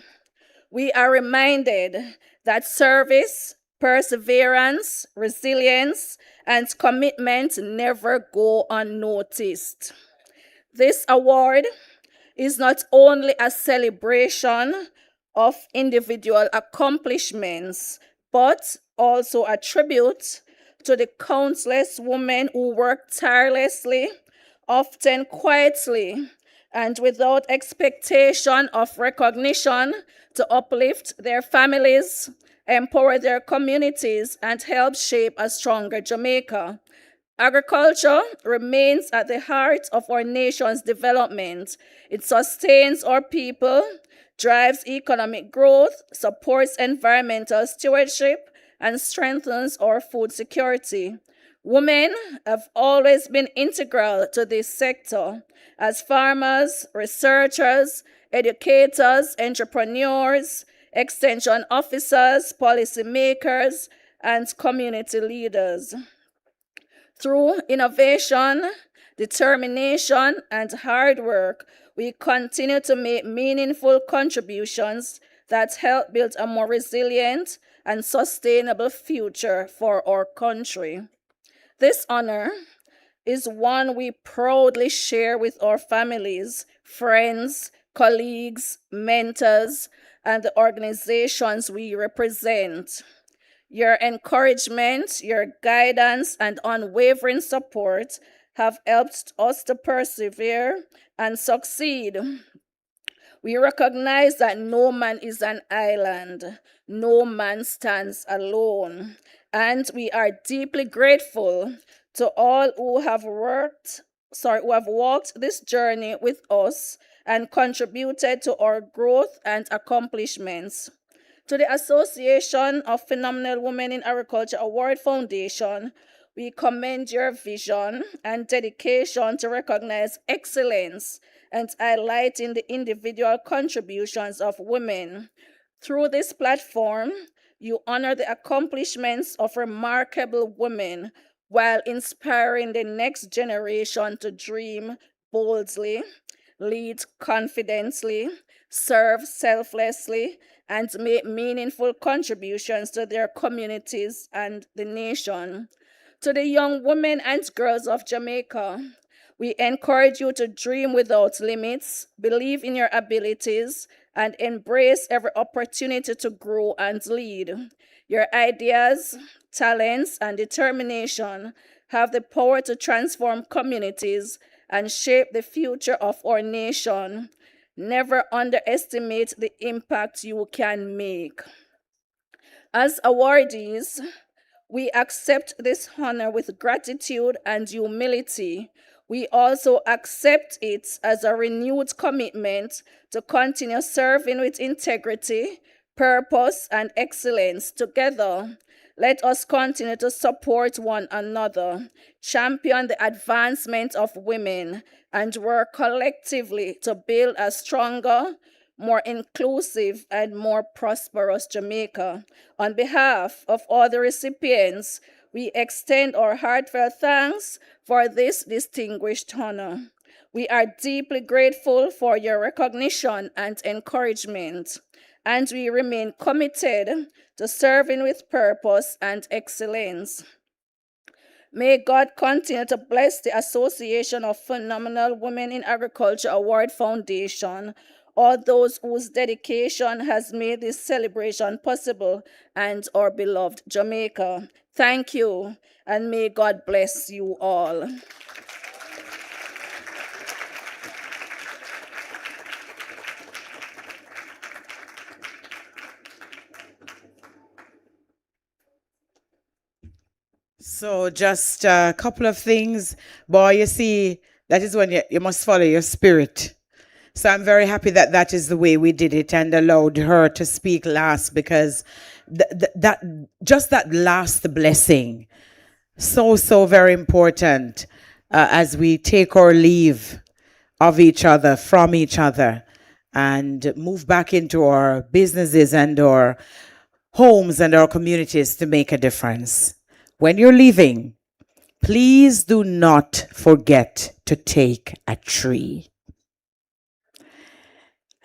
M: we are reminded that service, perseverance, resilience, and commitment never go unnoticed. This award is not only a celebration of individual accomplishments, but also a tribute to the countless women who work tirelessly, often quietly, and without expectation of recognition to uplift their families, empower their communities, and help shape a stronger Jamaica. Agriculture remains at the heart of our nation's development. It sustains our people, drives economic growth, supports environmental stewardship, and strengthens our food security. Women have always been integral to this sector as farmers, researchers, educators, entrepreneurs, extension officers, policymakers, and community leaders. Through innovation, determination, and hard work, we continue to make meaningful contributions that help build a more resilient and sustainable future for our country. This honor is one we proudly share with our families, friends, colleagues, mentors, and the organizations we represent. Your encouragement, your guidance, and unwavering support have helped us to persevere and succeed. We recognize that no man is an island, no man stands alone, and we are deeply grateful to all who have walked this journey with us and contributed to our growth and accomplishments. To the Association of Phenomenal Women in Agriculture Award Foundation, we commend your vision and dedication to recognize excellence and highlighting the individual contributions of women. Through this platform, you honor the accomplishments of remarkable women while inspiring the next generation to dream boldly, lead confidently, serve selflessly, and make meaningful contributions to their communities and the nation. To the young women and girls of Jamaica, we encourage you to dream without limits, believe in your abilities, and embrace every opportunity to grow and lead. Your ideas, talents, and determination have the power to transform communities and shape the future of our nation. Never underestimate the impact you can make. As awardees, we accept this honor with gratitude and humility. We also accept it as a renewed commitment to continue serving with integrity, purpose, and excellence. Together, let us continue to support one another, champion the advancement of women, and work collectively to build a stronger, more inclusive, and more prosperous Jamaica. On behalf of all the recipients, we extend our heartfelt thanks for this distinguished honor. We are deeply grateful for your recognition and encouragement, and we remain committed to serving with purpose and excellence. May God continue to bless the Association of Phenomenal Women in Agriculture Award Foundation, all those whose dedication has made this celebration possible, and our beloved Jamaica. Thank you, and may God bless you all.
A: So just a couple of things. Boy, you see, that is when you must follow your spirit. So I'm very happy that that is the way we did it and allowed her to speak last, because that last blessing, so very important as we take our leave of each other, from each other, and move back into our businesses and our homes and our communities to make a difference. When you're leaving, please do not forget to take a tree.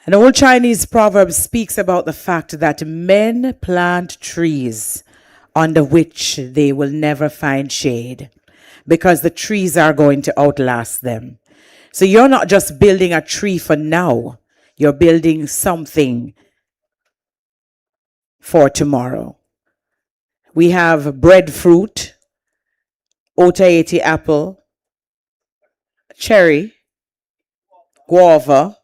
A: An old Chinese proverb speaks about the fact that men plant trees under which they will never find shade, because the trees are going to outlast them. So you're not just building a tree for now, you're building something for tomorrow. We have breadfruit, Otaheite apple, cherry, guava,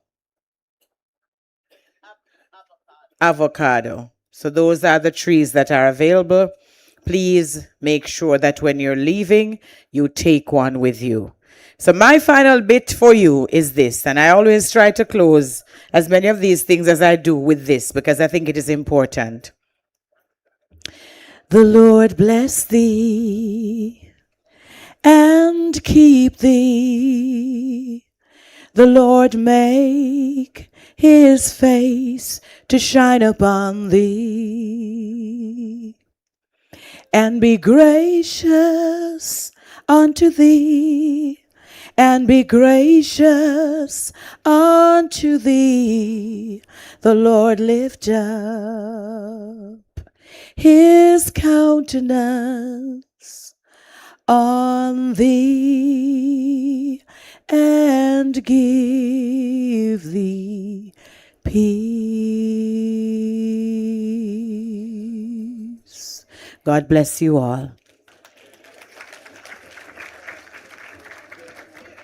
A: avocado. So those are the trees that are available. Please make sure that when you're leaving, you take one with you. So my final bit for you is this, and I always try to close as many of these things as I do with this, because I think it is important. The Lord bless thee and keep thee. The Lord make his face to shine upon thee and be gracious unto thee, and be gracious unto thee. The Lord lift up his countenance on thee and give thee peace. God bless you all.